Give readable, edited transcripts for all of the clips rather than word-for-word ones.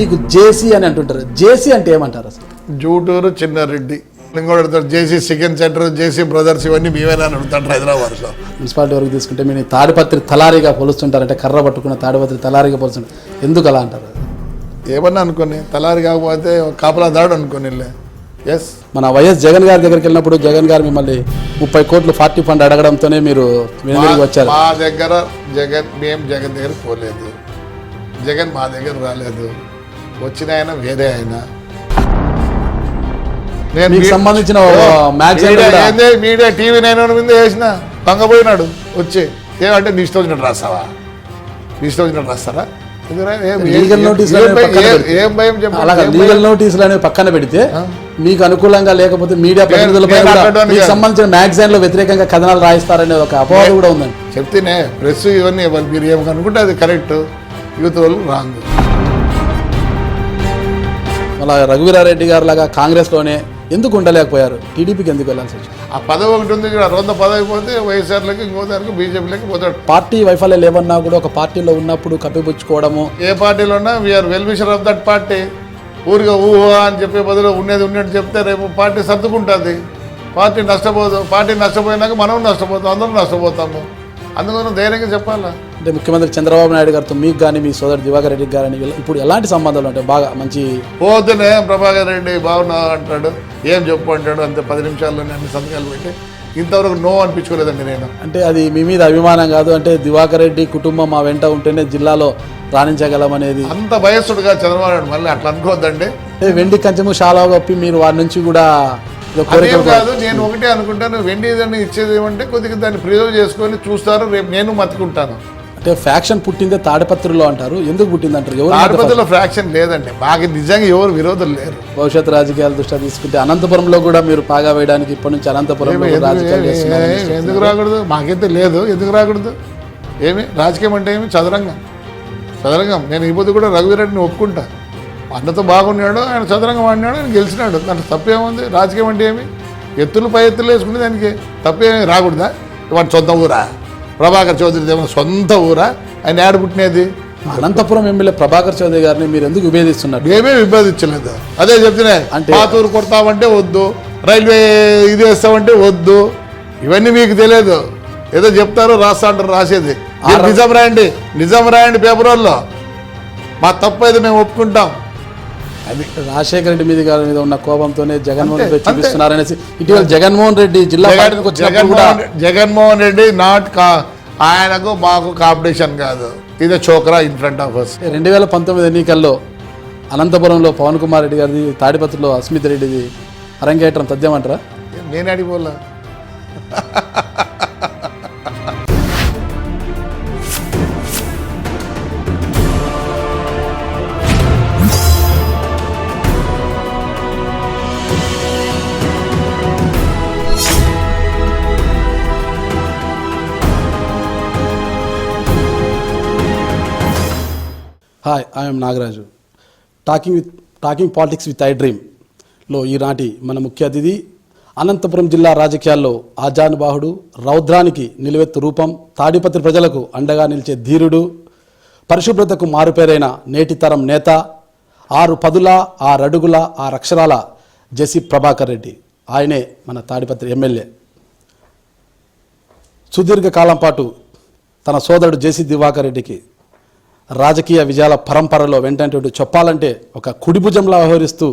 మీకు జేసీ అని అంటుంటారు. జేసీ అంటే ఏమంటారు అసలు? జూటూరు చిన్నారెడ్డి ఇంకోటి జేసీ చికెన్ సెంటర్, జేసీ బ్రదర్స్, ఇవన్నీ మేమేనా అని అడుగుతాంటారు హైదరాబాద్లో. మున్సిపాలిటీ వరకు తీసుకుంటే మీరు తాడిపత్రి తలారిగా పోలుస్తుంటారంటే కర్ర పట్టుకున్న తాడిపత్రి తలారిగా పోలుస్తుంటారు. ఎందుకు అలా అంటారు? ఏమన్నా అనుకోని తలారి కాకపోతే కాపలా దాడు అనుకోని. ఎస్, మన వైఎస్ జగన్ గారి దగ్గరికి వెళ్ళినప్పుడు జగన్ గారు మిమ్మల్ని 30 కోట్లు 40 ఫండ్ అడగడంతోనే మీరు వెనుదిరిగి వచ్చారు. మా దగ్గర మేము జగన్ దగ్గర పోలేదు, జగన్ మా దగ్గర రాలేదు. వచ్చిన ఆయన వేరే ఆయన. నేను సంబంధించిన మీడియా టీవీ 9 మీద వేసిన తంగపోయినాడు వచ్చి. ఏమంటే నీ ఇష్టం వచ్చినట్టు రాస్తావా? నీ ఇష్టం వచ్చినట్టు రాస్తారా? లీగల్ నోటీసులు అనేవి పక్కన పెడితే మీకు అనుకూలంగా లేకపోతే మీడియా ప్రతినిధులపై మీకు సంబంధించిన మ్యాగజైన్ లో వ్యతిరేకంగా కథనాలు రాయిస్తారనే ఒక అపోహ కూడా ఉందండి. చెప్తేనే ప్రెస్ ఇవన్నీ మీరు ఏమనుకుంటే అది కరెక్ట్, యూత్ వాళ్ళు రాంగ్. అలా రఘువీరారెడ్డి గారు లాగా కాంగ్రెస్ లోనే ఎందుకు ఉండలేకపోయారు? టీడీపీకి ఎందుకు వెళ్ళాల్సి వచ్చింది? ఆ పదవి ఒకటి ఉంది, 200 పదవి పోతే వైఎస్ఆర్లకి ఇంకో దానికి బీజేపీలకి పోతాడు. పార్టీ వైఫల్యం లేవన్నా కూడా ఒక పార్టీలో ఉన్నప్పుడు కప్పిపుచ్చుకోవడము. ఏ పార్టీలో ఉన్నా we are well wisher of that party. ఊరిగా ఊహా అని చెప్పే బదులు ఉన్నది ఉన్నట్టు చెప్తే రేపు పార్టీ సర్దుకుంటుంది, పార్టీ నష్టపోదు. పార్టీ నష్టపోయినాక మనం నష్టపోతాం, అందరం నష్టపోతాము. అందుకని ధైర్యంగా చెప్పాలా. అంటే ముఖ్యమంత్రి చంద్రబాబు నాయుడు గారితో మీకు కానీ మీ సోదరు దివాకర్ రెడ్డి గారని ఇప్పుడు ఎలాంటి సంబంధాలు ఉంటాయి? బాగా మంచి పోతేనే ప్రభాకర్ రెడ్డి బాగున్నా అంటాడు, ఏం చెప్పు అంటాడు, అంతే 10 నిమిషాల్లోనే అన్ని సంతకాలు పెట్టి. ఇంతవరకు నో అనిపించుకోలేదండి నేను. అంటే అది మీ మీద అభిమానం కాదు, అంటే దివాకర్ రెడ్డి కుటుంబం మా వెంట ఉంటేనే జిల్లాలో రాణించగలమనేది. అంత భయస్తుడుగా చంద్రబాబు నాయుడు మళ్ళీ అట్లా అనుకోవద్దండి. వెండి కంచెము చాలా గొప్పి మీరు వారి నుంచి కూడా కాదు. నేను ఒకటే అనుకుంటాను, వెండి దాన్ని ఇచ్చేది ఏమంటే కొద్దిగా దాన్ని ప్రిజర్వ్ చేసుకొని చూస్తారు, రేపు నేను మతుకుంటాను. అంటే ఫ్యాక్షన్ పుట్టిందే తాడిపత్రిలో అంటారు. ఎందుకు పుట్టింది అంటారు? తాడిపత్రిలో ఫ్యాక్షన్ లేదండి, మాకు నిజంగా ఎవరు విరోధులు లేరు. భవిష్యత్ రాజకీయాల దృష్ట్యా తీసుకుంటే అనంతపురంలో కూడా మీరు పాగా వేయడానికి ఇప్పటి నుంచి అనంతపురంలో ఎందుకు రాకూడదు? మాకైతే లేదు, ఎందుకు రాకూడదు? ఏమి రాజకీయం అంటే ఏమి? చదరంగం. నేను ఈ పొద్దు కూడా రఘువీరెడ్డిని ఒప్పుకుంటా. అన్నతో బాగున్నాడు, ఆయన చదరంగం ఆడినాడు, ఆయన గెలిచినాడు. దాంట్లో తప్పేముంది? రాజకీయం అంటే ఏమి? ఎత్తులు పై ఎత్తులు వేసుకుంటే దానికి తప్పేమి రాకూడదా? ఇవాళ సొంత ఊరా ప్రభాకర్ చౌదరి? ఏమన్నా సొంత ఊరా? ఆయన ఏడ పుట్టినది? అనంతపురం ఎమ్మెల్యే ప్రభాకర్ చౌదరి గారిని మీరు ఎందుకు విభేదిస్తున్నారు? ఏమీ విభేదించలేదు. అదే చెప్తున్నాయి, అంటే పాతూరు కొడతామంటే వద్దు, రైల్వే ఇది వేస్తామంటే వద్దు. ఇవన్నీ మీకు తెలియదు, ఏదో చెప్తారు రాస్తా అంటారు. రాసేది నిజం రాయండి పేపర్ వాళ్ళు. మా తప్పు అయితే మేము ఒప్పుకుంటాం. అది రాజశేఖర రెడ్డి గారి మీద ఉన్న కోపంతోనే జగన్మోహన్ రెడ్డి చూపిస్తున్నారనేసి ఇటీవల జగన్మోహన్ రెడ్డి జిల్లా జగన్మోహన్ రెడ్డి ఆయనకు మాకు కాంపిటీషన్ కాదు, ఇది చోకరా ఇన్ ఫ్రంట్ ఆఫ్ us. 2019 ఎన్నికల్లో అనంతపురంలో పవన్ కుమార్ రెడ్డి గారిది, తాడిపత్రిలో అస్మిత్ రెడ్డిది అరంగేట్రం తథ్యమంటారా? నేను అడిగిపోలా. Hi, I'm Nagaraju. Talking politics with I డ్రీమ్లో ఈనాటి మన ముఖ్య అతిథి అనంతపురం జిల్లా రాజకీయాల్లో ఆజానుబాహుడు, రౌద్రానికి నిలువెత్తు రూపం, తాడిపత్రి ప్రజలకు అండగా నిలిచే ధీరుడు, పరిశుభ్రతకు మారుపేరైన నేటి తరం నేత, 6 పదుల 6 అడుగుల 6 అక్షరాల జేసీ ప్రభాకర్ రెడ్డి. ఆయనే మన తాడిపత్రి ఎమ్మెల్యే. సుదీర్ఘకాలం పాటు తన సోదరుడు జేసీ దివాకర్ రెడ్డికి రాజకీయ విజయాల పరంపరలో వెంటనే చెప్పాలంటే ఒక కుడిభుజంలా వ్యవహరిస్తూ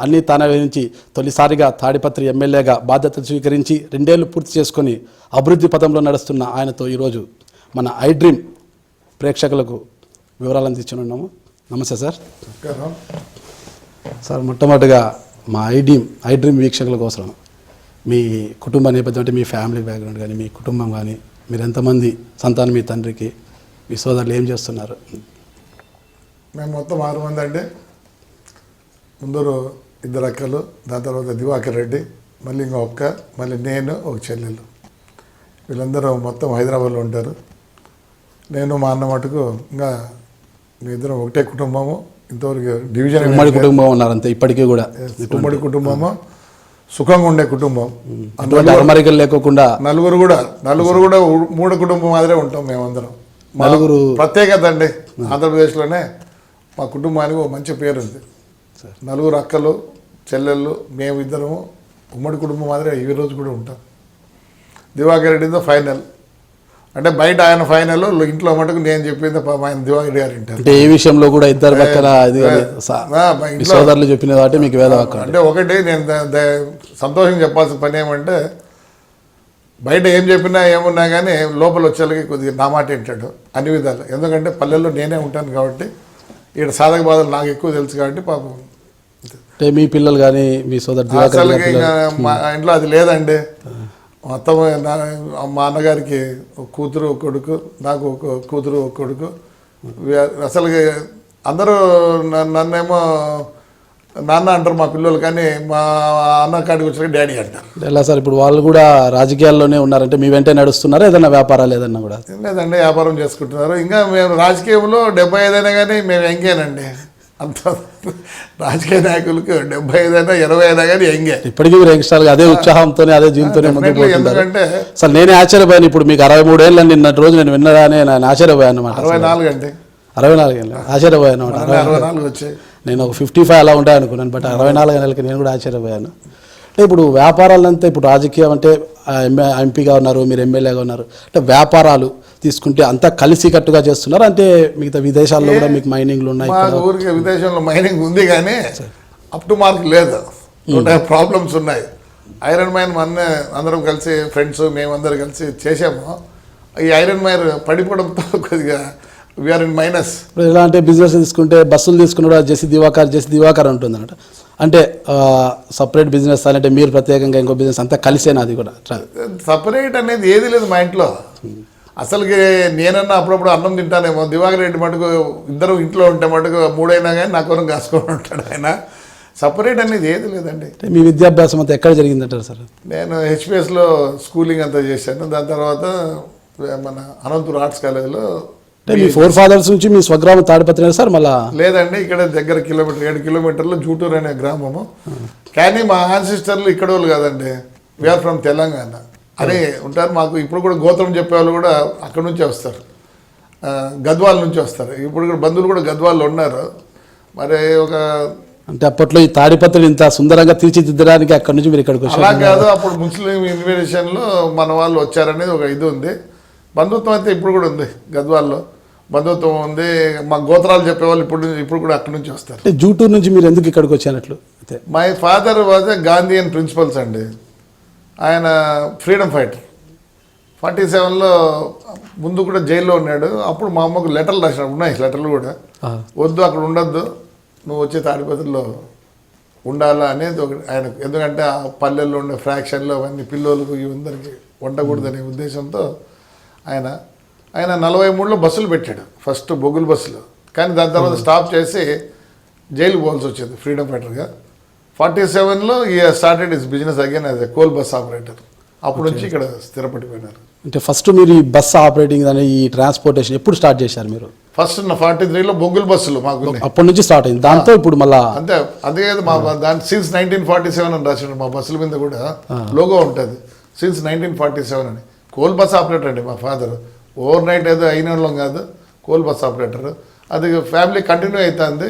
అన్నీ తానే వహించి తొలిసారిగా తాడిపత్రి ఎమ్మెల్యేగా బాధ్యతలు స్వీకరించి 2 ఏళ్లు పూర్తి చేసుకొని అభివృద్ధి పదంలో నడుస్తున్న ఆయనతో ఈరోజు మన ఐ డ్రీమ్ ప్రేక్షకులకు వివరాలు అందించున్నాము. నమస్తే సార్. సార్, మొట్టమొదటిగా మా ఐ డ్రీమ్ వీక్షకుల కోసం మీ కుటుంబ నేపథ్యం, అంటే మీ ఫ్యామిలీ బ్యాక్గ్రౌండ్ కానీ, మీ కుటుంబం కానీ, మీరు ఎంతమంది సంతానం, మీ తండ్రికి, మీ సోదరులు ఏం చేస్తున్నారు? మేము మొత్తం 6 మంది అండి. ముందరు 2 అక్కలు, దాని తర్వాత దివాకర్ రెడ్డి, మళ్ళీ ఇంకో అక్క, మళ్ళీ నేను, ఒక చెల్లెలు. వీళ్ళందరూ మొత్తం హైదరాబాద్లో ఉంటారు. నేను మా అన్న మటుకు ఇంకా మీ ఇద్దరం ఒకటే కుటుంబము. ఇంతవరకు డివిజన్ ఉమ్మడి కుటుంబం ఉన్నారు అంతే ఇప్పటికీ కూడా. ఉమ్మడి కుటుంబము, సుఖంగా ఉండే కుటుంబం, అమరికలు లేకోకుండా. నలుగురు కూడా 3 కుటుంబం మాదిరే ఉంటాం మేమందరం. నలుగురు ప్రత్యేకత అండి. ఆంధ్రప్రదేశ్లోనే మా కుటుంబానికి ఒక మంచి పేరు ఉంది. నలుగురు అక్కలు చెల్లెళ్ళు మేము ఇద్దరము ఉమ్మడి కుటుంబం మాదిరి ఈ రోజు కూడా ఉంటాం. దివాకర్ రెడ్డితో ఫైనల్ అంటే బయట ఆయన ఫైనల్, ఇంట్లో మటుకు నేను చెప్పింది ఆయన దివాకర్ గారు వింటారు. అంటే ఏ విషయంలో కూడా ఇద్దరు పక్కన సోదరులు చెప్పిన కాబట్టి మీకు వేదవాక్యం అంటే ఒకటి నేను సంతోషం చెప్పాల్సిన పని ఏమంటే బయట ఏం చెప్పినా ఏమున్నా కానీ లోపల వచ్చేళ్ళకి కొద్దిగా నా మాట వింటాడు అన్ని విధాలు. ఎందుకంటే పల్లెల్లో నేనే ఉంటాను కాబట్టి ఇక్కడ సాధక బాధలు నాకు ఎక్కువ తెలుసు కాబట్టి పాపం. అంటే మీ పిల్లలు కానీ మీ సోదరు అసలుకి మా ఇంట్లో అది లేదండి. మొత్తం మా అన్నగారికి ఒక కూతురు ఒక కొడుకు, నాకు ఒక కూతురు ఒక కొడుకు. అసలు అందరూ నన్నేమో నాన్న అంటారు మా పిల్లలు, కానీ మా అన్న కాడికి వచ్చాక డాడీ అంటారు. ఎలా సార్ ఇప్పుడు వాళ్ళు కూడా రాజకీయాల్లోనే ఉన్నారంటే మీ వెంటే నడుస్తున్నారా? ఏదైనా వ్యాపారాలు ఏదన్నా కూడా? లేదండి, వ్యాపారం చేసుకుంటున్నారు. ఇంకా మేము రాజకీయంలో 75 అయినా కానీ మేము ఎంగేనండి. అంత రాజకీయ నాయకులకు 75 అయినా 20 అయినా కానీ ఎంగే. ఇప్పటికీ మీరు యంగ్స్టర్ అదే ఉత్సాహంతోనే అదే జీవితంతోనే ముందుకు పోతున్నారు. ఎందుకంటే అసలు నేనే ఆశ్చర్యపోయాను. ఇప్పుడు మీకు 63 ఏళ్ళు నిన్నటి రోజు నేను విన్నదానే నేను ఆశ్చర్యపోయాను అనమాట. 64 అండి, 64 ఏళ్ళు ఆశ్చర్యపోయాను అనమాట. 64 వచ్చాయి. నేను ఒక 55 అలా ఉంటాయి అనుకున్నాను, బట్ 64 ఏళ్ళకి నేను కూడా ఆశ్చర్యపోయాను. అంటే ఇప్పుడు వ్యాపారాలంతా ఇప్పుడు రాజకీయం అంటే ఎంపీగా ఉన్నారు, మీరు ఎమ్మెల్యేగా ఉన్నారు, అంటే వ్యాపారాలు తీసుకుంటే అంతా కలిసికట్టుగా చేస్తున్నారు. అంటే మిగతా విదేశాల్లో కూడా మీకు మైనింగ్లు ఉన్నాయి. మా ఊరికి విదేశంలో మైనింగ్ ఉంది కానీ అప్ టు మార్క్ లేదు, ప్రాబ్లమ్స్ ఉన్నాయి. ఐరన్ మైన్ మొన్న అందరం కలిసి ఫ్రెండ్స్ మేమందరం కలిసి చేసాము. ఈ ఐరన్ మైన్ పడిపోవడంతో కొద్దిగా వీఆర్ ఇన్ మైనస్. ఇప్పుడు ఎలా అంటే బిజినెస్ తీసుకుంటే బస్సులు తీసుకున్న జెసి దివాకర్ ఉంటుంది అనమాట. అంటే సపరేట్ బిజినెస్ అంటే మీరు ప్రత్యేకంగా ఇంకో బిజినెస్ అంతా కలిసేనా? అది కూడా సపరేట్ అనేది ఏది లేదు మా ఇంట్లో. అసలుకి నేనన్నా అప్పుడప్పుడు అన్నం తింటానేమో, దివాకర్ రెడ్డి మటుకు ఇద్దరు ఇంట్లో ఉంటే మటుకు 3 అయినా కానీ నా కొరకు కాసుకొని ఉంటాడు ఆయన. సపరేట్ అనేది ఏది లేదండి. మీ విద్యాభ్యాసం అంతా ఎక్కడ జరిగిందంటారు సార్? నేను హెచ్పిఎస్లో స్కూలింగ్ అంతా చేశాను. దాని తర్వాత మన అనంతపురం ఆర్ట్స్ కాలేజీలో. అంటే మీ 4 ఫాదర్స్ నుంచి మీ స్వగ్రామం తాడిపత్రి సార్? మళ్ళీ లేదండి, ఇక్కడ దగ్గర 7 కిలోమీటర్లు జూటూరు అనే గ్రామము. కానీ మా ఆన్సిస్టర్లు ఇక్కడ వాళ్ళు కాదండి, వీఆర్ ఫ్రమ్ తెలంగాణ అని ఉంటారు. మాకు ఇప్పుడు కూడా గోత్రం చెప్పేవాళ్ళు కూడా అక్కడ నుంచే వస్తారు, గద్వాల నుంచి వస్తారు. ఇప్పుడు కూడా బంధువులు కూడా గద్వాల్లో ఉన్నారు. మరి ఒక అంటే అప్పట్లో ఈ తాడిపత్రులు ఇంత సుందరంగా తీర్చిదిద్దడానికి అక్కడ నుంచి మీరు ఇక్కడికి వచ్చారు? అలా కాదు, అప్పుడు ముస్లిం ఇన్విటేషన్లో మన వాళ్ళు వచ్చారనేది ఒక ఇది ఉంది. బంధుత్వం అయితే ఇప్పుడు కూడా ఉంది, గద్వాల్లో బంధుత్వం ఉంది. మా గోత్రాలు చెప్పేవాళ్ళు ఇప్పుడు కూడా అక్కడి నుంచి వస్తారు. జూటూరు నుంచి మీరు ఎందుకు ఇక్కడికి వచ్చానట్లు? My father was a Gandhian principles అండి. ఆయన ఫ్రీడమ్ ఫైటర్. 47లో ముందు కూడా జైల్లో ఉన్నాడు. అప్పుడు మా అమ్మకు లెటర్లు రాసినాడు, ఉన్నాయి లెటర్లు కూడా. వద్దు అక్కడ ఉండొద్దు, నువ్వు వచ్చే తాడిపత్రిలో ఉండాలా అనేది ఒకటి ఆయనకు. ఎందుకంటే ఆ పల్లెల్లో ఉండే ఫ్రాక్షన్లు అవన్నీ పిల్లలకు అందరికీ వండకూడదనే ఉద్దేశంతో ఆయన 43లో బస్సులు పెట్టాడు, ఫస్ట్ బొగ్గుల బస్సులు. కానీ దాని తర్వాత స్టాప్ చేసి జైలుకు పోవాల్సి వచ్చింది ఫ్రీడమ్ ఫైటర్గా. 47లో ఈ started is business again as a coal bus operator. అప్పటి నుంచి ఇక్కడ స్థిరపడిపోయినారు. అంటే ఫస్ట్ మీరు ఈ బస్ ఆపరేటింగ్ అనే ఈ ట్రాన్స్పోర్టేషన్ ఎప్పుడు స్టార్ట్ చేశారు మీరు? ఫస్ట్ 43లో బొగ్గుల బస్సులు మాకు అప్పటి నుంచి స్టార్ట్ అయింది. దాంతో ఇప్పుడు మళ్ళీ అంతే. అదే మా దాని సిన్స్ 1947 అని రాసినాడు. మా బస్సుల మీద కూడా లోగో ఉంటుంది, సిన్స్ 1947 అని. కోల్ బస్ ఆపరేటర్ అండి మా ఫాదర్. ఓవర్ నైట్ ఏదో అయిన వాళ్ళం కాదు, కోల్ బస్ ఆపరేటర్. అది ఫ్యామిలీ కంటిన్యూ అవుతుంది.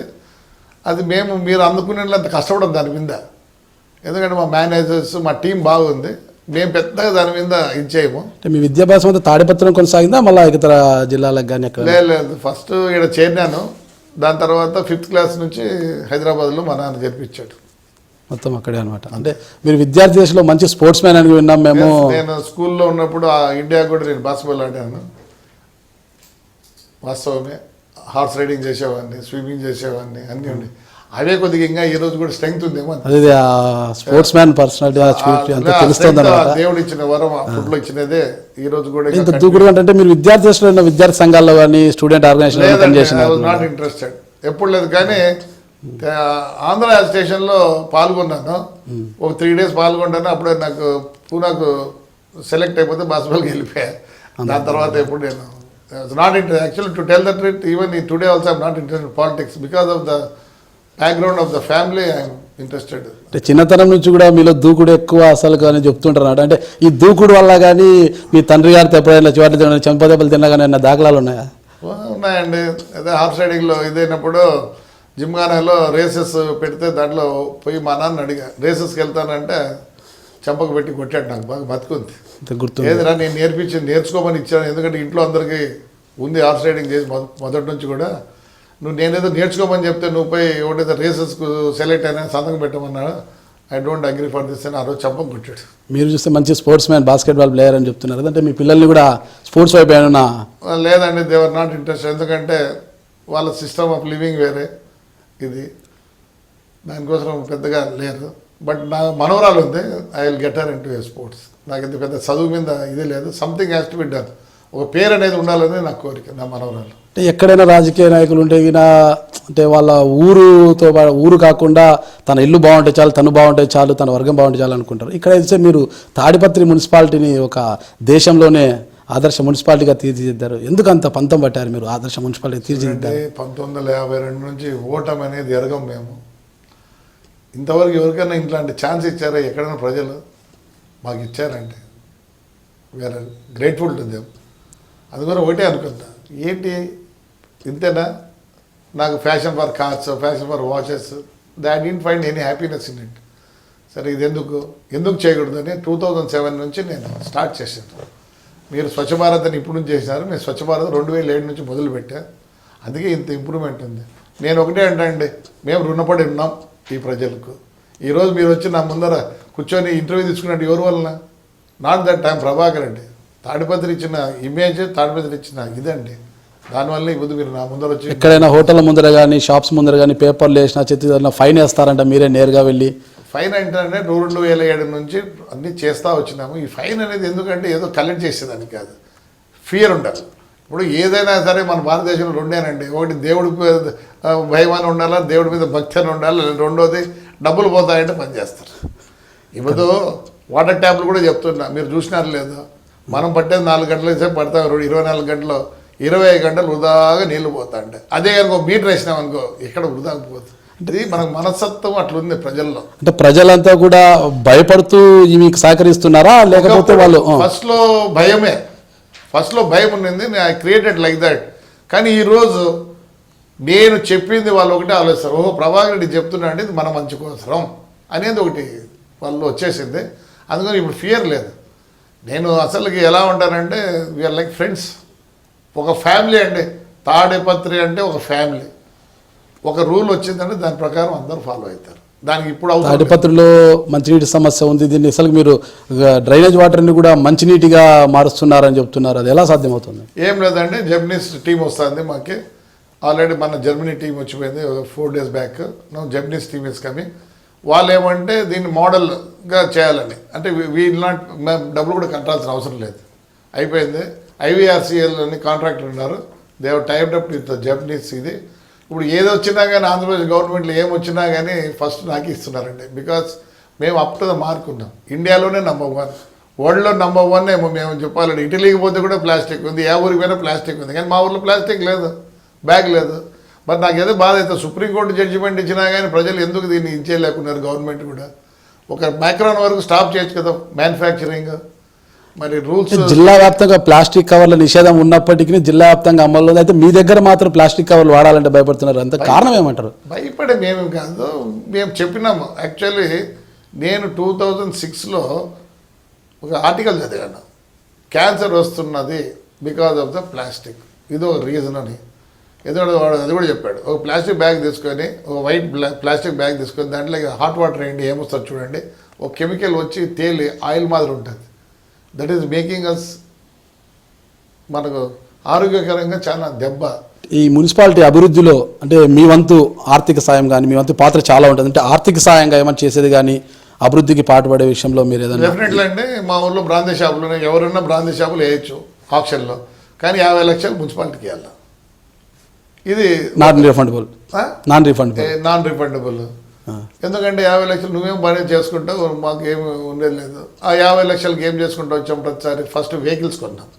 అది మీరు అందుకునేంత కష్టపడదు దాని మీద. ఎందుకంటే మా మేనేజర్స్ మా టీం బాగుంది, మేము పెద్దగా దాని మీద ఇచ్చేయము. మీ విద్యాభ్యాసం అంతా తాడిపత్రం కొనసాగిందా మళ్ళీ ఇతర జిల్లాలకు కానీ? లేదు, ఫస్ట్ ఇక్కడ చేరినాను. దాని తర్వాత 5th క్లాస్ నుంచి హైదరాబాద్లో మా నాన్న చేర్పించాడు. మొత్తం అక్కడే అనమాట. అంటే మీరు విద్యార్థి దశలో మంచి స్పోర్ట్స్ మ్యాన్ అని విన్నాం మేము. నేను స్కూల్లో ఉన్నప్పుడు ఇండియా కూడా నేను బాస్కెట్బాల్ ఆడాను. వాస్తవమే. హార్స్ రైడింగ్ చేసేవాడిని, స్విమ్మింగ్ చేసేవాడిని, అన్నీ ఉండి. అవే కొద్దిగా ఇంకా ఈ రోజు కూడా స్ట్రెంగ్త్ ఉందేమో. అదే స్పోర్ట్స్ మ్యాన్ పర్సనాలిటీ తెలుస్తుంది. దేవుడు ఇచ్చిన వరం అప్పట్లో ఇచ్చినదే ఈ రోజు కూడా. ఇంత దూకుడు అంటే మీరు విద్యార్థి దశలో ఉన్న విద్యార్థి సంఘాల్లో కానీ స్టూడెంట్ ఆర్గనైజేషన్ నాట్ ఇంట్రెస్టెడ్, ఎప్పుడు లేదు. కానీ ఆంధ్ర స్టేషన్లో పాల్గొన్నాను, ఒక 3 days పాల్గొన్నాను. అప్పుడే నాకు పూనాకు సెలెక్ట్ అయిపోతే బాస్బాల్కి వెళ్ళిపోయా. దాని తర్వాత ఎప్పుడు నేను not interest. Actually to tell the truth, even ఈ today also I'm not interested politics. Because of the background of the family I'm interested. అంటే చిన్నతనం నుంచి కూడా మీలో దూకుడు ఎక్కువ అసలు కానీ చెప్తుంటారు అన్నమాట. అంటే ఈ దూకుడు వల్ల కానీ మీ తండ్రి గారితో ఎప్పుడైనా చివరి చంపదెబ్బలు తిన్నా కానీ దాఖలాలు ఉన్నాయా? ఉన్నాయండి. అదే హార్స్ రైడింగ్లో ఇదైనప్పుడు జిమ్ఖానాలో రేసెస్ పెడితే దాంట్లో పోయి మా నాన్న అడిగా రేసెస్కి వెళ్తానంటే చెంపకు పెట్టి కొట్టాడు. నాకు బాగా బతుకుంది. గుర్తు ఏదిరా నేను నేర్చుకోమని ఇచ్చాను. ఎందుకంటే ఇంట్లో అందరికీ ఉంది హార్స్ రైడింగ్ చేసి మొదటి నుంచి కూడా. నేనేదో నేర్చుకోమని చెప్తే నువ్వు పోయి ఒకటేదో రేసెస్కు సెలెక్ట్ అయినా సంతకం పెట్టమన్నాడు. I don't agree for this అని ఆ రోజు చెంపకు కొట్టాడు. మీరు చూస్తే మంచి స్పోర్ట్స్ మ్యాన్, బాస్కెట్బాల్ ప్లేయర్ అని చెప్తున్నారు. అంటే మీ పిల్లల్ని కూడా స్పోర్ట్స్ వైపు ఏమైనా? లేదండి, దే ఆర్ నాట్ ఇంట్రెస్ట్. ఎందుకంటే వాళ్ళ సిస్టమ్ ఆఫ్ లివింగ్ వేరే, ఇది దానికోసం పెద్దగా లేరు. బట్ నా మనవరాలు ఉంది, I will get her in to sports. నాకు ఇంత పెద్ద చదువు మీద ఇది లేదు. Something has to be done. ఒక పేరు అనేది ఉండాలని నా కోరిక, నా మనవరాలు. అంటే ఎక్కడైనా రాజకీయ నాయకులు ఉంటే అంటే వాళ్ళ ఊరు కాకుండా తన ఇల్లు బాగుంటే చాలు, తను బాగుంటే చాలు, తన వర్గం బాగుంటే చాలు అనుకుంటారు. ఇక్కడైతే మీరు తాడిపత్రి మున్సిపాలిటీని ఒక దేశంలోనే ఆదర్శ మున్సిపాలిటీగా తీర్చిదిద్దారు. ఎందుకు అంత పంతం పట్టారు మీరు ఆదర్శ మున్సిపాలిటీ తీర్చిదిద్దారు? 1952 నుంచి ఓటమి అనేది ఎరగం మేము. ఇంతవరకు ఎవరికైనా ఇట్లాంటి ఛాన్స్ ఇచ్చారా ఎక్కడైనా ప్రజలు? మాకు ఇచ్చారంటే వీఆర్ గ్రేట్ఫుల్ టు దెమ్. అది కూడా ఒకటే అనుకుంటా, ఏంటి ఇంతేనా? నాకు fashion for cars, fashion for watches, they don't find any happiness in it. సరే ఇది ఎందుకు చేయకూడదని 2007 నుంచి నేను స్టార్ట్ చేశాను. మీరు స్వచ్ఛ భారత్ అని ఇప్పుడు నుంచి చేసినారు, నేను స్వచ్ఛ భారత్ 2007 నుంచి మొదలుపెట్టా. అందుకే ఇంత ఇంప్రూవ్మెంట్ ఉంది. నేను ఒకటే అంటానండి, మేము రుణపడి ఉన్నాం ఈ ప్రజలకు. ఈరోజు మీరు వచ్చి నా ముందర కూర్చొని ఇంటర్వ్యూ తీసుకున్నట్టు ఎవరి వలన? నాట్ దట్ టైం ప్రభాకర్ అండి. తాడిపత్రి ఇచ్చిన ఇమేజ్, తాడిపత్రి ఇచ్చిన ఇదండి. దానివల్ల ఇప్పుడు మీరు నా ముందర వచ్చి ఎక్కడైనా హోటల్ ముందర కానీ షాప్స్ ముందర కానీ పేపర్లు వేసినా చెత్త ఫైన్ వేస్తారంట, మీరే నేరుగా వెళ్ళి? ఫైన్ అంటే 2007 నుంచి అన్నీ చేస్తూ వచ్చినాము. ఈ ఫైన్ అనేది ఎందుకంటే ఏదో కలెక్ట్ చేసేదానికి కాదు, ఫియర్ ఉండాలి. ఇప్పుడు ఏదైనా సరే మన భారతదేశంలో రెండేనండి, ఒకటి దేవుడి భయం అని ఉండాలా, దేవుడి మీద భక్తి అని ఉండాలి, రెండోది డబ్బులు పోతాయంటే పనిచేస్తారు. ఇప్పుడు వాటర్ ట్యాప్లు కూడా చెప్తున్నా, మీరు చూసినారు లేదా? మనం పట్టేది 4 గంటల సేపు పడతాం, 24 గంటలు 25 గంటలు వృధాగా నీళ్లు పోతా అంటే అదే కనుక మీటర్ వేసినాం అనుకో ఎక్కడ వృధాగా పోతుంది. ఇది మనకు మనస్తత్వం అట్లుంది ప్రజల్లో. అంటే ప్రజలంతా కూడా భయపడుతూ మీకు సహకరిస్తున్నారా, లేకపోతే వాళ్ళు? ఫస్ట్లో భయం ఉన్నింది, ఐ క్రియేటెడ్ లైక్ దట్. కానీ ఈరోజు నేను చెప్పింది వాళ్ళు ఒకటే ఆలోచిస్తారు, ఓహో ప్రభాకర్ రెడ్డి చెప్తున్నా అంటే ఇది మన మంచి కోసరం అనేది ఒకటి వాళ్ళు వచ్చేసింది. అందుకని ఇప్పుడు ఫియర్ లేదు. నేను అసలుకి ఎలా ఉంటానంటే వీఆర్ లైక్ ఫ్రెండ్స్, ఒక ఫ్యామిలీ అండి. తాడిపత్రి అంటే ఒక ఫ్యామిలీ. ఒక రూల్ వచ్చిందంటే దాని ప్రకారం అందరూ ఫాలో అవుతారు. దానికి ఇప్పుడు తాడిపత్రిలో మంచినీటి సమస్య ఉంది, దీన్ని అసలు మీరు డ్రైనేజ్ వాటర్ని కూడా మంచినీటిగా మారుస్తున్నారని చెప్తున్నారు. అది ఎలా సాధ్యమవుతుంది? ఏం లేదండి, జపనీస్ టీం వస్తుంది మాకి. ఆల్రెడీ మన జర్మనీ టీం వచ్చిపోయింది 4 days back. Japanese team is coming. వాళ్ళు ఏమంటే దీన్ని మోడల్గా చేయాలని, అంటే వీళ్ళ డబ్బులు కూడా కట్టాల్సిన అవసరం లేదు, అయిపోయింది. IVRCL అని కాంట్రాక్టర్ ఉన్నారు, they have typed up with Japanese. ఇది ఇప్పుడు ఏది వచ్చినా కానీ ఆంధ్రప్రదేశ్ గవర్నమెంట్లో ఏం వచ్చినా కానీ ఫస్ట్ నాకు ఇస్తున్నారండి. బికాస్ మేము అప్ టు ద మార్క్ ఉన్నాం. ఇండియాలోనే నెంబర్ 1, వరల్డ్లో నెంబర్ 1 ఏమో మేము చెప్పాలంటే. ఇటలీకి పోతే కూడా ప్లాస్టిక్ ఉంది, ఏ ఊరికి పోయినా ప్లాస్టిక్ ఉంది, కానీ మా ఊర్లో ప్లాస్టిక్ లేదు, బ్యాగ్ లేదు. మరి నాకు ఏదో బాధ అయితే సుప్రీంకోర్టు జడ్జిమెంట్ ఇచ్చినా కానీ ప్రజలు ఎందుకు దీన్ని ఇచ్చేయలేకున్నారు? గవర్నమెంట్ కూడా ఒక మైక్రాన్ వరకు స్టాప్ చేయొచ్చు కదా మ్యానుఫ్యాక్చరింగ్. మరి రూల్స్ జిల్లా వ్యాప్తంగా ప్లాస్టిక్ కవర్ల నిషేధం ఉన్నప్పటికీ జిల్లా వ్యాప్తంగా అమల్లో అయితే మీ దగ్గర మాత్రం ప్లాస్టిక్ కవర్లు వాడాలంటే భయపడుతున్నారు. అంత కారణం ఏమంటారు? భయపడే మేమేం కాదు, మేము చెప్పినాము. యాక్చువల్లీ నేను 2006లో ఒక ఆర్టికల్ చదివాను, క్యాన్సర్ వస్తున్నది బికాజ్ ఆఫ్ ద ప్లాస్టిక్, ఇది ఒక రీజన్ అని. ఎందుకంటే వాడు అది కూడా చెప్పాడు. ఒక ప్లాస్టిక్ బ్యాగ్ తీసుకొని, ఒక వైట్ ప్లాస్టిక్ బ్యాగ్ తీసుకొని దాంట్లో హాట్ వాటర్ వేయండి, ఏమొస్తుంది చూడండి, ఒక కెమికల్ వచ్చి తేలి ఆయిల్ మాదిరి ఉంటుంది. దట్ ఈస్ మేకింగ్ అస్, మనకు ఆరోగ్యకరంగా చాలా దెబ్బ. ఈ మున్సిపాలిటీ అభివృద్ధిలో అంటే మీ వంతు ఆర్థిక సాయం కానీ మీ వంతు పాత్ర చాలా ఉంటుంది. అంటే ఆర్థిక సాయంగా ఏమైనా చేసేది కానీ అభివృద్ధికి పాటుపడే విషయంలో మీరు ఏదైనా? డెఫినెట్లీ అండి. మా ఊళ్ళో బ్రాందీ షాపులు ఉన్నాయి, ఎవరన్నా బ్రాందీ షాపులు వేయచ్చు ఆప్షన్లో, కానీ 50 లక్షలు మున్సిపాలిటీకి వెళ్ళాలి. ఇది నాన్ రిఫండబుల్. ఎందుకంటే 50 లక్షలు నువ్వేం బాగా చేసుకుంటావు, మాకు ఏమి ఉండేది లేదు. ఆ 50 లక్షలకి ఏం చేసుకుంటూ వచ్చాం? ప్రతిసారి ఫస్ట్ వెహికల్స్ కొన్నాం.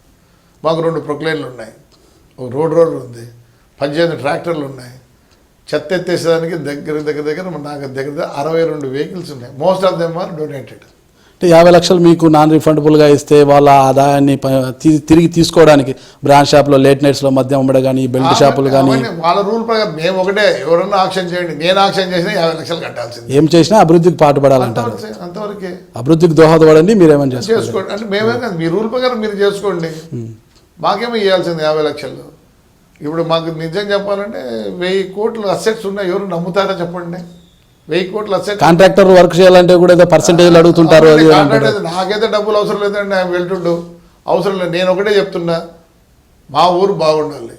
మాకు 2 ప్రొక్లైన్లు ఉన్నాయి, ఒక రోడ్ ఉంది, 18 ట్రాక్టర్లు ఉన్నాయి. చెత్త ఎత్తేసేదానికి దగ్గర నాకు దగ్గర 62 వెహికల్స్ ఉన్నాయి. Most of them are donated. అంటే 50 లక్షలు మీకు నాన్ రిఫండబుల్గా ఇస్తే వాళ్ళ ఆదాయాన్ని తిరిగి తీసుకోవడానికి బ్రాంచ్ షాప్లో లేట్ నైట్స్లో మద్యం అమ్మడం కానీ బెల్ట్ షాపులు కానీ వాళ్ళ రూల్ ప్రకారం మేము ఒకటే ఎవరన్నా ఆక్షన్ చేయండి, నేను ఆక్షన్ చేసినా 50 లక్షలు కట్టాల్సింది. ఏం చేసినా అభివృద్ధికి పాటుపడాలంటారు. అంతవరకే అభివృద్ధికి దోహదపడండి, మీరేమని చేసుకోండి అంటే మేమే కాదు, మీ రూల్ ప్రకారం మీరు చేసుకోండి. మాకేమో ఇవ్వాల్సింది 50 లక్షలు. ఇప్పుడు మాకు నిజం చెప్పాలంటే 1000 కోట్లు అసెట్స్ ఉన్నాయి, ఎవరు నమ్ముతారా చెప్పండి? 1000 కోట్ల అసెట్స్. కాంట్రాక్టర్ వర్క్ చేయాలంటే కూడా ఏదో పర్సెంటేజ్లు అడుగుతుంటారు. నాకైతే డబ్బులు అవసరం లేదండి, ఆయన వెళ్తుండు అవసరం లేదు. నేను ఒకటే చెప్తున్నా, మా ఊరు బాగుండాలి.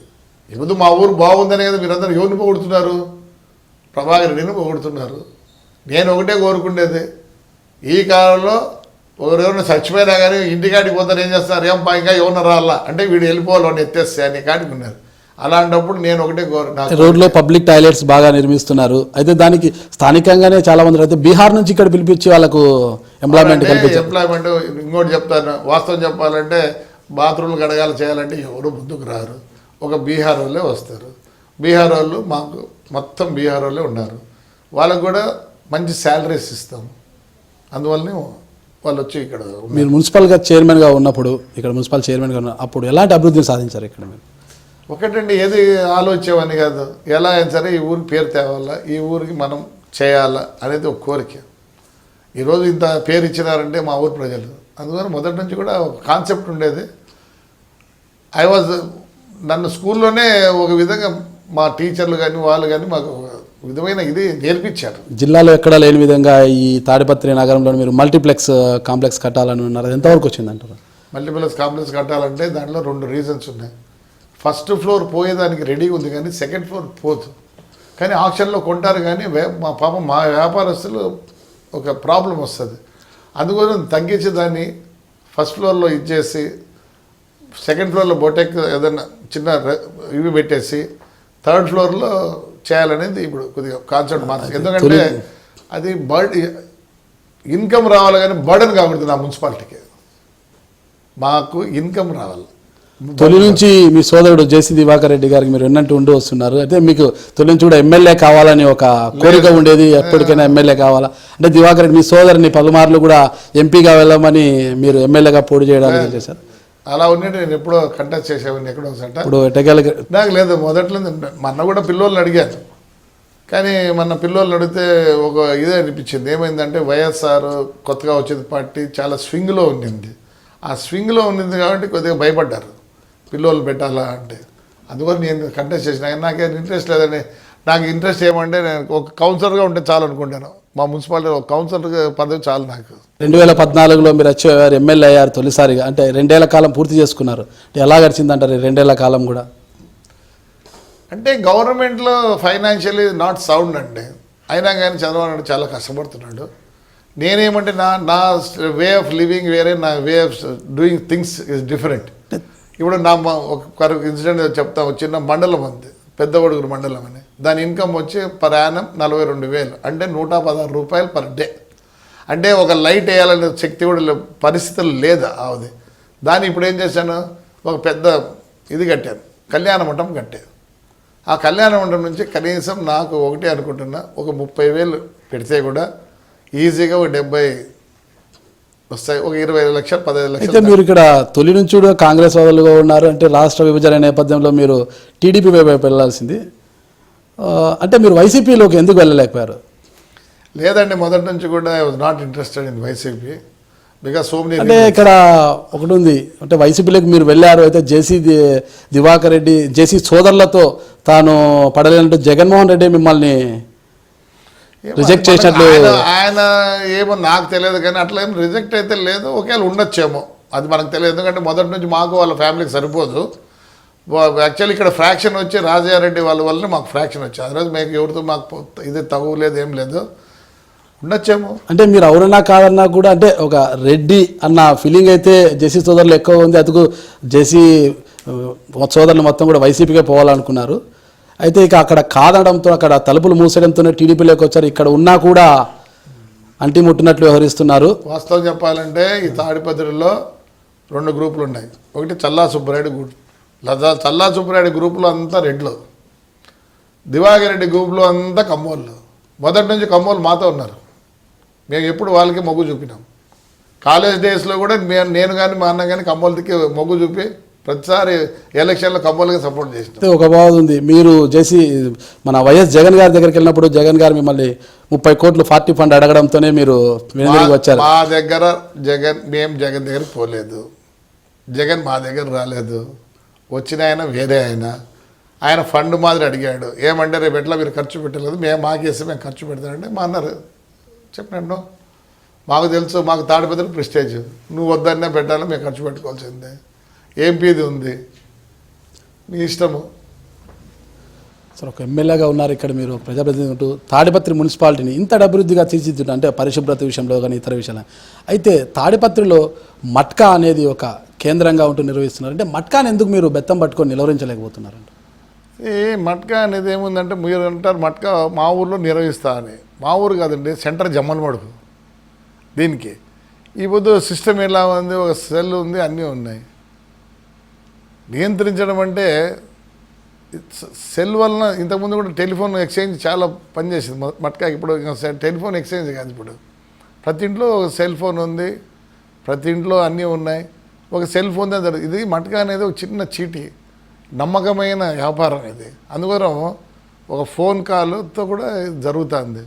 ఇప్పుడు మా ఊరు బాగుందనే కదా మీరందరూ ఎవరిని పొగుడుతున్నారు? ప్రభాకర్ రెడ్డిని పొగుడుతున్నారు. నేను ఒకటే కోరుకునేది, ఈ కాలంలో ఎవరైనా చచ్చిపోయినా కానీ ఇంటికాడికి పోతారు ఏం చేస్తున్నారు, ఏం పైగా ఎవరిన రాలా అంటే వీడు వెళ్ళిపోవాలి ఎత్తేస్తే అని కాడికి ఉన్నారు. అలాంటప్పుడు నేను ఒకటే రోడ్లో పబ్లిక్ టాయిలెట్స్ బాగా నిర్మిస్తున్నారు. అయితే దానికి స్థానికంగానే చాలా మంది అయితే బీహార్ నుంచి ఇక్కడ పిలిపించి వాళ్ళకు ఎంప్లాయ్మెంట్ ఇంకోటి చెప్తాను, వాస్తవం చెప్పాలంటే బాత్రూమ్లు గడగాలు చేయాలంటే ఎవరు ముందుకు రారు, ఒక బీహార్ వాళ్ళే వస్తారు. బీహార్ వాళ్ళు మాకు మొత్తం బీహార్ వాళ్ళే ఉన్నారు, వాళ్ళకు కూడా మంచి శాలరీస్ ఇస్తాము. అందువల్లనే వాళ్ళు వచ్చి ఇక్కడ. మీరు మున్సిపల్గా చైర్మన్గా ఉన్నప్పుడు, ఇక్కడ మున్సిపల్ చైర్మన్గా ఉన్న అప్పుడు ఎలాంటి అభివృద్ధిని సాధించారు ఇక్కడ మీరు? ఒకటండి, ఏది ఆలోచించేవని కాదు, ఎలా అయినా సరే ఈ ఊరికి పేరు తేవాలా, ఈ ఊరికి మనం చేయాలా అనేది ఒక కోరిక. ఈరోజు ఇంత పేరు ఇచ్చినారంటే మా ఊరు ప్రజలు. అందువల్ల మొదటి నుంచి కూడా ఒక కాన్సెప్ట్ ఉండేది. నన్ను స్కూల్లోనే ఒక విధంగా మా టీచర్లు కానీ వాళ్ళు కానీ మాకు విధమైన ఇది నేర్పించారు. జిల్లాలో ఎక్కడా లేని విధంగా ఈ తాడిపత్రి నగరంలో మీరు మల్టీప్లెక్స్ కాంప్లెక్స్ కట్టాలని ఉన్నారు, ఎంతవరకు వచ్చిందంటారు? మల్టీప్లెక్స్ కాంప్లెక్స్ కట్టాలంటే దాంట్లో 2 రీజన్స్ ఉన్నాయి. ఫస్ట్ ఫ్లోర్ పోయేదానికి రెడీగా ఉంది కానీ సెకండ్ ఫ్లోర్ పోదు. కానీ ఆక్షన్లో కొంటారు కానీ మా పాపం మా వ్యాపారస్తులు ఒక ప్రాబ్లం వస్తుంది. అందుకోసం తగ్గించి దాన్ని ఫస్ట్ ఫ్లోర్లో ఇచ్చేసి సెకండ్ ఫ్లోర్లో బొటెక్ ఏదైనా చిన్న ఇవి పెట్టేసి థర్డ్ ఫ్లోర్లో చేయాలనేది ఇప్పుడు కొద్దిగా కాన్సెప్ట్ మార్చి. ఎందుకంటే అది ఇన్కమ్ రావాలి కానీ బర్డన్ కాకూడదు నా మున్సిపాలిటీకి. మాకు ఇన్కమ్ రావాలి. తొలి నుంచి మీ సోదరుడు జేసీ దివాకర్ రెడ్డి గారికి మీరు ఎన్నట్టు ఉండి వస్తున్నారు. అయితే మీకు తొలి నుంచి కూడా ఎమ్మెల్యే కావాలని ఒక కోరిక ఉండేది, ఎప్పటికైనా ఎమ్మెల్యే కావాలా అంటే దివాకర్ రెడ్డి మీ సోదరుని పలుమార్లు కూడా ఎంపీగా వెళ్ళమని మీరు ఎమ్మెల్యేగా పోటీ చేయడానికి చేశారు. అలా ఉన్నట్టు నేను ఎప్పుడో కంటెస్ట్ చేసేవాడిని ఎక్కడో ఒకసారి. ఇప్పుడు నాకు లేదు, మొదట్లో మొన్న కూడా పిల్లోళ్ళని అడిగాను. కానీ మన పిల్లోళ్ళని అడిగితే ఒక ఇదే అనిపించింది. ఏమైందంటే వైఎస్ఆర్ కొత్తగా వచ్చేది పార్టీ చాలా స్వింగ్లో ఉండింది. ఆ స్వింగ్లో ఉండింది కాబట్టి కొద్దిగా భయపడ్డారు పిల్లోళ్ళు పెట్టాలా అంటే. అందువల్ల నేను కంటెస్ట్ చేసిన. నాకేం ఇంట్రెస్ట్ లేదండి. నాకు ఇంట్రెస్ట్ ఏమంటే నేను ఒక కౌన్సిలర్గా ఉంటే చాలు అనుకుంటాను. మా మున్సిపాలిటీ ఒక కౌన్సిలర్ పదవి చాలు నాకు. 2014లో మీరు వచ్చేవారు, ఎమ్మెల్యే అయ్యారు తొలిసారిగా. అంటే 2 ఏళ్ల కాలం పూర్తి చేసుకున్నారు. ఎలా గడిచిందంటారు 2 ఏళ్ల కాలం కూడా? అంటే గవర్నమెంట్లో ఫైనాన్షియల్లీ నాట్ సౌండ్ అండి. అయినా కానీ చంద్రబాబు నాయుడు చాలా కష్టపడుతున్నాడు. నేనేమంటే నా వే ఆఫ్ లివింగ్ వేరే, నా way of doing things is different. ఇప్పుడు ఒక ఇన్సిడెంట్ చెప్తాము. చిన్న మండలం ఉంది, పెద్ద ఒడుగురు మండలం అని. దాని ఇన్కమ్ వచ్చి పర్ యానం 42,000, అంటే 116 రూపాయలు పర్ డే. అంటే ఒక లైట్ వేయాలనే శక్తి కూడా పరిస్థితులు లేదు ఆవుది. దాన్ని ఇప్పుడు ఏం చేశాను, ఒక పెద్ద ఇది కట్టాను, కళ్యాణ మండపం కట్టాను. ఆ కళ్యాణ మండపం నుంచి కనీసం నాకు ఒకటే అనుకుంటున్నా, ఒక 30,000 పెడితే కూడా ఈజీగా ఒక 70 వస్తాయి. ఒక 20 లక్షలు 15 లక్షలు. అయితే మీరు ఇక్కడ తొలి నుంచి కూడా కాంగ్రెస్ వాదులుగా ఉన్నారు. అంటే రాష్ట్ర విభజన నేపథ్యంలో మీరు టీడీపీ వైపు వెళ్ళాల్సింది. అంటే మీరు వైసీపీలోకి ఎందుకు వెళ్ళలేకపోయారు? లేదండి, మొదటి నుంచి కూడా I was not interested in YCP because so many. అంటే ఇక్కడ ఒకటి ఉంది, అంటే వైసీపీలోకి మీరు వెళ్ళారు. అయితే జేసీ దివాకర్ రెడ్డి జేసీ సోదరులతో తాను పడలేనంటూ జగన్మోహన్ రెడ్డి మిమ్మల్ని రిజెక్ట్ చేసినట్లు. ఆయన ఏమో నాకు తెలియదు కానీ అట్లా ఏం రిజెక్ట్ అయితే లేదు. ఒకవేళ ఉండొచ్చేమో, అది మనకు తెలియదు. ఎందుకంటే మొదటి నుంచి మాకు వాళ్ళ ఫ్యామిలీకి సరిపోదు. యాక్చువల్లీ ఇక్కడ ఫ్రాక్షన్ వచ్చి రాజారెడ్డి వాళ్ళ వల్లనే మాకు ఫ్రాక్షన్ వచ్చింది. ఆ రోజు మీకు ఎవరితో మాకు ఇది తగులేదు, ఏం లేదు. ఉండొచ్చేమో. అంటే మీరు అవునన్నా కాదన్నా కూడా అంటే ఒక రెడ్డి అన్న ఫీలింగ్ అయితే జేసీ సోదరులు ఎక్కువ ఉంది. అందుకు జేసీ సోదరులు మొత్తం కూడా వైసీపీకే పోవాలనుకున్నారు. అయితే ఇక అక్కడ కాదడంతో, అక్కడ తలుపులు మూసేయడంతోనే టీడీపీలోకి వచ్చారు. ఇక్కడ ఉన్నా కూడా అంటి ముట్టినట్లు వ్యవహరిస్తున్నారు. వాస్తవం చెప్పాలంటే ఈ తాడిపత్రిలో 2 గ్రూపులు ఉన్నాయి. ఒకటి చల్లా సుబ్బరాయుడు గ్రూప్. చల్లా సుబ్బరాయుడు గ్రూపులో అంతా రెడ్లు, దివాకర్ రెడ్డి గ్రూపులో అంతా కమ్మోళ్ళు. మొదటి నుంచి కమ్మోళ్ళు మాతో ఉన్నారు. మేము ఎప్పుడు వాళ్ళకి మొగ్గు చూపినాం. కాలేజ్ డేస్లో కూడా నేను కానీ మా అన్న కానీ కమ్మలకి మొగ్గు చూపి ప్రతిసారి ఎలక్షన్లో కమ్మలకి సపోర్ట్ చేసిన. అయితే ఒక బాధ ఉంది, మీరు చేసి మన వైఎస్ జగన్ గారి దగ్గరికి వెళ్ళినప్పుడు జగన్ గారు మిమ్మల్ని 30 కోట్లు పార్టీ ఫండ్ అడగడంతోనే మీరు వెనుదిరిగి వచ్చారు. మా దగ్గర మేము జగన్ దగ్గరికి పోలేదు, జగన్ మా దగ్గర రాలేదు. వచ్చిన ఆయన వేరే ఆయన ఫండ్ మాదిరి అడిగాడు. ఏమంటే రేపు ఎట్లా మీరు ఖర్చు పెట్టలేదు, మాకేసి మేము ఖర్చు పెడతామంటే మా అన్నారు. చెప్పినాను మాకు తెలుసు, మాకు తాడిపత్రి ప్రెస్టేజ్, నువ్వు వద్దన్నా పెట్టాలి, మేము ఖర్చు పెట్టుకోవాల్సిందే. ఎంపీది ఉంది, మీ ఇష్టము. సార్ ఒక ఎమ్మెల్యేగా ఉన్నారు ఇక్కడ, మీరు ప్రజాప్రతినిధి ఉంటూ తాడిపత్రి మున్సిపాలిటీని ఇంత అభివృద్ధిగా తీర్చిదిద్దుంటారు, అంటే పరిశుభ్రత విషయంలో కానీ ఇతర విషయాలు. అయితే తాడిపత్రిలో మట్కా అనేది ఒక కేంద్రంగా ఉంటూ నిర్వహిస్తున్నారు. అంటే మట్కాని ఎందుకు మీరు బెత్తం పట్టుకొని నిలవరించలేకపోతున్నారండి? మట్కా అనేది ఏముందంటే మీరు అంటారు మట్కా మా ఊర్లో నిర్వహిస్తా అని. మా ఊరు కాదండి, సెంటర్ జమ్మలమడుగు. దీనికి ఈ పొద్దు సిస్టమ్ ఎలా ఉంది, ఒక సెల్ ఉంది, అన్నీ ఉన్నాయి. నియంత్రించడం అంటే సెల్ వలన ఇంతకుముందు కూడా టెలిఫోన్ ఎక్స్చేంజ్ చాలా పనిచేసింది మట్కాకి. ఇప్పుడు టెలిఫోన్ ఎక్స్చేంజ్ కాదు, ఇప్పుడు ప్రతి ఇంట్లో ఒక సెల్ ఫోన్ ఉంది, ప్రతి ఇంట్లో అన్నీ ఉన్నాయి. ఒక సెల్ ఫోన్ జరుగుతుంది. ఇది మట్కా అనేది ఒక చిన్న చీటీ, నమ్మకమైన వ్యాపారం ఇది. అందుకోసం ఒక ఫోన్ కాల్తో కూడా జరుగుతుంది.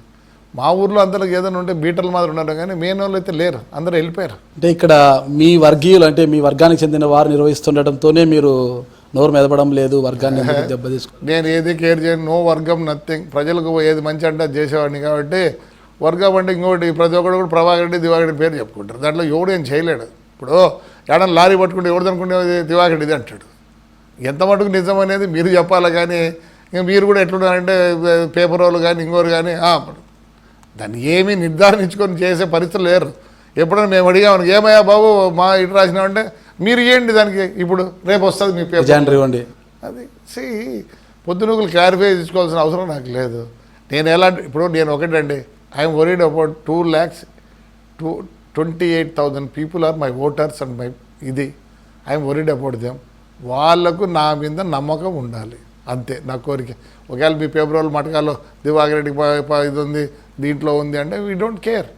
మా ఊర్లో అందరికి ఏదైనా ఉంటే బీటలు మాదిరి ఉన్నారు, కానీ మెయిన్ వాళ్ళు అయితే లేరు, అందరూ వెళ్ళిపోయారు. అంటే ఇక్కడ మీ వర్గీయులు, అంటే మీ వర్గానికి చెందిన వారు నిర్వహిస్తుండటంతోనే మీరు నోరు మెదపడం లేదు, వర్గాన్ని దెబ్బతీసుకో. నేను ఏది కేర్ చేయను, నో వర్గం నథింగ్. ప్రజలకు ఏది మంచి అంటే చేసేవాడిని కాబట్టి వర్గం అంటే ఇంకోటి ప్రతి ఒక్కరు కూడా ప్రభాకర్ రెడ్డి దివాకర్ రెడ్డి పేరు చెప్పుకుంటారు. దాంట్లో ఎవడు ఏం చేయలేడు. ఇప్పుడు ఏడన్నా లారీ పట్టుకుంటే ఎవడు అనుకునేది దివాకర్ రెడ్డిది అంటాడు. ఎంత మటుకు నిజం అనేది మీరు చెప్పాలి, కానీ ఇంకా మీరు కూడా ఎట్లున్నారంటే పేపర్ వాళ్ళు కానీ ఇంకోరు కానీ దాన్ని ఏమీ నిర్ధారించుకొని చేసే పరిస్థితులు లేరు. ఎప్పుడైనా మేము అడిగామని ఏమయ్యా బాబు మా ఇటు రాసినామంటే మీరు ఏంటి దానికి, ఇప్పుడు రేపు వస్తుంది మీ పేపర్ ఇవ్వండి. అది పొద్దునూకులు క్లారిఫై చేసుకోవాల్సిన అవసరం నాకు లేదు. నేను ఇప్పుడు నేను ఒకటండి, I'm worried about 2,28,000 people are my voters and my I'm worried about them. వాళ్ళకు నా మీద నమ్మకం ఉండాలి, అంతే నా కోరిక. ఒకవేళ మీ పేపర్ వాళ్ళు మటకాల్లో దివాకర్ రెడ్డికి ఇది ఉంది, దీంట్లో ఉంది అంటే we don't care.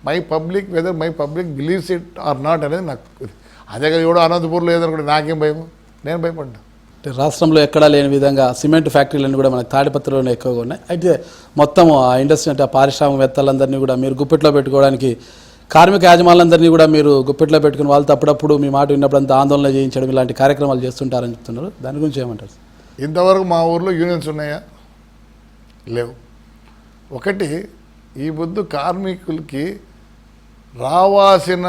My public whether my public believes it or not అనేది నాకు. అదే కదా ఎవడో అనంతపూర్లో లేదనుకుంటే నాకేం భయం, నేను భయపడ్డా. రాష్ట్రంలో ఎక్కడా లేని విధంగా సిమెంట్ ఫ్యాక్టరీలన్నీ కూడా మనకి తాడిపత్రిలోనే ఎక్కువగా ఉన్నాయి. అయితే మొత్తం ఆ ఇండస్ట్రీ అంటే ఆ పారిశ్రామికవేత్తలందరినీ కూడా మీరు గుప్పెట్లో పెట్టుకోవడానికి, కార్మిక యాజమాన్యందరినీ కూడా మీరు గుప్పెట్లో పెట్టుకుని వాళ్ళతో అప్పుడప్పుడు మీ మాట విన్నప్పుడు అంతా ఆందోళన చేయించడం, ఇలాంటి కార్యక్రమాలు చేస్తుంటారని చెప్తున్నారు. దాని గురించి ఏమంటారు? ఇంతవరకు మా ఊర్లో యూనియన్స్ ఉన్నాయా? లేవు. ఒకటి ఈ బొద్దు కార్మికులకి రావాల్సిన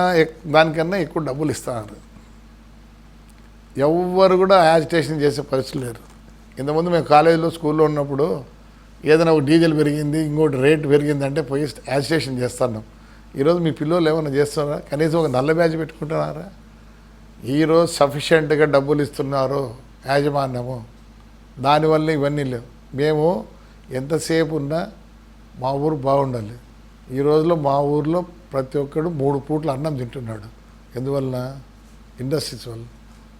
దానికన్నా ఎక్కువ డబ్బులు ఇస్తున్నారు. ఎవ్వరు కూడా యాజిటేషన్ చేసే పరిస్థితి లేరు. ఇంతకుముందు మేము కాలేజీలో స్కూల్లో ఉన్నప్పుడు ఏదైనా ఒక డీజిల్ పెరిగింది, ఇంకోటి రేటు పెరిగిందంటే పోయి యాజిటేషన్ చేస్తున్నాం. ఈరోజు మీ పిల్లలు ఏమైనా చేస్తున్నారా? కనీసం ఒక నల్ల బ్యాచ్ పెట్టుకుంటున్నారా? ఈరోజు సఫిషియెంట్గా డబ్బులు ఇస్తున్నారు యాజమాన్యము, దానివల్ల ఇవన్నీ లేవు. మేము ఎంతసేపు ఉన్నా మా ఊరు బాగుండాలి. ఈ రోజులో మా ఊర్లో ప్రతి ఒక్కడు 3 పూట్ల అన్నం తింటున్నాడు. ఎందువల్ల? ఇండస్ట్రీస్ వల్ల.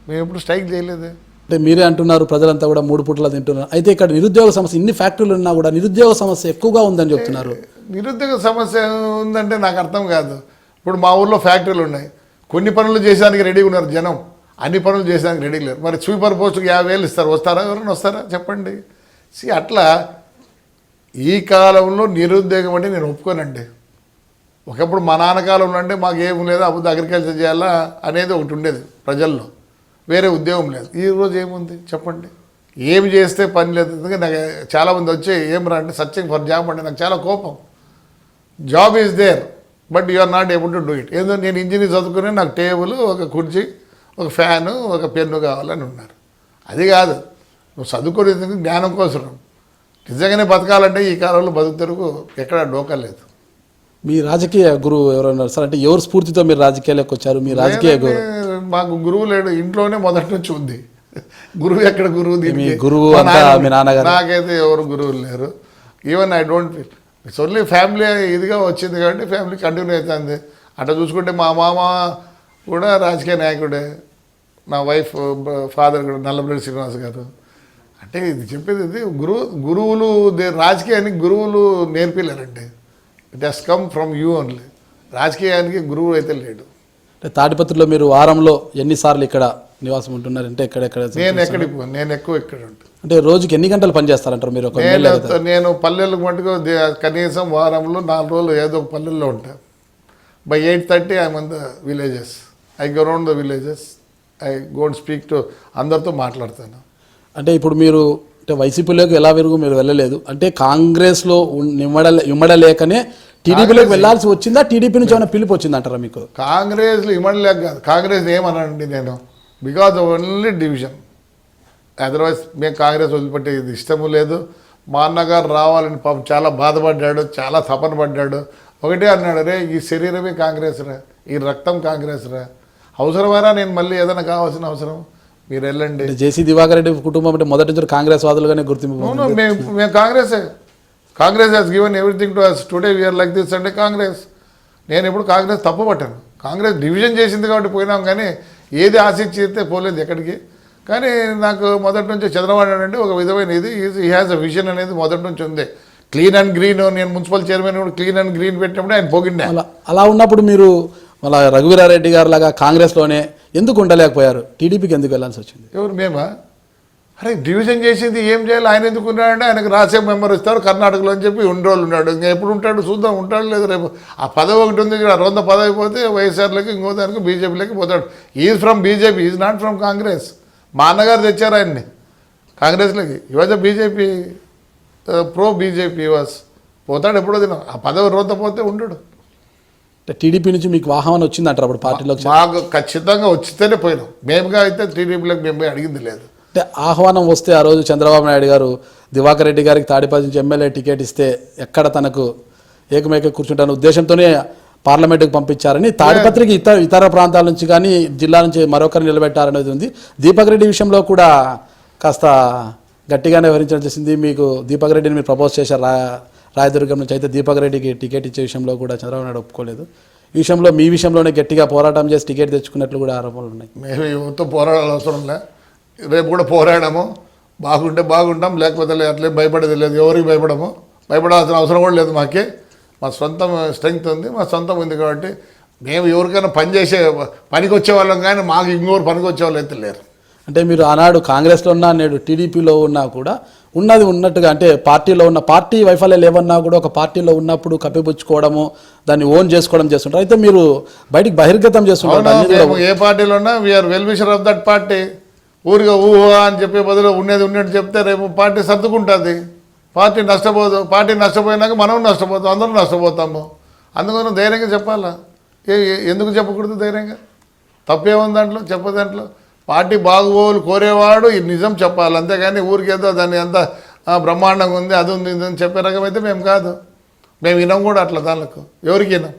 మేము ఎప్పుడు స్ట్రైక్ చేయలేదే. అంటే మీరే అంటున్నారు ప్రజలంతా కూడా 3 పూట్ల తింటున్నారు. అయితే ఇక్కడ నిరుద్యోగ సమస్య, ఇన్ని ఫ్యాక్టరీలు ఉన్నా కూడా నిరుద్యోగ సమస్య ఎక్కువగా ఉందని చెప్తున్నారు. నిరుద్యోగ సమస్య ఉందంటే నాకు అర్థం కాదు. ఇప్పుడు మా ఊర్లో ఫ్యాక్టరీలు ఉన్నాయి, కొన్ని పనులు చేసేదానికి రెడీగా ఉన్నారు జనం, అన్ని పనులు చేసేదానికి రెడీ లేరు. మరి స్వీపర్ పోస్టుకి 50,000 ఇస్తారు, వస్తారా? ఎవరైనా వస్తారా చెప్పండి. అట్లా ఈ కాలంలో నిరుద్యోగం అంటే నేను ఒప్పుకోనండి. ఒకప్పుడు మా నాన్న కాలంలో అంటే మాకు ఏం లేదు, అప్పుడు అగ్రికల్చర్ చేయాలా అనేది ఒకటి ఉండేది ప్రజల్లో, వేరే ఉద్యోగం లేదు. ఈరోజు ఏముంది చెప్పండి? ఏమి చేస్తే పని లేదు. ఎందుకంటే నాకు చాలామంది వచ్చి ఏం రా అంటే సర్చింగ్ ఫర్ జాబ్ అంటే నాకు చాలా కోపం. Job is there but you are not able to do it. ఏదో నేను ఇంజనీర్ చదువుకుని నాకు టేబుల్, ఒక కుర్చీ, ఒక ఫ్యాను, ఒక పెన్ను కావాలని ఉన్నారు. అది కాదు, నువ్వు చదువుకునేందుకు జ్ఞానం కోసం. నిజంగానే బతకాలంటే ఈ కాలంలో బతుకుతెరుగు ఎక్కడ డోకా లేదు. మీ రాజకీయ గురువు ఎవరన్నారు సార్? అంటే ఎవరు స్ఫూర్తితో మీరు రాజకీయాలకు వచ్చారు? మీ రాజకీయ గురువు? మాకు గురువు లేడు, ఇంట్లోనే మొదటి నుంచి ఉంది గురువు. ఎక్కడ గురువు? గురువు మీ నాన్నగారు? నాకైతే ఎవరు గురువులు లేరు. Even I don't feel. It's only family ఇదిగా వచ్చింది కాబట్టి ఫ్యామిలీ కంటిన్యూ అవుతుంది. అట్లా చూసుకుంటే మా మామ కూడా రాజకీయ నాయకుడే, నా వైఫ్ ఫాదర్ కూడా నల్లబెల్లి శ్రీనివాస్ గారు. అంటే ఇది చెప్పేది ఇది గురువులు రాజకీయానికి గురువులు నేర్పిలేరండి. It has come from you only. రాజకీయానికి గురువు అయితే లేడు. అంటే తాడిపత్రిలో మీరు వారంలో ఎన్నిసార్లు ఇక్కడ నివాసం ఉంటున్నారు? అంటే ఎక్కడెక్కడ నేను ఎక్కడికి పోను, నేను ఎక్కువ ఇక్కడ ఉంటాను. అంటే రోజుకి ఎన్ని గంటలు పనిచేస్తారంటారు మీరు? ఒక ఎమ్మెల్యే కదా. నేను పల్లెలకు మటుకు కనీసం వారంలో 4 రోజులు ఏదో ఒక పల్లెల్లో ఉంటాను. By 8:30 I'm on the villages. I go round the villages. I go and speak to అందరితో మాట్లాడతాను. అంటే ఇప్పుడు మీరు అంటే వైసీపీలోకి ఎలా విరుగు మీరు వెళ్ళలేదు, అంటే కాంగ్రెస్లో ఇమ్మడలేకనే టీడీపీలోకి వెళ్ళాల్సి వచ్చిందా? టీడీపీ నుంచి ఏమైనా పిలుపు వచ్చింది అంటారా మీకు? కాంగ్రెస్లో ఇమ్మడలేక కాదు, కాంగ్రెస్ ఏమనండి నేను, బికాజ్ ఓన్లీ డివిజన్. అదర్వైజ్ మేము కాంగ్రెస్ వదిలిపెట్టే ఇది ఇష్టము లేదు. మా అన్నగారు రావాలని పాపం చాలా బాధపడ్డాడు, చాలా తపన పడ్డాడు. ఒకటే అన్నాడు, రే ఈ శరీరమే కాంగ్రెస్ రా, ఈ రక్తం కాంగ్రెస్ రా, అవసరమారా నేను మళ్ళీ ఏదైనా కావాల్సిన అవసరం, మీరు వెళ్ళండి. జేసీ దివాకర్ రెడ్డి కుటుంబం అంటే మొదటి నుంచి కాంగ్రెస్ వాదులుగానే గుర్తింపు. మేము కాంగ్రెసే. Congress has given everything to us. Today we are like this అంటే కాంగ్రెస్. నేను ఎప్పుడు కాంగ్రెస్ తప్పుపట్టాను. కాంగ్రెస్ డివిజన్ చేసింది కాబట్టి పోయినాం, కానీ ఏది ఆశించితే పోలేదు ఎక్కడికి. కానీ నాకు మొదటి నుంచి చంద్రబాబు నాయుడు అంటే ఒక విధమైన ఇది ఈ హ్యాస్ అ విజన్ అనేది మొదటి నుంచి ఉంది. క్లీన్ అండ్ గ్రీన్, నేను మున్సిపల్ చైర్మన్ కూడా క్లీన్ అండ్ గ్రీన్ పెట్టినప్పుడు ఆయన పోగిండే. అలా ఉన్నప్పుడు మీరు మళ్ళీ రఘువీరారెడ్డి గారు లాగా కాంగ్రెస్లోనే ఎందుకు ఉండలేకపోయారు? టీడీపీకి ఎందుకు వెళ్ళాల్సి వచ్చింది? ఎవరు మేమా? అరే డివిజన్ చేసింది ఏం చేయాలి, ఆయన ఎందుకు ఉన్నాడంటే ఆయనకు రాజ్యసభ మెంబర్ ఇస్తారు కర్ణాటకలో అని చెప్పి 2 రోజులు ఉన్నాడు. ఇంకా ఎప్పుడు ఉంటాడు చూద్దాం, ఉంటాడు లేదు. రేపు ఆ పదవి ఒకటి ఉంది, రొంద పదవి పోతే వైఎస్ఆర్లకి ఇంకో దానికి బీజేపీలోకి పోతాడు. Is from BJP, is not from Congress. మా అన్నగారు తెచ్చారు ఆయన్ని కాంగ్రెస్లోకి. ఇవాళ బీజేపీ ప్రో బీజేపీ వాస్. పోతాడు ఎప్పుడో తిన, ఆ పదవి రొంత పోతే ఉండడు. టీడీపీ నుంచి మీకు ఆహ్వానం వచ్చిందంటారు అప్పుడు పార్టీలోకి? మాకు ఖచ్చితంగా వచ్చితేనే పోయినాం. మేముగా అయితే టీడీపీలోకి మేము పోయి అడిగింది లేదు. అంటే ఆహ్వానం వస్తే ఆ రోజు చంద్రబాబు నాయుడు గారు దివాకర్ రెడ్డి గారికి తాడిపత్రి నుంచి ఎమ్మెల్యే టికెట్ ఇస్తే ఎక్కడ తనకు ఏకమేక కూర్చుంటాన ఉద్దేశంతోనే పార్లమెంటుకు పంపించారని, తాడిపత్రికి ఇతర ప్రాంతాల నుంచి కానీ జిల్లా నుంచి మరొకరిని నిలబెట్టారనేది ఉంది. దీపక్ రెడ్డి విషయంలో కూడా కాస్త గట్టిగానే వివరించడం చేసింది. మీకు దీపక్ రెడ్డిని మీరు ప్రపోజ్ చేశారు రాయదుర్గం నుంచి, అయితే దీపక్ రెడ్డికి టికెట్ ఇచ్చే విషయంలో కూడా చంద్రబాబు నాయుడు ఒప్పుకోలేదు. ఈ విషయంలో మీ విషయంలోనే గట్టిగా పోరాటం చేసి టికెట్ తెచ్చుకున్నట్లు కూడా ఆరోపణలు ఉన్నాయి. మేము ఎవరితో పోరాడాల్సిన అవసరం లే, రేపు కూడా పోరాడాము. బాగుంటే బాగుంటాం, లేకపోతే అట్లే భయపడేది లేదు. ఎవరికి భయపడాల్సిన అవసరం కూడా లేదు. మాకే మా సొంతం స్ట్రెంగ్త్ ఉంది, మా సొంతం ఉంది. కాబట్టి మేము ఎవరికైనా పనికి వచ్చే వాళ్ళం, కానీ మాకు ఇంకోరు పనికి వచ్చే వాళ్ళు అయితే లేరు. అంటే మీరు ఆనాడు కాంగ్రెస్లో ఉన్నా నేడు టీడీపీలో ఉన్నా కూడా ఉన్నది ఉన్నట్టుగా, అంటే పార్టీలో ఉన్న పార్టీ వైఫల్యాలు ఏమన్నా కూడా ఒక పార్టీలో ఉన్నప్పుడు కప్పిపుచ్చుకోవడము, దాన్ని ఓన్ చేసుకోవడం చేస్తుంటారు. అయితే మీరు బయటికి బహిర్గతం చేస్తుంటారు. ఏ పార్టీలో ఉన్నా we are well wisher of that party. ఊరిగా ఊహా అని చెప్పే బదులు ఉన్నట్టు చెప్తే రేపు పార్టీ సర్దుకుంటుంది. పార్టీ నష్టపోదు. పార్టీ నష్టపోయినాక మనం నష్టపోతాం, అందరం నష్టపోతాము. అందుకని ధైర్యంగా చెప్పాలా? ఎందుకు చెప్పకూడదు ధైర్యంగా? తప్పేముంది దాంట్లో? చెప్పదాంట్లో పార్టీ బాగోలు కోరేవాడు ఈ నిజం చెప్పాలి, అంతేగాని ఊరికేదో దాన్ని అంత బ్రహ్మాండంగా ఉంది, అది ఉంది, ఇది అని చెప్పే రకమైతే మేము కాదు. మేము వినం కూడా అట్లా దానికి ఎవరికి వినం.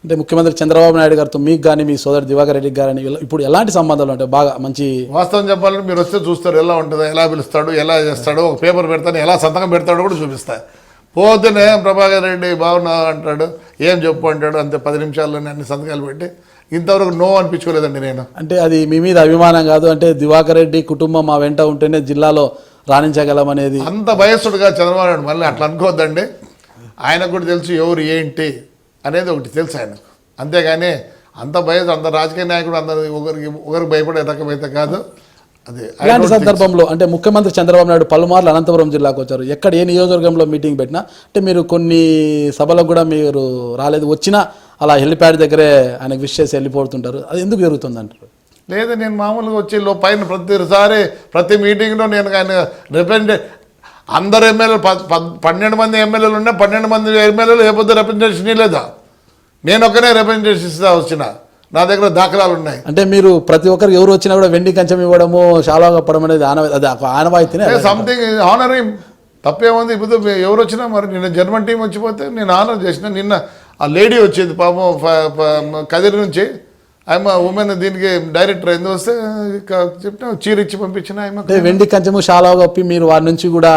అంటే ముఖ్యమంత్రి చంద్రబాబు నాయుడు గారితో మీకు కానీ మీ సోదరు దివాకర్ రెడ్డి గారని ఇప్పుడు ఎలాంటి సంబంధాలు ఉంటాయి? బాగా మంచి వాస్తవం చెప్పాలంటే మీరు వస్తే చూస్తారు ఎలా ఉంటుందో, ఎలా పిలుస్తాడు, ఎలా చేస్తాడు, ఒక పేపర్ పెడతాను, ఎలా సంతకం పెడతాడో కూడా చూపిస్తాయి. పోతేనే ప్రభాకర్ రెడ్డి బాగున్నావు అంటాడు, ఏం చెప్పు అంటాడు, అంతే 10 నిమిషాల్లోనే అన్ని సంతకాలు పెట్టి. ఇంతవరకు నో అనిపించుకోలేదండి నేను. అంటే అది మీ మీద అభిమానం కాదు, అంటే దివాకర్ రెడ్డి కుటుంబం మా వెంట ఉంటేనే జిల్లాలో రాణించగలం అనేది. అంత భయస్తుడుగా చంద్రబాబు నాయుడు మళ్ళీ అట్లా అనుకోవద్దండి. ఆయనకు కూడా తెలుసు ఎవరు ఏంటి అనేది ఒకటి తెలుసు ఆయనకు. అంతేగాని అంత అంత రాజకీయ నాయకుడు అందరు ఒకరికి భయపడే రకమైతే కాదు. అది ఇలాంటి సందర్భంలో అంటే ముఖ్యమంత్రి చంద్రబాబు నాయుడు పలుమార్లు అనంతపురం జిల్లాకు వచ్చారు. ఎక్కడ ఏ నియోజకవర్గంలో మీటింగ్ పెట్టినా, అంటే మీరు కొన్ని సభలకు కూడా మీరు రాలేదు, వచ్చినా అలా హెలిప్యాడ్ దగ్గరే ఆయనకు విష్ చేసి వెళ్ళిపోతుంటారు. అది ఎందుకు జరుగుతుంది అంటారు? లేదు, నేను మామూలుగా వచ్చి పైన ప్రతిసారి ప్రతి మీటింగ్లో నేను ఆయన రిప్రజెంటేట్ అందరు ఎమ్మెల్యేలు 12 మంది ఎమ్మెల్యేలు ఉన్నాయి, 12 మంది ఎమ్మెల్యేలు ఏ పొద్దు రిప్రజెంటేషన్ లేదా, నేను ఒక్కనే రిప్రజెంటేషన్ ఇస్తా వచ్చిన, నా దగ్గర దాఖలాలు ఉన్నాయి. అంటే మీరు ప్రతి ఒక్కరికి ఎవరు వచ్చినా కూడా వెండి కంచం ఇవ్వడము, శాలువా కప్పడం అనేది ఆనవాయితీనే. సంథింగ్ ఆనరింగ్ తప్పేముంది. ఇప్పుడు ఎవరు వచ్చినా మరి నిన్న జర్మన్ టీం వచ్చిపోతే నేను ఆనర్ చేసిన. నిన్న ఆ లేడీ వచ్చింది పాపం కదిరి నుంచి, ఆమె ఉమెన్ దీనికి డైరెక్టర్ ఎందుకు వస్తే చెప్పిన చీర ఇచ్చి పంపించిన. ఆమె వెండి కంచము శాలువా కప్పి మీరు వారి నుంచి కూడా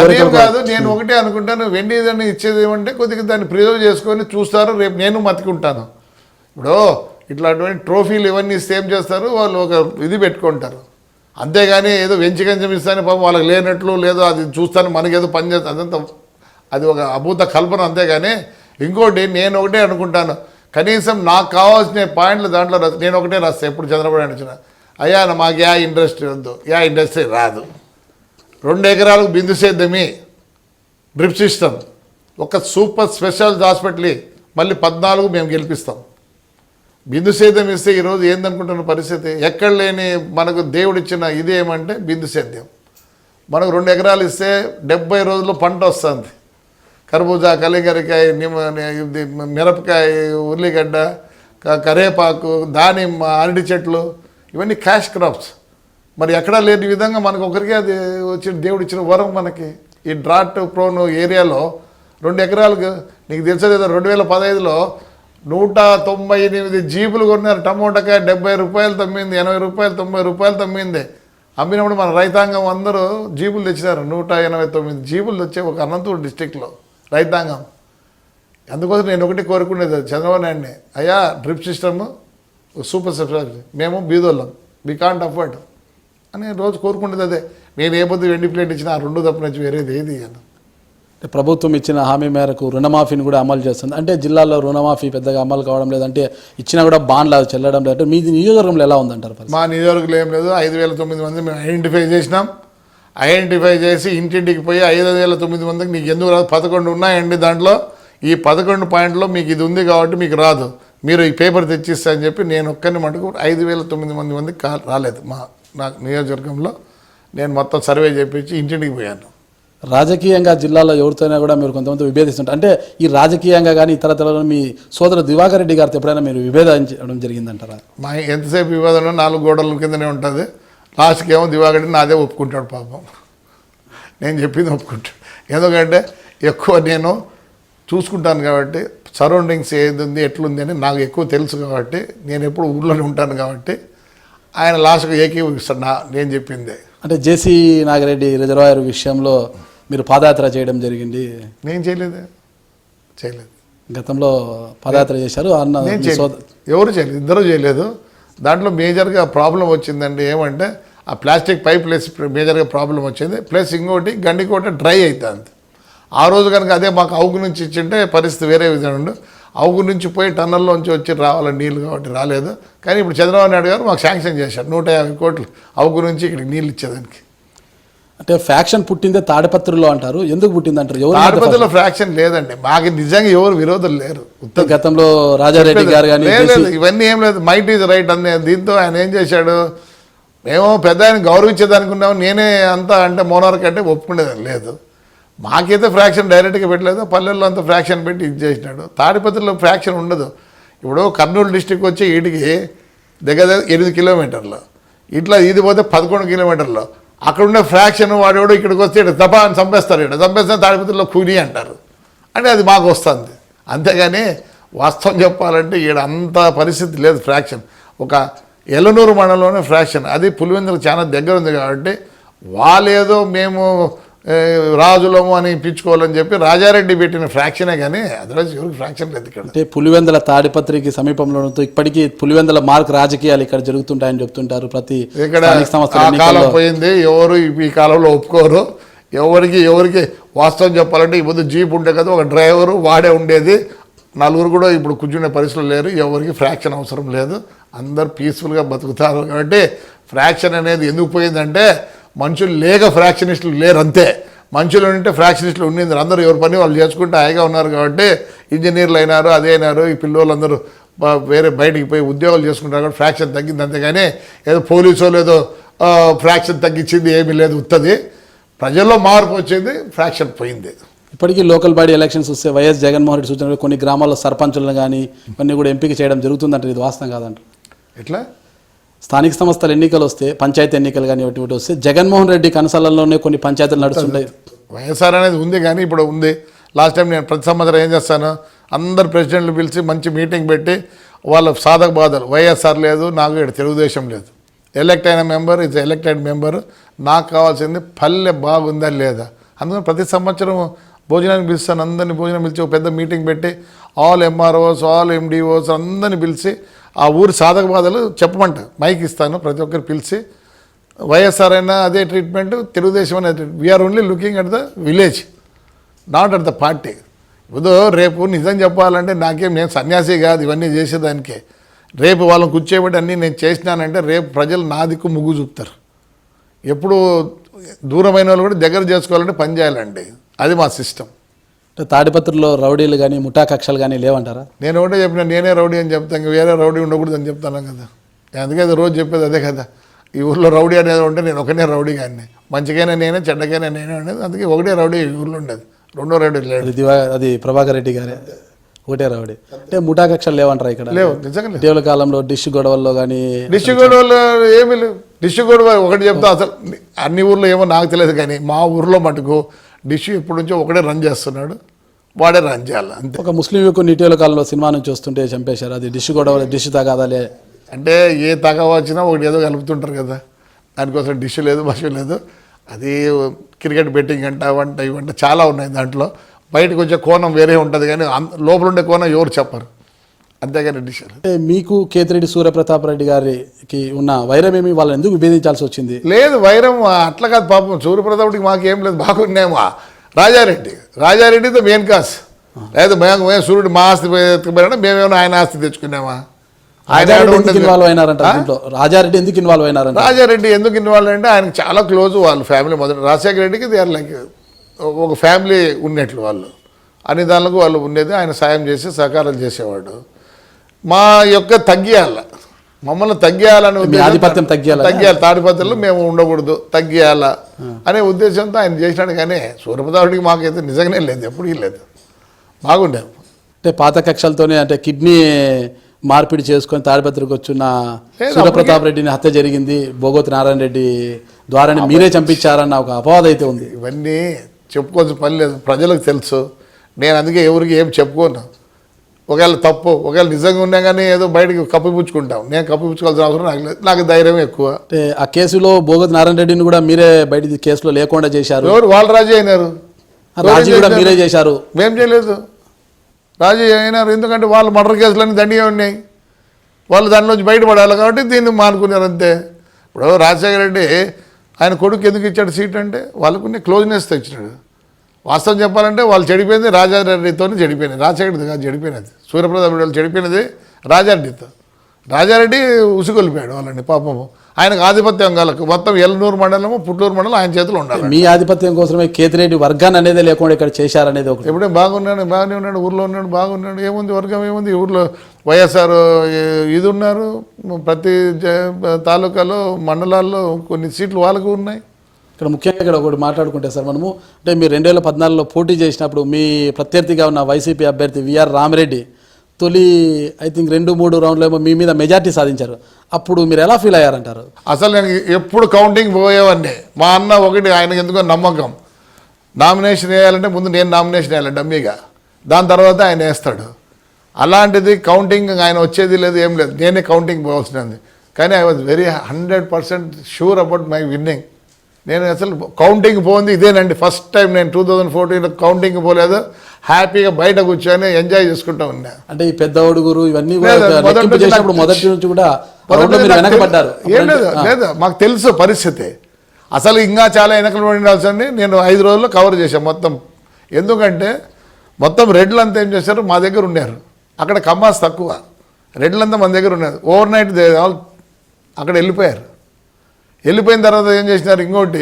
అదేం కాదు. నేను ఒకటే అనుకుంటాను, వెండి దాన్ని ఇచ్చేది ఏమంటే కొద్దిగా దాన్ని ప్రిజర్వ్ చేసుకొని చూస్తారు, రేపు నేను మతికుంటాను. ఇప్పుడు ఇట్లాంటి ట్రోఫీలు ఇవన్నీ ఇస్తే ఏం చేస్తారు, వాళ్ళు ఒక ఇది పెట్టుకుంటారు. అంతేగాని ఏదో వెంచి కంచం ఇస్తాను పాపం వాళ్ళకి లేనట్లు, లేదో అది చూస్తాను మనకేదో పని చేస్తుంది, అదంతా అది ఒక అభూత కల్పన. అంతేగాని ఇంకోటి నేను ఒకటే అనుకుంటాను, కనీసం నాకు కావాల్సిన పాయింట్లు దాంట్లో నేను ఒకటే రాస్తాను ఎప్పుడు చంద్రబాబు నాయుడు వచ్చిన అయ్యా మాకు యా ఇండస్ట్రీ వద్దు యా ఇండస్ట్రీ రాదు 2 ఎకరాలకు బిందు సేద్యమి డ్రిప్ సిస్టమ్ ఒక సూపర్ స్పెషల్ హాస్పిటల్ మళ్ళీ 14 మేము గెలిపిస్తాం బిందు సేద్యం ఇస్తే ఈరోజు ఏందనుకుంటున్న పరిస్థితి ఎక్కడ లేని మనకు దేవుడిచ్చిన ఇది ఏమంటే బిందు సేద్యం మనకు 2 ఎకరాలు ఇస్తే 70 రోజుల్లో పంట వస్తుంది కర్బూజా కలిగరికాయ మిరపకాయ ఉల్లిగడ్డ కరేపాకు దానిమ్మ అరటి చెట్లు ఇవన్నీ క్యాష్ క్రాప్స్ మరి ఎక్కడా లేని విధంగా మనకు ఒకరికి అది వచ్చి దేవుడు ఇచ్చిన వరం మనకి ఈ డ్రాట్ ప్రోన్ ఏరియాలో 2 ఎకరాలకు నీకు తెలిసేదో 2015లో 198 జీపులు కొన్నారు టమోటాకాయ 70 రూపాయలు తమ్మింది 80 రూపాయలు 90 రూపాయలు తమ్మింది అమ్మినప్పుడు మన రైతాంగం అందరూ జీపులు తెచ్చినారు 189 జీపులు వచ్చాయి ఒక అనంతపురం డిస్టిక్లో రైతాంగం అందుకోసం నేను ఒకటి కోరుకునేది చంద్రబాబు నాయుడిని అయ్యా డ్రిప్ సిస్టమ్ సూపర్ స్పెషాలిటీ మేము బీదోళ్ళం వీ కాంట్ అఫోర్డ్ అని రోజు కోరుకునేది అదే నేను ఏ పొద్దు 2 ప్లేట్ ఇచ్చినా ఆ 2 తప్ప నుంచి వేరేది ఏది ఇవ్వను ప్రభుత్వం ఇచ్చిన హామీ మేరకు రుణమాఫీని కూడా అమలు చేస్తుంది అంటే జిల్లాలో రుణమాఫీ పెద్దగా అమలు కావడం లేదంటే ఇచ్చినా కూడా బాండ్లు చెల్లడం లేదంటే మీ నియోజకవర్గంలో ఎలా ఉందంటారు మా నియోజకవర్గంలో ఏం లేదు 5,900 మంది మేము ఐడెంటిఫై చేసినాం ఐడెంటిఫై చేసి ఇంటింటికి పోయి 5,900 మందికి నీకు ఎందుకు రాదు 11 ఉన్నాయండి దాంట్లో ఈ 11 పాయింట్లో మీకు ఇది ఉంది కాబట్టి మీకు రాదు మీరు ఈ పేపర్ తెచ్చిస్తా అని చెప్పి నేను ఒక్కరిని మటుకు 5,900 మందికి రాలేదు నా నియోజకవర్గంలో నేను మొత్తం సర్వే చేయించి ఇంటింటికి పోయాను రాజకీయంగా జిల్లాలో ఎవరితోనే కూడా మీరు కొంతమంది విభేదిస్తుంటారు అంటే ఈ రాజకీయంగా కానీ ఇతర మీ సోదరు దివాకర్ రెడ్డి గారితో ఎప్పుడైనా మీరు విభేదించడం జరిగిందంటారా మా ఎంతసేపు వివాదంలో 4 గోడల కిందనే ఉంటుంది లాస్ట్కి ఏమో దివాకర్ రెడ్డి నాదే ఒప్పుకుంటాడు పాపం నేను చెప్పింది ఒప్పుకుంటాడు ఎందుకంటే ఎక్కువ నేను చూసుకుంటాను కాబట్టి సరౌండింగ్స్ ఏది ఉంది ఎట్లుంది అని నాకు ఎక్కువ తెలుసు కాబట్టి నేను ఎప్పుడు ఊర్లోనే ఉంటాను కాబట్టి ఆయన లాస్ట్కి ఏకీభవిస్తాడు నేను చెప్పిందే అంటే జేసీ నాగిరెడ్డి రిజర్వాయర్ విషయంలో మీరు పాదయాత్ర చేయడం జరిగింది నేను చేయలేదు గతంలో పాదయాత్ర చేశారు అన్న ఎవరు చేయలేదు ఇద్దరు చేయలేదు దాంట్లో మేజర్గా ప్రాబ్లం వచ్చిందండి ఏమంటే ఆ ప్లాస్టిక్ పైప్ మేజర్గా ప్రాబ్లం వచ్చింది ప్లస్ ఇంకోటి గండికోట డ్రై అవుతుంది ఆ రోజు కనుక అదే మాకు అవుగు నుంచి ఇచ్చింటే పరిస్థితి వేరే విధంగా ఉండు అవుగు నుంచి పోయి టన్నల్లోంచి వచ్చి రావాలని నీళ్ళు కాబట్టి రాలేదు కానీ ఇప్పుడు చంద్రబాబు నాయుడు గారు మాకు శాంక్షన్ చేశారు 150 కోట్లు అవుగు నుంచి ఇక్కడికి నీళ్ళు ఇచ్చేదానికి అంటే ఫ్యాక్షన్ పుట్టిందే తాడిపత్రిలో అంటారు ఎందుకు పుట్టింది అంటారు తాడిపత్రిలో ఫ్యాక్షన్ లేదండి మాకు నిజంగా ఎవరు విరోధులు లేరు గతంలో రాజారెడ్డి గారు కానీ ఇవన్నీ ఏం లేదు మైట్ ఈజ్ రైట్ అనే దీంతో ఆయన ఏం చేశాడు మేము పెద్ద ఆయన గౌరవించేదానుకున్నాము నేనే అంతా అంటే మోనార్క్ అంటే ఒప్పుకునేది లేదు మాకైతే ఫ్రాక్షన్ డైరెక్ట్గా పెట్టలేదు పల్లెల్లో అంతా ఫ్రాక్షన్ పెట్టి ఇది చేసినాడు తాడిపత్రిలో ఫ్రాక్షన్ ఉండదు ఇప్పుడు కర్నూలు డిస్టిక్ వచ్చి వీటికి దగ్గర 8 కిలోమీటర్లు ఇట్లా ఇది పోతే 11 కిలోమీటర్లు అక్కడ ఉండే ఫ్రాక్షన్ వాడు ఇక్కడికి వస్తే ఇక్కడ తపా అని చంపేస్తారు ఇక్కడ చంపేస్తే తాడిపత్రిలో కూని అంటారు అంటే అది మాకు వస్తుంది అంతేగాని వాస్తవం చెప్పాలంటే ఈడ అంత పరిస్థితి లేదు ఫ్రాక్షన్ ఒక ఎలనూరు మండలంలోనే ఫ్రాక్షన్ అది పులివెందులకు చాలా దగ్గర ఉంది కాబట్టి వాళ్ళేదో మేము రాజులము అని ఇప్పించుకోవాలని చెప్పి రాజారెడ్డి పెట్టిన ఫ్రాక్షనే కానీ అదర్వైజ్ ఎవరికి ఫ్రాక్షన్ లేదు ఇక్కడ అంటే పులివెందుల తాడిపత్రికి సమీపంలో ఇప్పటికీ పులివెందుల మార్క్ రాజకీయాలు ఇక్కడ జరుగుతుంటాయని చెప్తుంటారు ప్రతి ఇక్కడ కాలం పోయింది ఎవరు ఈ కాలంలో ఒప్పుకోరు ఎవరికి వాస్తవం చెప్పాలంటే ఈ ముందు జీప్ ఉంటే కదా ఒక డ్రైవరు వాడే ఉండేది 4 కూడా ఇప్పుడు కూర్చునే పరిస్థితులు లేరు ఎవరికి ఫ్రాక్షన్ అవసరం లేదు అందరు పీస్ఫుల్గా బతుకుతారు కాబట్టి ఫ్రాక్షన్ అనేది ఎందుకు పోయిందంటే మనుషులు లేక ఫ్రాక్షనిస్టులు లేరు అంతే మనుషులు ఉంటే ఫ్రాక్షనిస్టులు ఉండింది అందరూ ఎవరి పని వాళ్ళు చేసుకుంటే హాయిగా ఉన్నారు కాబట్టి ఇంజనీర్లు అయినారు అదే అయినారు ఈ పిల్లలందరూ వేరే బయటికి పోయి ఉద్యోగాలు చేసుకుంటారు కాబట్టి ఫ్రాక్షన్ తగ్గింది అంతేగాని ఏదో పోలీసు వాళ్ళు ఏదో ఫ్రాక్షన్ తగ్గించింది ఏమీ లేదు ఉత్తది ప్రజల్లో మార్పు వచ్చింది ఫ్రాక్షన్ పోయింది ఇప్పటికీ లోకల్ బాడీ ఎలక్షన్స్ వస్తే వైఎస్ జగన్మోహన్ రెడ్డి సూచనలు కొన్ని గ్రామాల్లో సర్పంచులను కానీ ఇవన్నీ కూడా ఎంపిక చేయడం జరుగుతుందంటారు ఇది వాస్తవం కాదంటారు ఎట్లా స్థానిక సంస్థల ఎన్నికలు వస్తే పంచాయతీ ఎన్నికలు కానీ ఒకటి వస్తే జగన్మోహన్ రెడ్డి కనసాలలోనే కొన్ని పంచాయతీలు నడుస్తుంటాయి వైఎస్ఆర్ అనేది ఉంది కానీ ఇప్పుడు ఉంది లాస్ట్ టైం నేను ప్రతి సంవత్సరం ఏం చేస్తాను అందరు ప్రెసిడెంట్లు పిలిచి మంచి మీటింగ్ పెట్టి వాళ్ళ సాధక బాధలు వైఎస్ఆర్ లేదు నాకు ఇక్కడ తెలుగుదేశం లేదు ఎలక్ట్ అయిన మెంబర్ ఇది ఎలక్టెడ్ మెంబర్ నాకు కావాల్సింది పల్లె బాగుందా లేదా అందుకని ప్రతి సంవత్సరం భోజనానికి పిలుస్తాను అందరినీ భోజనం పిలిచి ఒక పెద్ద మీటింగ్ పెట్టి ఆల్ ఎంఆర్ఓస్ ఆల్ ఎండిఓస్ అందరినీ పిలిచి ఆ ఊరి సాధక బాధలు చెప్పమంట మైక్ ఇస్తాను ప్రతి ఒక్కరు పిలిచి వైఎస్ఆర్ అయినా అదే ట్రీట్మెంట్ తెలుగుదేశం అనేది we're only looking at the village not at the party ఇప్పుడు రేపు నిజం చెప్పాలంటే నాకేం, నేను సన్యాసి కాదు ఇవన్నీ చేసేదానికే. రేపు వాళ్ళని కూర్చోబెట్టి అన్నీ నేను చేసినానంటే రేపు ప్రజలు నా దిక్కు ముగ్గు చూపుతారు. ఎప్పుడు దూరమైన వాళ్ళు కూడా దగ్గర చేసుకోవాలంటే పని చేయాలండి, అది మా సిస్టమ్. అంటే తాడిపత్రిలో రౌడీలు కానీ ముఠా కక్షలు కానీ లేవంటారా? నేను ఒకటే చెప్పిన, నేనే రౌడీ అని చెప్తాను, ఇంకా వేరే రౌడీ ఉండకూడదు అని చెప్తాను కదా. అందుకే అది రోజు చెప్పేది అదే కదా. ఈ ఊర్లో రౌడీ అనేది ఉంటే నేను ఒకనే రౌడీ కానీ, మంచికైనా నేనే చెడ్డకైనా నేనే ఉండేది. అందుకే ఒకటే రౌడీ ఈ ఊర్లో ఉండేది, రెండో రౌడీ లేదు. అది ప్రభాకర్ రెడ్డి గారే ఒకటే రౌడీ. అంటే ముఠా కక్షలు లేవంటారా ఇక్కడ? లేవు, నిజంగా లేవు. ఇటీవల కాలంలో డిష్ గొడవల్లో కానీ డిష్ గొడవలు ఏమీ లేవు. డిష్ గొడవ ఒకటి చెప్తా, అసలు అన్ని ఊర్లో ఏమో నాకు తెలియదు కానీ మా ఊర్లో మటుకు డిష్ ఎప్పటి నుంచో ఒకటే రన్ చేస్తున్నాడు, వాడే రన్ చేయాలి అంతే. ఒక ముస్లిం యువకుని ఇటీవల కాలంలో సినిమా నుంచి వస్తుంటే చంపేశారు. అది డిష్ గొడవ, డిష్ తగాదాలే. అంటే ఏ తగవ వచ్చినా ఒకటి ఏదో కలుపుతుంటారు కదా, దానికోసం డిష్ లేదు, బష్ లేదు. అది క్రికెట్ బెట్టింగ్ అంట, వంట ఇవంట చాలా ఉన్నాయి దాంట్లో. బయటకు వచ్చే కోణం వేరే ఉంటుంది కానీ లోపల ఉండే కోణం ఎవరు చెప్పరు, అంతేగాని డిష్. అంటే మీకు కేతిరెడ్డి సూర్యప్రతాప్ రెడ్డి గారికి ఉన్న వైరం ఏమి, వాళ్ళని ఎందుకు విభేదించాల్సి వచ్చింది? లేదు వైరం అట్లా కాదు పాపం, సూర్యప్రతాప్కి మాకేం లేదు, బాగున్నామా. రాజారెడ్డితో మెయిన్ కాస్ లేదు, మేము సూర్యుడు మా ఆస్తి ఎత్తుకుపోయినా మేమేమైనా ఆయన ఆస్తి తెచ్చుకున్నామా? ఇన్వాల్వ్ అయినారంట దీంట్లో. రాజారెడ్డి ఎందుకు ఇన్వాల్వ్ అయినారంట? రాజారెడ్డి ఎందుకు ఇన్వాల్వ్ అంటే ఆయనకు చాలా క్లోజ్ వాళ్ళ ఫ్యామిలీ. మొదటి రాజశేఖర రెడ్డికి దే ఆర్ లైక్ ఒక ఫ్యామిలీ ఉన్నట్లు వాళ్ళు, అన్ని దానిలకు వాళ్ళు ఉండేది. ఆయన సాయం చేసి సహకారం చేసేవాడు. మా యొక్క తగ్గియాల, మమ్మల్ని తగ్గియాలని ఆధిపత్యం తగ్గియాలి, తాడిపత్రులు మేము ఉండకూడదు, తగ్గియాల అనే ఉద్దేశంతో ఆయన చేసినాడు. కానీ సూర్యప్రతాపుడికి మాకైతే నిజంగానే లేదు, ఎప్పుడూ లేదు, బాగుండేది. అంటే పాత కక్షలతోనే, అంటే కిడ్నీ మార్పిడి చేసుకొని తాడిపత్రికి వచ్చిన సూర్యప్రతాప్ రెడ్డిని హత్య జరిగింది, బోగోతు నారాయణ రెడ్డి ద్వారానే మీరే చంపించారన్న ఒక అపవాదం అయితే ఉంది. ఇవన్నీ చెప్పుకోవాల్సిన పని లేదు, ప్రజలకు తెలుసు. నేను అందుకే ఎవరికి ఏం చెప్పుకోను. ఒకవేళ తప్పు, ఒకవేళ నిజంగా ఉన్నా కానీ ఏదో బయటకు కప్పిపుచ్చుకుంటాం. నేను కప్పిపుచ్చుకోవాల్సిన అవసరం నాకు లేదు, నాకు ధైర్యం ఎక్కువ. అంటే ఆ కేసులో బోగోతు నారాయణ రెడ్డిని కూడా మీరే బయట కేసులో లేకుండా చేశారు. ఎవరు? వాళ్ళు రాజీ అయినారు. రాజీ కూడా మీరే చేశారు. మేం చేయలేదు, రాజీ అయినారు. ఎందుకంటే వాళ్ళు మర్డర్ కేసులన్నీ దండిగా ఉన్నాయి, వాళ్ళు దానిలోంచి బయటపడాలి కాబట్టి దీన్ని మానుకున్నారు అంతే. ఇప్పుడు రాజశేఖర రెడ్డి ఆయన కొడుకు ఎందుకు ఇచ్చాడు సీట్ అంటే వాళ్ళకున్న క్లోజ్నెస్ తెచ్చినాడు. వాస్తవం చెప్పాలంటే వాళ్ళు చెడిపోయింది రాజారెడ్డితోనే చెడిపోయినది, రాజశేఖరెడ్డి కాదు చెడిపోయినది. సూర్యప్రతాప్ రెడ్డి వాళ్ళు చెడిపోయినది రాజారెడ్డితో. రాజారెడ్డి ఉసుగొలిపాడు వాళ్ళని పాపము. ఆయనకు ఆధిపత్యం కాలకు మొత్తం ఎల్లనూరు మండలము, పుట్టూరు మండలం ఆయన చేతిలో ఉండాలి. మీ ఆధిపత్యం కోసమే కేతిరెడ్డి వర్గాన్ని అనేది లేకుండా ఇక్కడ చేశారనేది ఒకటి. ఎప్పుడే బాగానే ఉన్నాడు, ఊర్లో ఉన్నాడు, బాగున్నాడు. ఏముంది వర్గం ఏముంది? ఊర్లో వైఎస్ఆర్ ఇది ఉన్నారు, ప్రతి తాలూకాలో మండలాల్లో కొన్ని సీట్లు వాళ్ళకు ఉన్నాయి. ఇక్కడ ముఖ్యంగా ఇక్కడ ఒకటి మాట్లాడుకుంటే సార్, మనము అంటే మీరు 2014లో పోటీ చేసినప్పుడు మీ ప్రత్యర్థిగా ఉన్న వైసీపీ అభ్యర్థి విఆర్ రామిరెడ్డి తొలి ఐ థింక్ 2-3 రౌండ్లో ఏమో మీ మీద మెజార్టీ సాధించారు. అప్పుడు మీరు ఎలా ఫీల్ అయ్యారంటారు? అసలు నేను ఎప్పుడు కౌంటింగ్ పోయేవాడిని. మా అన్న ఒకటి, ఆయనకు ఎందుకో నమ్మకం, నామినేషన్ వేయాలంటే ముందు నేను నామినేషన్ వేయాలి డమ్మీగా, దాని తర్వాత ఆయన వేస్తాడు. అలాంటిది కౌంటింగ్ ఆయన వచ్చేది లేదు, ఏం లేదు, నేనే కౌంటింగ్ పోవాల్సినది. కానీ I was very 100% sure about my winnowing. నేను అసలు కౌంటింగ్ పోయింది ఇదేనండి ఫస్ట్ టైం. నేను 2014లో కౌంటింగ్ పోలేదు, హ్యాపీగా బయట కూర్చొని ఎంజాయ్ చేసుకుంటూ ఉన్నా. అంటే ఈ పెద్ద ఒడుగురు ఇవన్నీ మొదటి నుంచి కూడా వెనకబడ్డారు. ఏం లేదు, లేదు, మాకు తెలుసు పరిస్థితి. అసలు ఇంకా చాలా వెనకలు ఉండాల్సింది. నేను 5 రోజుల్లో కవర్ చేశాను మొత్తం. ఎందుకంటే మొత్తం రెడ్లంతా ఏం చేశారు, మా దగ్గర ఉన్నారు. అక్కడ కమ్మాస్ తక్కువ, రెడ్లంతా మన దగ్గర ఉన్నారు. ఓవర్ నైట్ అక్కడ వెళ్ళిపోయారు. వెళ్ళిపోయిన తర్వాత ఏం చేసినారు, ఇంకోటి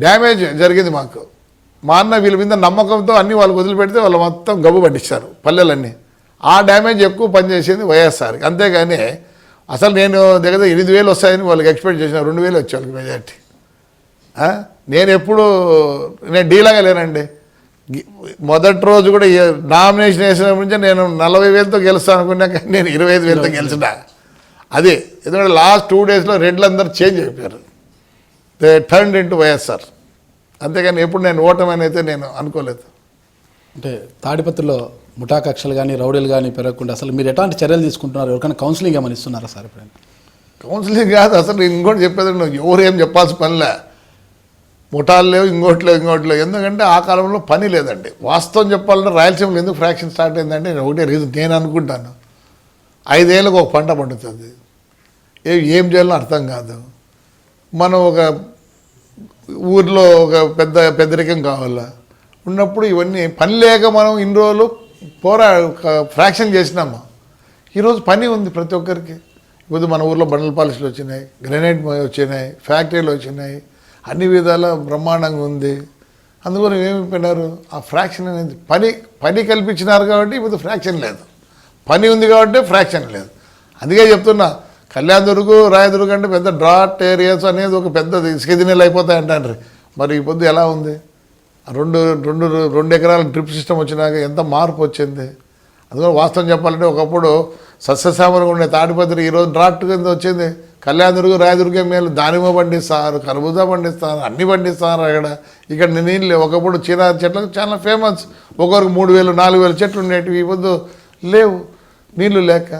డ్యామేజ్ జరిగింది మాకు. మా అన్న వీళ్ళ మీద నమ్మకంతో అన్నీ వాళ్ళకి వదిలిపెడితే వాళ్ళు మొత్తం గబ్బు పట్టించారు పల్లెలన్నీ. ఆ డ్యామేజ్ ఎక్కువ పనిచేసేది వైఎస్ఆర్కి. అంతేగాని అసలు నేను దగ్గర 8,000 వస్తాయని వాళ్ళకి ఎక్స్పెక్ట్ చేసిన, 2,000 వచ్చే వాళ్ళకి మెజార్టీ. నేను ఎప్పుడు నేను డీలాగా లేనండి. మొదటి రోజు కూడా నామినేషన్ వేసిన నుంచి నేను 40,000తో గెలుస్తాను అనుకున్నా, కానీ నేను 25,000తో గెలిచిన. అదే ఎందుకంటే లాస్ట్ 2 డేస్లో రెడ్లందరూ చేంజ్ అయిపోయారు, దే టర్న్డ్ ఇంటూ వైఎస్ఆర్. అంతేగాని ఎప్పుడు నేను ఓటమని అయితే నేను అనుకోలేదు. అంటే తాడిపత్రిలో ముఠా కక్షలు కానీ రౌడీలు కానీ పెరగకుండా అసలు మీరు ఎలాంటి చర్యలు తీసుకుంటున్నారు? ఎవరికైనా కౌన్సిలింగ్ ఏమైనా ఇస్తున్నారా సార్? ఎప్పుడైనా కౌన్సిలింగ్ కాదు, అసలు ఇంకోటి చెప్పేది నువ్వు ఎవరు ఏం చెప్పాల్సిన పనిలే. ముఠాలు లేవు, ఇంకోటి లేవు. ఎందుకంటే ఆ కాలంలో పని లేదండి. వాస్తవం చెప్పాలంటే రాయలసీమలో ఎందుకు ఫ్రాక్షన్ స్టార్ట్ అయిందంటే నేను ఒకటే రీజన్ నేను అనుకుంటాను. 5 ఏళ్ళకు ఒక పంట పండుతుంది, ఏం చేయాలో అర్థం కాదు. మనం ఒక ఊర్లో ఒక పెద్దరికం కావాలా, ఉన్నప్పుడు ఇవన్నీ పని లేక మనం ఇన్ని రోజులు ఫ్రాక్షన్ చేసినాము. ఈరోజు పని ఉంది ప్రతి ఒక్కరికి. ఇప్పుడు మన ఊర్లో బండల పాలిష్లు వచ్చినాయి, గ్రెనైట్ వచ్చినాయి, ఫ్యాక్టరీలు వచ్చినాయి, అన్ని విధాల బ్రహ్మాండంగా ఉంది. అందువల్ల ఏమైపోయినారు, ఆ ఫ్రాక్షన్ అనేది పని కల్పించినారు కాబట్టి ఇప్పుడు ఫ్రాక్షన్ లేదు. పని ఉంది కాబట్టి ఫ్రాక్షన్ లేదు. అందుకే చెప్తున్నా, కళ్యాణదుర్గు రాయదుర్గు అంటే పెద్ద డ్రాట్ ఏరియాస్ అనేది ఒక పెద్ద ఇసుక దినేలు అయిపోతాయంటారు. మరి ఈ పొద్దు ఎలా ఉంది? రెండు ఎకరాల డ్రిప్ సిస్టమ్ వచ్చినాక ఎంత మార్పు వచ్చింది. అందుకని వాస్తవం చెప్పాలంటే ఒకప్పుడు సస్యశ్యామలంగా ఉండే తాడిపత్రి ఈరోజు డ్రాట్ కింద వచ్చింది. కళ్యాణదుర్గు రాయదుర్గం మేలు దానిమ్మ పండిస్తారు, కర్బూజా పండిస్తారు, అన్నీ పండిస్తారు. ఇక్కడ నీళ్ళు ఒకప్పుడు చీనా చెట్లకు చాలా ఫేమస్. ఒకరికి 3,000 4,000 చెట్లు ఉండేటివి. ఈ పొద్దు లేవు, నీళ్లు లేక.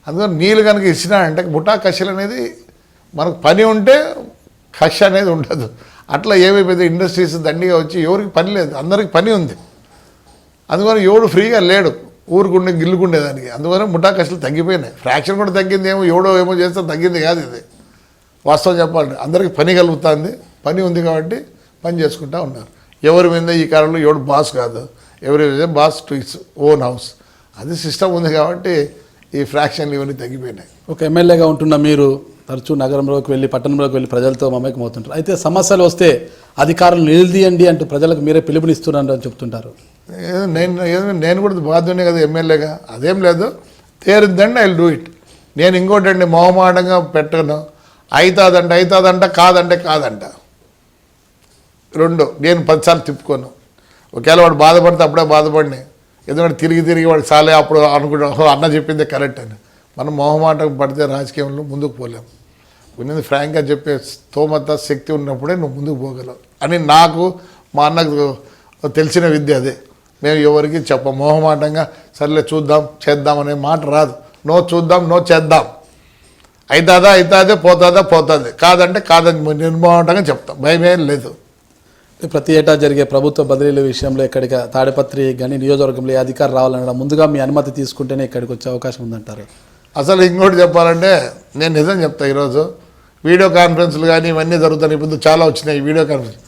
అందుకని నీళ్ళు కనుక ఇచ్చినా అంటే ముఠా కషలు అనేది మనకు పని ఉంటే కష అనేది ఉండదు. అట్లా ఏమైపోయింది, ఇండస్ట్రీస్ దండిగా వచ్చి ఎవరికి పని లేదు, అందరికి పని ఉంది. అందుకని ఎవడు ఫ్రీగా లేడు ఊరుకుండే గిల్లుకుండేదానికి. అందువల్ల ముఠా కష్టాలు తగ్గిపోయినాయి. ఫ్రాక్షన్ కూడా తగ్గింది, ఎవడో ఏమో చేస్తే తగ్గింది కాదు. ఇది వాస్తవం చెప్పాలంటే అందరికీ పని కలుగుతుంది, పని ఉంది కాబట్టి పని చేసుకుంటూ ఉన్నారు. ఎవరి మీద ఈ కాలంలో ఎవడు బాస్ కాదు, ఎవరి boss to its own house. అది సిస్టమ్ ఉంది కాబట్టి ఈ ఫ్రాక్షన్లు ఇవన్నీ తగ్గిపోయినాయి. ఒక ఎమ్మెల్యేగా ఉంటున్న మీరు తరచూ నగరంలోకి వెళ్ళి పట్టణంలోకి వెళ్ళి ప్రజలతో మమేకమవుతుంటారు. అయితే సమస్యలు వస్తే అధికారులు నిలదీయండి అంటూ ప్రజలకు మీరే పిలుపునిస్తున్నారు అని చెప్తుంటారు. నేను కూడా బాధ్యునే కదా ఎమ్మెల్యేగా, అదేం లేదు. తేరుద్దండి ఐ విల్ డూ ఇట్. నేను ఇంకోటండి మొహమాటంగా పెట్టను. అవుతుందంట కాదంట. రెండు నేను 10 సార్లు తిప్పుకోను. ఒకవేళ వాడు బాధపడితే అప్పుడే బాధపడినాయి. ఎందుకంటే తిరిగి వాడికి చాలే అప్పుడు అనుకుంటా అన్న చెప్పిందే కరెక్ట్ అని. మనం మొహమాటం పడితే రాజకీయంలో ముందుకు పోలేము. ఉన్నది ఫ్రాంక్గా చెప్పే స్తోమత శక్తి ఉన్నప్పుడే నువ్వు ముందుకు పోగలవు అని నాకు మా అన్నకు తెలిసిన విద్య అదే. మేము ఎవరికి చెప్పం, మొహమాటంగా సర్లే చూద్దాం చేద్దాం అనే మాట రాదు. నో చూద్దాం, నో చేద్దాం. అవుతుందా పోతుంది, కాదంటే కాదని నిర్మోహంగా చెప్తాం, భయమేం లేదు. ప్రతి ఏటా జరిగే ప్రభుత్వ బదిలీల విషయంలో ఇక్కడికి తాడిపత్రి గని నియోజకవర్గంలో ఏ అధికారం రావాలన్నా ముందుగా మీ అనుమతి తీసుకుంటేనే ఇక్కడికి వచ్చే అవకాశం ఉందంటారు. అసలు ఇంకోటి చెప్పాలంటే నేను నిజం చెప్తాను. ఈరోజు వీడియో కాన్ఫరెన్స్లు కానీ ఇవన్నీ జరుగుతాయి. ఇప్పుడు చాలా వచ్చినాయి వీడియో కాన్ఫరెన్స్.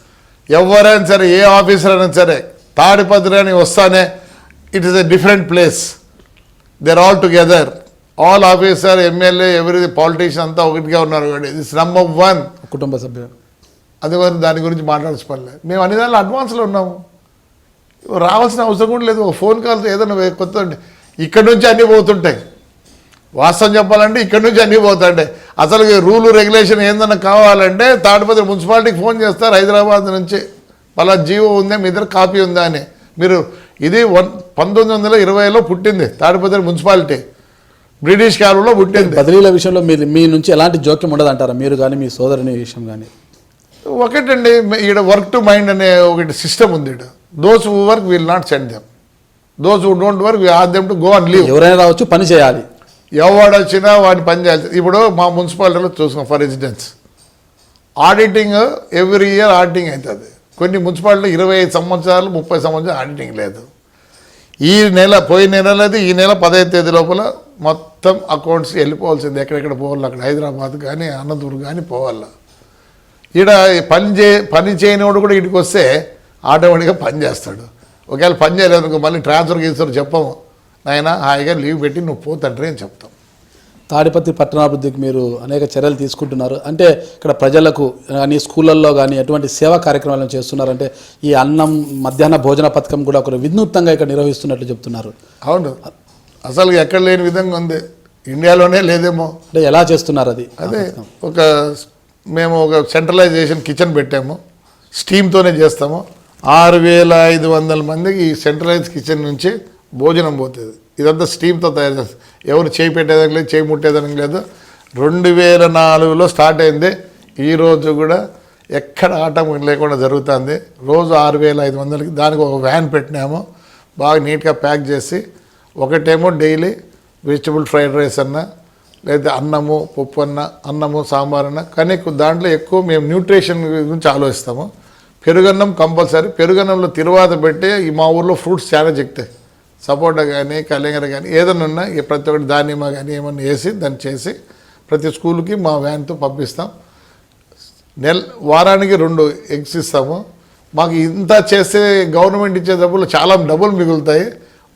ఎవరైనా సరే, ఏ ఆఫీసర్ అయినా సరే తాడిపత్రి అని వస్తానే it is a different place. They are all together. All officer, MLA, ఎవరి పాలిటీషియన్ అంతా ఒకటిగా ఉన్నారు. దిస్ నంబర్ 1 కుటుంబ సభ్యులు. అందుకని దాని గురించి మాట్లాడాల్సిన పని లేదు. మేము అన్ని దానిలో అడ్వాన్స్లో ఉన్నాము. రావాల్సిన అవసరం కూడా లేదు. ఒక ఫోన్ కాల్తో ఏదైనా కొత్త ఇక్కడి నుంచి అన్నీ పోతుంటాయి. వాస్తవం చెప్పాలంటే ఇక్కడి నుంచి అన్నీ పోతుంటాయి. అసలు రూలు రెగ్యులేషన్ ఏందన్నా కావాలంటే తాడిపత్రి మున్సిపాలిటీకి ఫోన్ చేస్తారు హైదరాబాద్ నుంచి, వాళ్ళ జీవో ఉందా మీ దగ్గర కాపీ ఉందా అని. మీరు ఇది 1920లో పుట్టింది తాడిపత్రి మున్సిపాలిటీ, బ్రిటిష్ కాలంలో పుట్టింది. బదిలీల విషయంలో మీ నుంచి ఎలాంటి జోక్యం ఉండదు అంటారా మీరు కానీ మీ సోదరుని విషయం కానీ? ఒకటండి, ఇక్కడ వర్క్ టు మైండ్ అనే ఒకటి సిస్టమ్ ఉంది. ఇక్కడ those who work will not send them, those who don't work we ask them to go and leave. ఎవరైనా రావచ్చు, పని చేయాలి. ఎవడు వచ్చినా వాడిని పని చేయాలి. ఇప్పుడు మా మున్సిపాలిటీలో చూసుకున్నాం, for residence auditing every year auditing అవుతుంది. కొన్ని మున్సిపాలిటీలో 25 సంవత్సరాలు 30 సంవత్సరాలు ఆడిటింగ్ లేదు. పోయిన నెలది ఈ నెల 15వ తేదీ లోపల మొత్తం అకౌంట్స్ వెళ్ళిపోవాల్సింది. ఎక్కడెక్కడ పోవాలి, అక్కడ హైదరాబాద్ కానీ అనంతపురం కానీ పోవాలా. ఈడ పని చేయనివాడు కూడా ఇక్కడికి వస్తే ఆటోమేటిక్గా పని చేస్తాడు. ఒకవేళ పని చేయలేదు మళ్ళీ ట్రాన్స్ఫర్ గీస్తారు, చెప్పము నాయన హాయిగా లీవ్ పెట్టి నువ్వు పోతండ్రి అని చెప్తాం. తాడిపత్రి పట్టణాభివృద్ధికి మీరు అనేక చర్యలు తీసుకుంటున్నారు. అంటే ఇక్కడ ప్రజలకు కానీ స్కూళ్ళల్లో కానీ ఎటువంటి సేవా కార్యక్రమాలను చేస్తున్నారంటే ఈ అన్నం మధ్యాహ్న భోజన పథకం కూడా ఒక వినూత్నంగా ఇక్కడ నిర్వహిస్తున్నట్లు చెప్తున్నారు. అవును, అసలు ఎక్కడ లేని విధంగా ఉంది, ఇండియాలోనే లేదేమో. అంటే ఎలా చేస్తున్నారు అది? అదే మేము ఒక సెంట్రలైజేషన్ కిచెన్ పెట్టాము, స్టీమ్తోనే చేస్తాము. 6,500 మందికి ఈ సెంట్రలైజ్ కిచెన్ నుంచి భోజనం పోతుంది. ఇదంతా స్టీమ్తో తయారు చేస్తుంది. ఎవరు చేయి పెట్టేదానికి లేదు, చేయి ముట్టేదానికి లేదు. 2004లో స్టార్ట్ అయింది. ఈరోజు కూడా ఎక్కడ ఆటంకం లేకుండా జరుగుతుంది. రోజు 6,500కి దానికి ఒక వ్యాన్ పెట్టినాము, బాగా నీట్గా ప్యాక్ చేసి. ఒకటేమో డైలీ వెజిటబుల్ ఫ్రైడ్ రైస్ అన్న, లేదా అన్నము పప్పు అన్న, అన్నము సాంబార్ అన్న. కానీ దాంట్లో ఎక్కువ మేము న్యూట్రిషన్ గురించి ఆలోచిస్తాము. పెరుగన్నం కంపల్సరీ. పెరుగన్నంలో తిరువాత పెట్టి మా ఊర్లో ఫ్రూట్స్ చాలా చెక్తాయి, సపోటా కానీ కలింగర కానీ ఏదైనా ఉన్నా ప్రతి ఒక్కటి దానిమ్మ కానీ ఏమన్నా వేసి దాన్ని చేసి ప్రతి స్కూల్కి మా వ్యాన్తో పంపిస్తాం. వారానికి 2 ఎగ్స్ ఇస్తాము. మాకు ఇంత చేస్తే గవర్నమెంట్ ఇచ్చే డబ్బులు చాలా డబ్బులు మిగులుతాయి,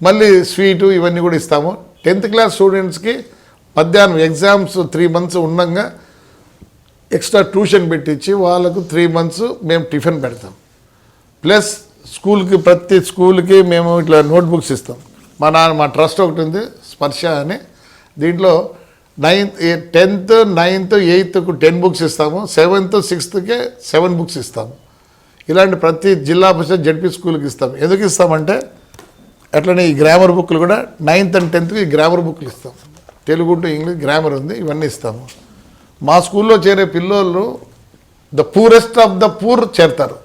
మళ్ళీ స్వీటు ఇవన్నీ కూడా ఇస్తాము. 10th క్లాస్ స్టూడెంట్స్కి మధ్యాహ్నం ఎగ్జామ్స్ 3 months ఉండగా ఎక్స్ట్రా ట్యూషన్ పెట్టించి వాళ్ళకు 3 months మేము టిఫిన్ పెడతాం. ప్లస్ స్కూల్కి ప్రతి స్కూల్కి మేము ఇట్లా నోట్బుక్స్ ఇస్తాం. మా ట్రస్ట్ ఒకటి ఉంది స్పర్శ అని, దీంట్లో 10th 9th 8th 10 books ఇస్తాము, 7th 6th 7 books ఇస్తాము. ఇలాంటి ప్రతి జిల్లా పరిషత్ జడ్పీ స్కూల్కి ఇస్తాం. ఎందుకు ఇస్తామంటే అట్లనే ఈ గ్రామర్ బుక్లు కూడా 9th and 10th ఈ గ్రామర్ బుక్లు ఇస్తాం. తెలుగు టు ఇంగ్లీష్ గ్రామర్ ఉంది, ఇవన్నీ ఇస్తాము. మా స్కూల్లో చేరే పిల్లోళ్ళు the poorest of the poor చేరుతారు.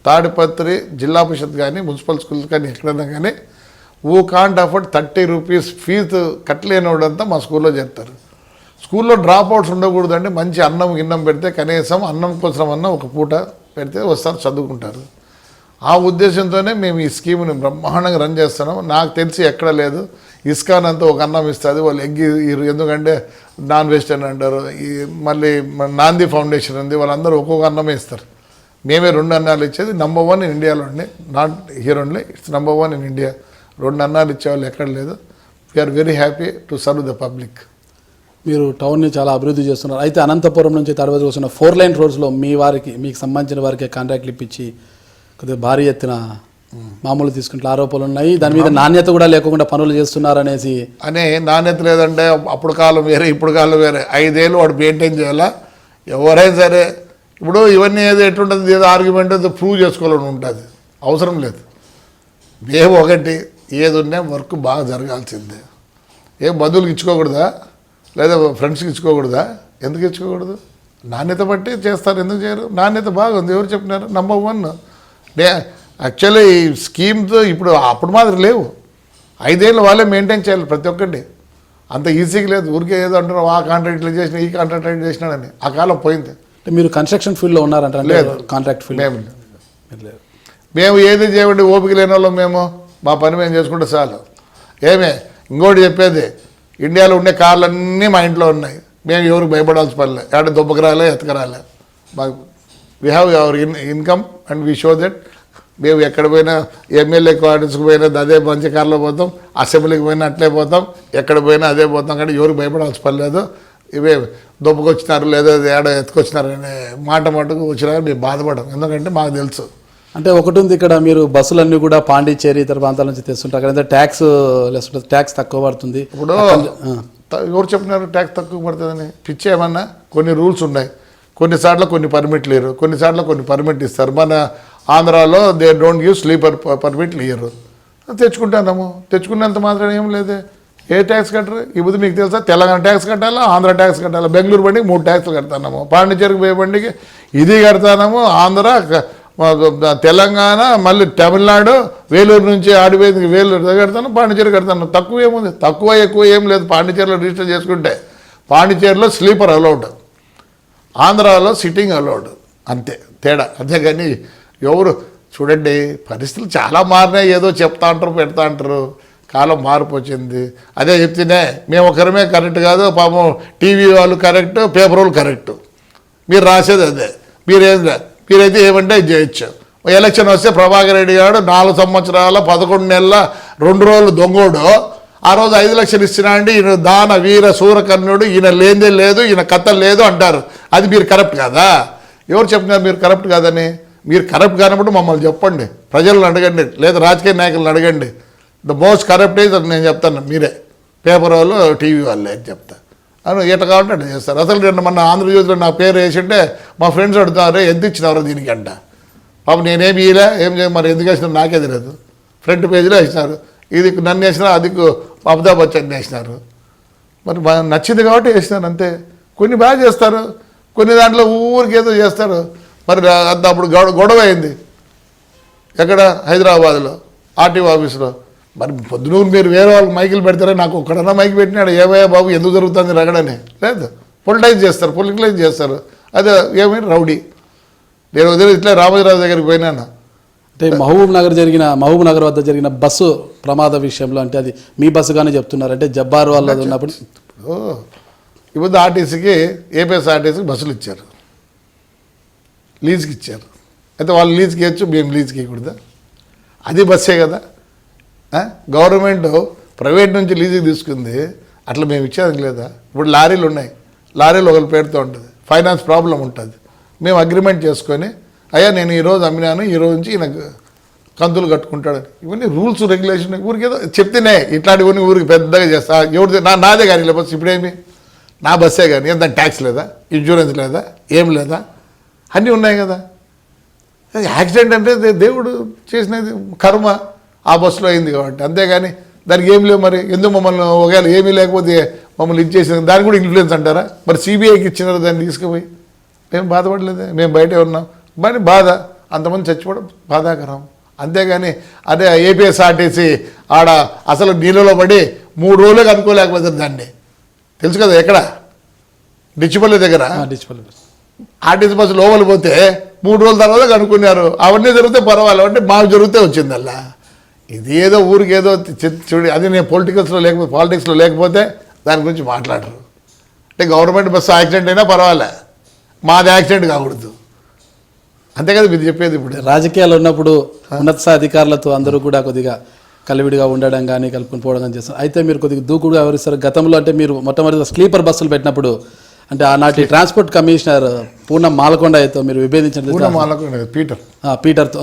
తాడిపత్రి జిల్లా పరిషత్ కానీ మున్సిపల్ స్కూల్స్ కానీ ఎక్కడైనా కానీ ఓ కాంట్ అఫోర్డ్ 30 rupees ఫీజు కట్టలేనివాడంతా మా స్కూల్లో చేరుతారు. స్కూల్లో డ్రాప్ అవుట్స్ ఉండకూడదంటే మంచి అన్నం గిన్నం పెడితే కనీసం అన్నం కోసం అన్న ఒక పూట పెడితే వస్తారు, చదువుకుంటారు. ఆ ఉద్దేశంతోనే మేము ఈ స్కీమ్ని బ్రహ్మాండంగా రన్ చేస్తున్నాం. నాకు తెలిసి ఎక్కడ లేదు. ఇస్కాన్ అంతా ఒక అన్నం ఇస్తుంది, వాళ్ళు ఎగ్ ఎందుకంటే నాన్ వెజిటేరియన్ అంటారు. ఈ మళ్ళీ నాంది ఫౌండేషన్ ఉంది, వాళ్ళందరూ ఒక్కొక్క అన్నమే ఇస్తారు. మేమే 2 అన్నాలు ఇచ్చేది. నెంబర్ 1 ఇన్ ఇండియాలో ఉండి, not here only, it's number 1 in India. 2 అన్నాలు ఇచ్చేవాళ్ళు ఎక్కడ లేదు. We're very happy to serve the public. మీరు టౌన్ని చాలా అభివృద్ధి చేస్తున్నారు. అయితే అనంతపురం నుంచి తాడిపత్రి వస్తున్న 4 lane రోడ్స్లో మీకు సంబంధించిన వారికి కాంట్రాక్ట్లు ఇప్పించి కొద్దిగా భారీ ఎత్తున మామూలు తీసుకుంటే ఆరోపణలు ఉన్నాయి. దాని మీద నాణ్యత కూడా లేకుండా పనులు చేస్తున్నారు అనేసి. నాణ్యత లేదంటే అప్పుడు కాలం వేరే, ఇప్పుడు కాలం వేరే. 5 ఏళ్ళు వాడు మెయింటైన్ చేయాలా. ఎవరైనా సరే ఇప్పుడు ఇవన్నీ ఏదో ఎట్లుంటుంది, ఏదో ఆర్గ్యుమెంట్ ఏదో ప్రూవ్ చేసుకోవాలని ఉంటుంది, అవసరం లేదు. మేము ఒకటి ఏది ఉన్నా వర్క్ బాగా జరగాల్సిందే. ఏం బంధువులకు ఇచ్చుకోకూడదా, లేదా ఫ్రెండ్స్కి ఇచ్చుకోకూడదా? ఎందుకు ఇచ్చుకోకూడదు? నాణ్యత బట్టి చేస్తారు, ఎందుకు చేయరు? నాణ్యత బాగుంది, ఎవరు చెప్పినారు? నెంబర్ 1. యాక్చువల్లీ ఈ స్కీమ్స్ ఇప్పుడు అప్పుడు మాత్రం లేవు. 5 ఏళ్ళు వాళ్ళే మెయింటైన్ చేయాలి ప్రతి ఒక్కటి. అంత ఈజీగా లేదు. ఊరికే ఏదో అంటున్నాం, ఆ కాంట్రాక్ట్ ఇట్లా చేసిన, ఈ కాంట్రాక్ట్ ఇట్లా చేసినాడని. ఆ కాలం పోయింది. మీరు కన్స్ట్రక్షన్ ఫీల్డ్లో ఉన్నారంటే? లేదు, కాంట్రాక్ట్ ఫీల్డ్ మేము ఏది చేయమంటే ఓపిక లేని వాళ్ళం. మేము మా పని మేము చేసుకుంటే చాలు. ఇంకోటి చెప్పేది, ఇండియాలో ఉండే కార్లన్నీ మా ఇంట్లో ఉన్నాయి. మేము ఎవరికి భయపడాల్సిన పనిలే. అంటే దుబ్బకరాలే ఎత్తకరాలే. మాకు we have our income and we show that. మేము ఎక్కడ పోయినా ఎమ్మెల్యే క్వార్టర్స్కి పోయినా అదే మంచి కార్లో పోతాం, అసెంబ్లీకి పోయినా అట్లే పోతాం, ఎక్కడ పోయినా అదే పోతాం. కానీ ఎవరికి భయపడాల్సిన పని లేదు. ఇవే దుబ్బకొచ్చినారు లేదా ఏడ ఎత్తుకొచ్చినారు అనే మాట మటుకు వచ్చినా మేము బాధపడం. ఎందుకంటే మాకు తెలుసు. అంటే ఒకటి ఉంది ఇక్కడ, మీరు బస్సులన్నీ కూడా పాండిచ్చేరి ఇతర ప్రాంతాల నుంచి తెస్తుంటారు. అక్కడ ట్యాక్స్ తక్కువ పడుతుంది. ఇప్పుడు ఎవరు చెప్పినారు ట్యాక్స్ తక్కువ పడుతుందని? పిచ్చి ఏమన్నా? కొన్ని రూల్స్ ఉన్నాయి. కొన్నిసార్లు కొన్ని పర్మిట్లు ఇయ్యరు, కొన్నిసార్లు కొన్ని పర్మిట్ ఇస్తారు. మన ఆంధ్రాలో దే డోంట్ గివ్ స్లీపర్ పర్మిట్లు ఇయ్యరు. తెచ్చుకుంటాము. తెచ్చుకున్నంత మాత్రం ఏం లేదే. ఏ ట్యాక్స్ కట్టరు? ఇప్పుడు మీకు తెలుసా, తెలంగాణ ట్యాక్స్ కట్టాలా, ఆంధ్ర ట్యాక్స్ కట్టాలా. బెంగళూరు బండికి 3 ట్యాక్స్లు కడతాము, పాండిచ్చేరికి పోయే బండికి ఇది కడతాము, ఆంధ్ర తెలంగాణ మళ్ళీ తమిళనాడు వేలూరు నుంచి ఆడిపోయింది వేలూరు కడతాను, పాండిచ్చేరి కడతాను. తక్కువ ఏముంది? తక్కువ ఎక్కువ ఏం లేదు. పాండిచ్చేరిలో రిజిస్టర్ చేసుకుంటే పాండిచ్చేరిలో స్లీపర్ అలౌడ్, ఆంధ్రాలో సిట్టింగ్ అలౌడ్, అంతే తేడా. అంతేగాని ఎవరు చూడండి, పరిస్థితులు చాలా మారినాయి. ఏదో చెప్తా అంటారు, పెడతా అంటారు. కాలం మార్పు వచ్చింది. అదే చెప్తేనే మేము ఒకరమే కరెక్ట్ కాదు, పాపం టీవీ వాళ్ళు కరెక్ట్, పేపర్ వాళ్ళు కరెక్ట్. మీరు రాసేది అదే. మీరైతే ఏమంటే చేయొచ్చు. ఎలక్షన్ వస్తే ప్రభాకర్ రెడ్డి గారు 4 సంవత్సరాల 11 నెలల 2 రోజులు దొంగోడు, ఆ రోజు 5 లక్షలు ఇచ్చినా అండి, ఈయన దాన వీర సూరకర్ణుడు, ఈయన లేదే లేదు, ఈయన కథ లేదు అంటారు. అది మీరు కరప్ట్ కాదా? ఎవరు చెప్పినారు మీరు కరప్ట్ కాదని? మీరు కరప్ట్ కానప్పుడు మమ్మల్ని చెప్పండి, ప్రజలను అడగండి, లేదా రాజకీయ నాయకులను అడగండి. ద మోస్ట్ కరప్ట్ అయితే నేను చెప్తాను, మీరే పేపర్ వాళ్ళు టీవీ వాళ్ళే అని చెప్తా. అని ఎట్లా కావాలంటే అట్లా చేస్తారు. అసలు నేను మన ఆంధ్రజ్యోతిలో నా పేరు వేసింటే మా ఫ్రెండ్స్ అడుగుతారు, ఎంత ఇచ్చినారు దీనికి అంట. పాపం నేనేమి ఇయలే, ఏం చేయ, మరి ఎందుకు వేసినారు నాకే తెలియదు. ఫ్రంట్ పేజీలో వేసినారు, ఇది నన్ను వేసినారు, అది అమితాబ్ బచ్చన్ వేసినారు. మరి నచ్చింది కాబట్టి వేసినారు అంతే. కొన్ని బాగా చేస్తారు, కొన్ని దాంట్లో ఊరికి ఏదో చేస్తారు. మరి అంత అప్పుడు గొడవ అయింది ఎక్కడ? హైదరాబాద్లో ఆర్టీఓ ఆఫీస్లో. మరి పొద్దునూరు మీరు వేరే వాళ్ళకి మైకులు పెడతారా? నాకు ఒక్కడన్నా మైకి పెట్టినాడు, ఏమయ్యా బాబు ఎందుకు జరుగుతుంది రగడని? లేదు, పొలిటికలైజ్ చేస్తారు. అదే ఏమైనా రౌడీ. నేను వదిలే ఇట్లా రామోజీరావు దగ్గరికి పోయినాను. అంటే మహబూబ్ నగర్ వద్ద జరిగిన బస్సు ప్రమాద విషయంలో, అంటే అది మీ బస్సుగానే చెప్తున్నారు, అంటే జబ్బార్ వాళ్ళది ఉన్నప్పుడు ఇప్పుడు ఆర్టీసీకి, ఏపీఎస్ ఆర్టీసీకి బస్సులు ఇచ్చారు, లీజ్కి ఇచ్చారు. అయితే వాళ్ళు లీజ్కి ఇవ్వచ్చు, మేము లీజ్కి ఇవ్వకూడదా? అది బస్సే కదా. గవర్నమెంట్ ప్రైవేట్ నుంచి లీజుకి తీసుకుంది, అట్లా మేము ఇచ్చేది లేదా? ఇప్పుడు లారీలు ఉన్నాయి, లారీలు ఒకరి పేరుతో ఉంటుంది, ఫైనాన్స్ ప్రాబ్లం ఉంటుంది. మేము అగ్రిమెంట్ చేసుకొని అయ్యా నేను ఈరోజు అమ్మినాను, ఈరోజు నుంచి నాకు కంతులు కట్టుకుంటాడని. ఇవన్నీ రూల్స్ రెగ్యులేషన్ ఊరికి ఏదో చెప్తేనే ఇట్లాంటివన్నీ ఊరికి పెద్దగా చేస్తా. ఎవరిది నాదే కానీ లేకపోతే ఇప్పుడేమి నా బస్సే కానీ ఎంత ట్యాక్స్ లేదా, ఇన్సూరెన్స్ లేదా, ఏం లేదా, అన్నీ ఉన్నాయి కదా. యాక్సిడెంట్ అంటే దేవుడు చేసినది, కర్మ ఆ బస్సులో అయింది కాబట్టి, అంతేగాని దానికి ఏం లేవు. మరి ఎందుకు మమ్మల్ని ఒకవేళ ఏమీ లేకపోతే మమ్మల్ని ఇచ్చేసిన దానికి కూడా ఇన్ఫ్లుయెన్స్ అంటారా? మరి సిబిఐకి ఇచ్చినారు దాన్ని తీసుకుపోయి. మేము బాధపడలేదే, మేము బయటే ఉన్నాం. మరి బాధ, అంతమంది చచ్చిపోవడం బాధాకరం. అంతేగాని అదే ఏపీఎస్ఆర్టీసీ ఆడ అసలు నీళ్ళలో పడి 3 రోజులకు అనుకోలేకపోతుంది దాన్ని. తెలుసు కదా ఎక్కడ, డిచ్చిపల్లి దగ్గర ఆర్టీసీ బస్సు లోపలి పోతే 3 రోజుల తర్వాత కనుక్కున్నారు. అవన్నీ జరిగితే పర్వాలేదు అంటే మాకు జరిగితే వచ్చింది అలా. ఇది ఏదో ఊరికి ఏదో చూడి, అది నేను పాలిటిక్స్లో లేకపోతే దాని గురించి మాట్లాడరు. అంటే గవర్నమెంట్ బస్సు యాక్సిడెంట్ అయినా పర్వాలే, మాది యాక్సిడెంట్ కాకూడదు. అంతే కదా మీరు చెప్పేది. ఇప్పుడు రాజకీయాలు ఉన్నప్పుడు ఉన్నత స్థాయి అధికారులతో అందరూ కూడా కొద్దిగా కలివిడిగా ఉండడం కానీ కలుపుకొని పోవడం కానీ చేస్తారు. అయితే మీరు కొద్దిగా దూకుడుగా వ్యవహరిస్తారు. గతంలో అంటే మీరు మొట్టమొదటి స్లీపర్ బస్సులు పెట్టినప్పుడు అంటే ఆనాటి ట్రాన్స్పోర్ట్ కమిషనర్ పూనం మాలకొండతో మీరు విభేదించడం పీటర్తో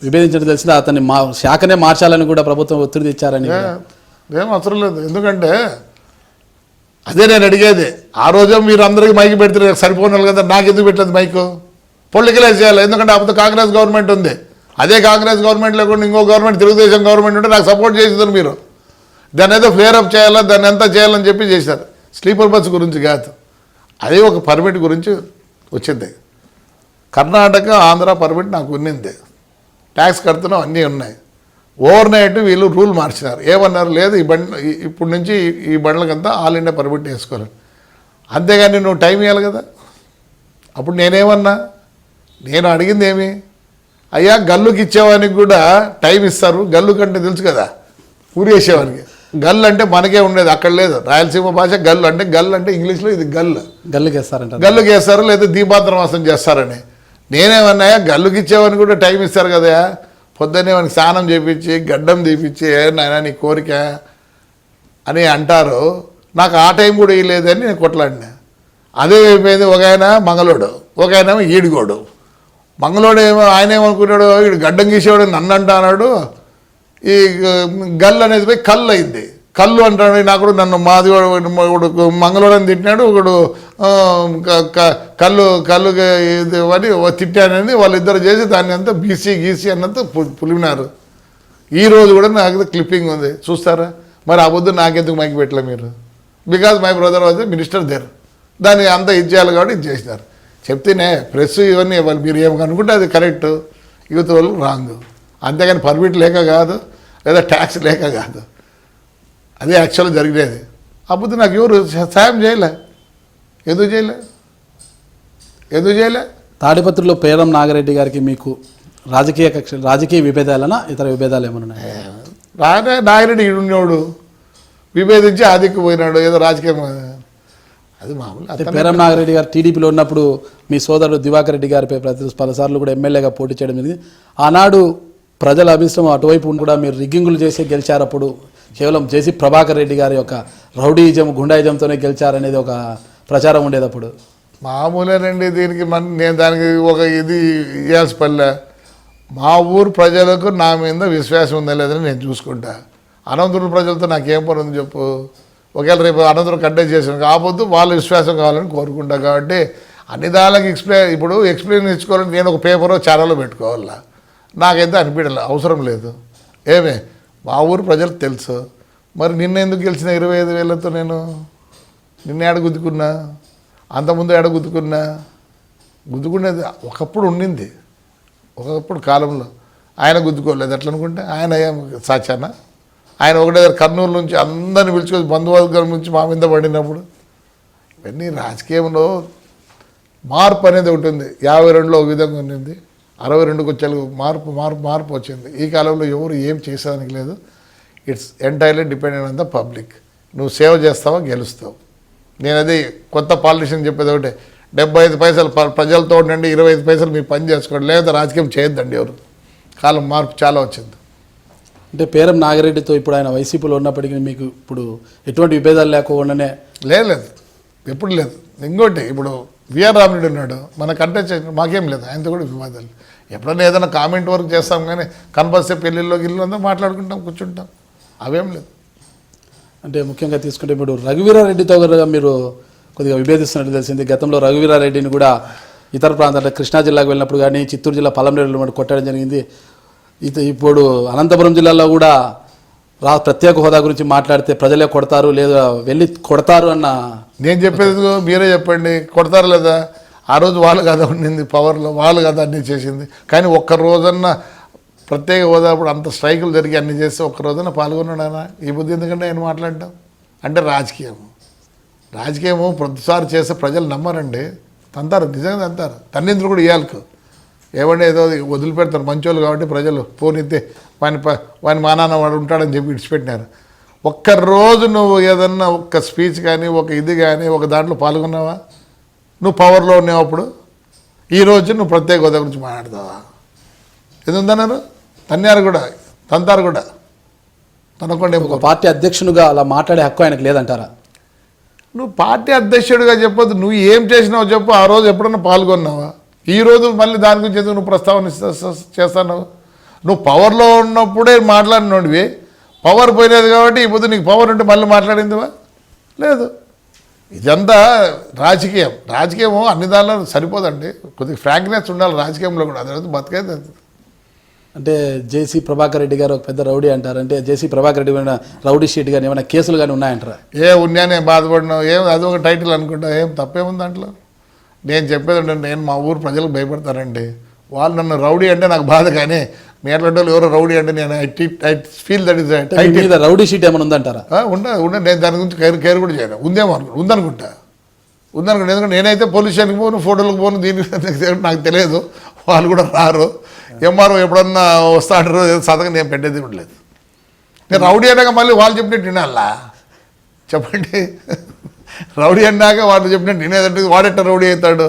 విభేదించడం తెలిసింది. అతన్ని శాఖనే మార్చాలని కూడా ప్రభుత్వం ఒత్తిడి తెచ్చారని. ఏం అవసరం లేదు, ఎందుకంటే అదే నేను అడిగేది. ఆ రోజే మీరు అందరికీ మైకి పెడితే సరిపోను కదా, నాకు ఎందుకు పెట్టలేదు మైకు? పొలిటికలైజ్ చేయాలి. ఎందుకంటే అప్పుడు కాంగ్రెస్ గవర్నమెంట్ ఉంది. అదే కాంగ్రెస్ గవర్నమెంట్ లేకుండా ఇంకో గవర్నమెంట్, తెలుగుదేశం గవర్నమెంట్ ఉంటే నాకు సపోర్ట్ చేసేదారు మీరు. దాన్ని ఏదో ఫ్లేరప్ చేయాలా, దాన్ని ఎంత చేయాలని చెప్పి చేశారు. స్లీపర్ బస్సు గురించి కాదు, అదే ఒక పర్మిట్ గురించి వచ్చింది. కర్ణాటక ఆంధ్ర పర్మిట్ నాకు ఉన్నింది, ట్యాక్స్ కడుతున్నాం, అన్నీ ఉన్నాయి. ఓవర్ నైట్ వీళ్ళు రూల్ మార్చినారు. ఏమన్నారు, లేదు ఈ ఇప్పుడు నుంచి ఈ బండ్లకంతా ఆల్ ఇండియా పర్మిట్ వేసుకోవాలి. అంతేగాని నువ్వు టైం ఇవ్వాలి కదా. అప్పుడు నేనేమన్నా, నేను అడిగింది ఏమి, అయ్యా గల్లుకి ఇచ్చేవానికి కూడా టైం ఇస్తారు. గల్లు కంటే తెలుసు కదా, ఊరి వేసేవానికి. గల్లు అంటే మనకే ఉండేది, అక్కడ లేదు. రాయలసీమ భాష గల్లు అంటే ఇంగ్లీష్లో ఇది గల్లుకి వేస్తారు, లేదా దీపాద్రవాసం చేస్తారని. నేనేమన్నా, గల్లుకి ఇచ్చేవానికి కూడా టైం ఇస్తారు కదా, పొద్దున్నే వానికి స్నానం చేయించి గడ్డం తీపిచ్చి నాయన నీ కోరిక అని అంటారు. నాకు ఆ టైం కూడా ఇవ్వలేదని నేను కొట్లాడినా. అదే అయిపోయింది. ఒక ఆయన మంగళోడు, ఒక ఆయన ఈడిగోడు. మంగళోడు ఆయన ఏమనుకున్నాడు, వీడు గడ్డం గీసేవాడు నన్ను అంటున్నాడు. ఈ గల్లు అనేది పోయి కళ్ళు అయింది. కళ్ళు అంటాడు. నాకు నన్ను మాది మంగళోడని తిట్టినాడు, ఒకడు కళ్ళు అని తిట్టానని వాళ్ళిద్దరు చేసి దాన్ని అంతా గీసి అన్నంత పులిమినారు. ఈరోజు కూడా నాకు క్లిప్పింగ్ ఉంది, చూస్తారా? మరి ఆ పొద్దు నాకెందుకు మైకి పెట్టలే మీరు? Because my brother was minister there. దాన్ని అంతా ఇది చేయాలి కాబట్టి ఇది చేసినారు. చెప్తేనే ప్రెస్ ఇవన్నీ వాళ్ళు మీరు ఏమనుకుంటే అది కరెక్ట్, యూత్ వాళ్ళు రాంగ్. అంతేగాని పర్మిట్ లేక కాదు, లేదా ట్యాక్స్ లేక కాదు. అదే యాక్చువల్గా జరిగినది. అప్పుడు నాకు ఎవరు సాయం చేయలే. ఎందుకు చేయలే? తాడిపత్రిలో పేరం నాగిరెడ్డి గారికి మీకు రాజకీయ విభేదాలనా ఇతర విభేదాలు ఏమన్నా? నాగిరెడ్డి ఈడున్నోడు విభేదించి ఆదిక్కు పోయినాడు, ఏదో రాజకీయం. అది మామూలు. అంటే పేరం నాగిరెడ్డి గారు టీడీపీలో ఉన్నప్పుడు మీ సోదరుడు దివాకర్ రెడ్డి గారిపై పలుసార్లు కూడా ఎమ్మెల్యేగా పోటీ చేయడం జరిగింది. ఆనాడు ప్రజల అభిష్టం అటువైపు కూడా మీరు రిగ్గింగులు చేసి గెలిచారు. అప్పుడు కేవలం జేసీ ప్రభాకర్ రెడ్డి గారి యొక్క రౌడీయిజం గుండాయిజంతోనే గెలిచారనేది ఒక ప్రచారం ఉండేది. అప్పుడు మామూలేనండి. దీనికి నేను దానికి ఒక ఇది ఇవ్వాల్సి పల్లె. మా ఊరు ప్రజలకు నా మీద విశ్వాసం ఉందా లేదని నేను చూసుకుంటా. అనంతపురం ప్రజలతో నాకేం పని ఉంది చెప్పు? ఒకవేళ రేపు అనంతపురం కంటెస్ట్ చేసిన కాకపోతే వాళ్ళ విశ్వాసం కావాలని కోరుకుంటా. కాబట్టి అన్ని దానికి ఎక్స్ప్లెయిన్ ఇచ్చుకోవాలని నేను ఒక పేపరో ఛానల్లో పెట్టుకోవాలా? నాకైతే అనిపించలే, అవసరం లేదు. ఏమే మా ఊరు ప్రజలకు తెలుసు. మరి నిన్న ఎందుకు గెలిచిన 25,000తో? నేను నిన్న ఏడ గుద్దుకున్నా, అంతకుముందు ఏడ గుద్దుకునేది ఒకప్పుడు ఉండింది. ఒకప్పుడు కాలంలో ఆయన గుద్దుకోలేదు. ఎట్లా అనుకుంటే ఆయన సాచానా? ఆయన ఒకటే కర్నూలు నుంచి అందరిని పిలుచుకొని బంధువర్గం నుంచి మా మీద పడినప్పుడు ఇవన్నీ రాజకీయంలో మార్పు అనేది ఉంటుంది. 52లో ఒక విధంగా ఉండింది, 62కి వచ్చే మార్పు వచ్చింది. ఈ కాలంలో ఎవరు ఏం చేసేదానికి లేదు. It's entirely dependent on the public. నువ్వు సేవ చేస్తావా, గెలుస్తావు. నేను అది కొత్త పాలిటిషియన్ చెప్పేది ఒకటే, 75 పైసలు ప్రజలతో ఉండండి, 25 పైసలు మీరు పని చేసుకోండి, లేదా రాజకీయం చేయొద్దండి ఎవరు. కాలం మార్పు చాలా వచ్చింది. అంటే పేరం నాగిరెడ్డితో ఇప్పుడు ఆయన వైసీపీలో ఉన్నప్పటికీ మీకు ఇప్పుడు ఎటువంటి విభేదాలు లేకుండానే? లేదు, ఎప్పుడు లేదు. ఇంకోటి ఇప్పుడు విఆర్ రామిరెడ్డి ఉన్నాడు, మన కంటెస్ట్ మాకేం లేదు, ఆయనతో కూడా వివాదాలు. ఎప్పుడైనా ఏదైనా కామెంట్ వరకు చేస్తాం, కానీ కనపరిస్తే పెళ్ళిళ్ళలో గిల్లు అంతా మాట్లాడుకుంటాం, కూర్చుంటాం, అవేం లేదు. అంటే ముఖ్యంగా తీసుకుంటే ఇప్పుడు రఘువీరారెడ్డితో కూడా మీరు కొద్దిగా విభేదిస్తున్నట్టు తెలిసింది. గతంలో రఘువీరారెడ్డిని కూడా ఇతర ప్రాంతాలు కృష్ణా జిల్లాకు వెళ్ళినప్పుడు కానీ చిత్తూరు జిల్లా పలంనేరులో కొట్టడం జరిగింది. ఇప్పుడు అనంతపురం జిల్లాలో కూడా ప్రత్యేక హోదా గురించి మాట్లాడితే ప్రజలే కొడతారు లేదా వెళ్ళి కొడతారు అన్న. నేను చెప్పేది మీరే చెప్పండి, కొడతారు లేదా? ఆ రోజు వాళ్ళు కదా ఉండింది పవర్లో, వాళ్ళు కదా అన్నీ చేసింది. కానీ ఒక్క రోజన్న ప్రత్యేక హోదా అప్పుడు అంత స్ట్రైకులు జరిగి అన్ని చేస్తే ఒక్క రోజున పాల్గొన్నాడా? ఈ బుద్ధి ఎందుకంటే ఆయన మాట్లాడటం అంటే రాజకీయము ప్రతిసారి చేస్తే ప్రజలు నమ్మరండి, తంతారు, నిజంగా తంతారు. తన్నిందులు కూడా ఇవ్వాలకు ఏమంటే ఏదో వదిలిపెడతారు మంచోళ్ళు కాబట్టి ప్రజలు పోనీతే వాని మా నాన్న వాడు ఉంటాడని చెప్పి విడిచిపెట్టినారు. ఒక్కరోజు నువ్వు ఏదన్నా ఒక్క స్పీచ్ కానీ ఒక ఇది కానీ ఒక దాంట్లో పాల్గొన్నావా? నువ్వు పవర్లో ఉన్నావు అప్పుడు. ఈరోజు నువ్వు ప్రత్యేక హోదా గురించి మాట్లాడతావా? ఎందుకన్నారు? తన్నారు కూడా, తంతారు కూడా. తనకుండా ఒక పార్టీ అధ్యక్షునిగా అలా మాట్లాడే హక్కు ఆయనకు లేదంటారా? నువ్వు పార్టీ అధ్యక్షుడిగా చెప్పొద్దు, నువ్వు ఏం చేసినావు చెప్పు. ఆ రోజు ఎప్పుడన్నా పాల్గొన్నావా? ఈరోజు మళ్ళీ దాని గురించి ఎందుకు నువ్వు ప్రస్తావన చేస్తాను? నువ్వు పవర్లో ఉన్నప్పుడే మాట్లాడినోడివి, పవర్ పోయినది కాబట్టి ఇప్పుడు నీకు పవర్ ఉంటే మళ్ళీ మాట్లాడిందివా? లేదు. ఇదంతా రాజకీయము అన్ని దానిలో సరిపోదండి, కొద్దిగా ఫ్రాంక్నెస్ ఉండాలి రాజకీయంలో కూడా. అదే బతికేది. అంటే జేసీ ప్రభాకర్ రెడ్డి గారు ఒక పెద్ద రౌడీ అంటారు. అంటే జేసీ ప్రభాకర్ రెడ్డి మీద రౌడీ షీట్ కానీ ఏమైనా కేసులు కానీ ఉన్నాయంటారా? ఉన్నాయని బాధపడినావు, అది ఒక టైటిల్ అనుకుంటా, ఏం తప్పేముంది దాంట్లో? నేను చెప్పేది ఏంటంటే, నేను మా ఊరు ప్రజలకు భయపడతానండి. వాళ్ళు నన్ను రౌడీ అంటే నాకు బాధ, కానీ మీ అట్లాంటి వాళ్ళు ఎవరో రౌడీ అంటే నేను ఐ ఫీల్ దట్ ఇస్ మీద రౌడీ షీట్ ఏమైనా ఉందంటారా? ఉండదు. నేను దాని గురించి కేర్ కూడా చేయను. ఉందనుకుంటా. ఎందుకంటే నేనైతే పోలీస్ స్టేషన్కి పోను, ఫోటోలకు పోను, దీనికి నాకు తెలియదు, వాళ్ళు కూడా రారు. ఎంఆర్ఓ ఎప్పుడన్నా వస్తాడారు సదగా నేను పెట్టేది కూడా లేదు. నేను రౌడీ అన్నాక మళ్ళీ వాళ్ళు చెప్పినట్టు వినాలా? చెప్పండి. రౌడీ అన్నాక వాళ్ళు చెప్పినట్టు వినేదంటే వాడెట్ట రౌడీ అవుతాడు?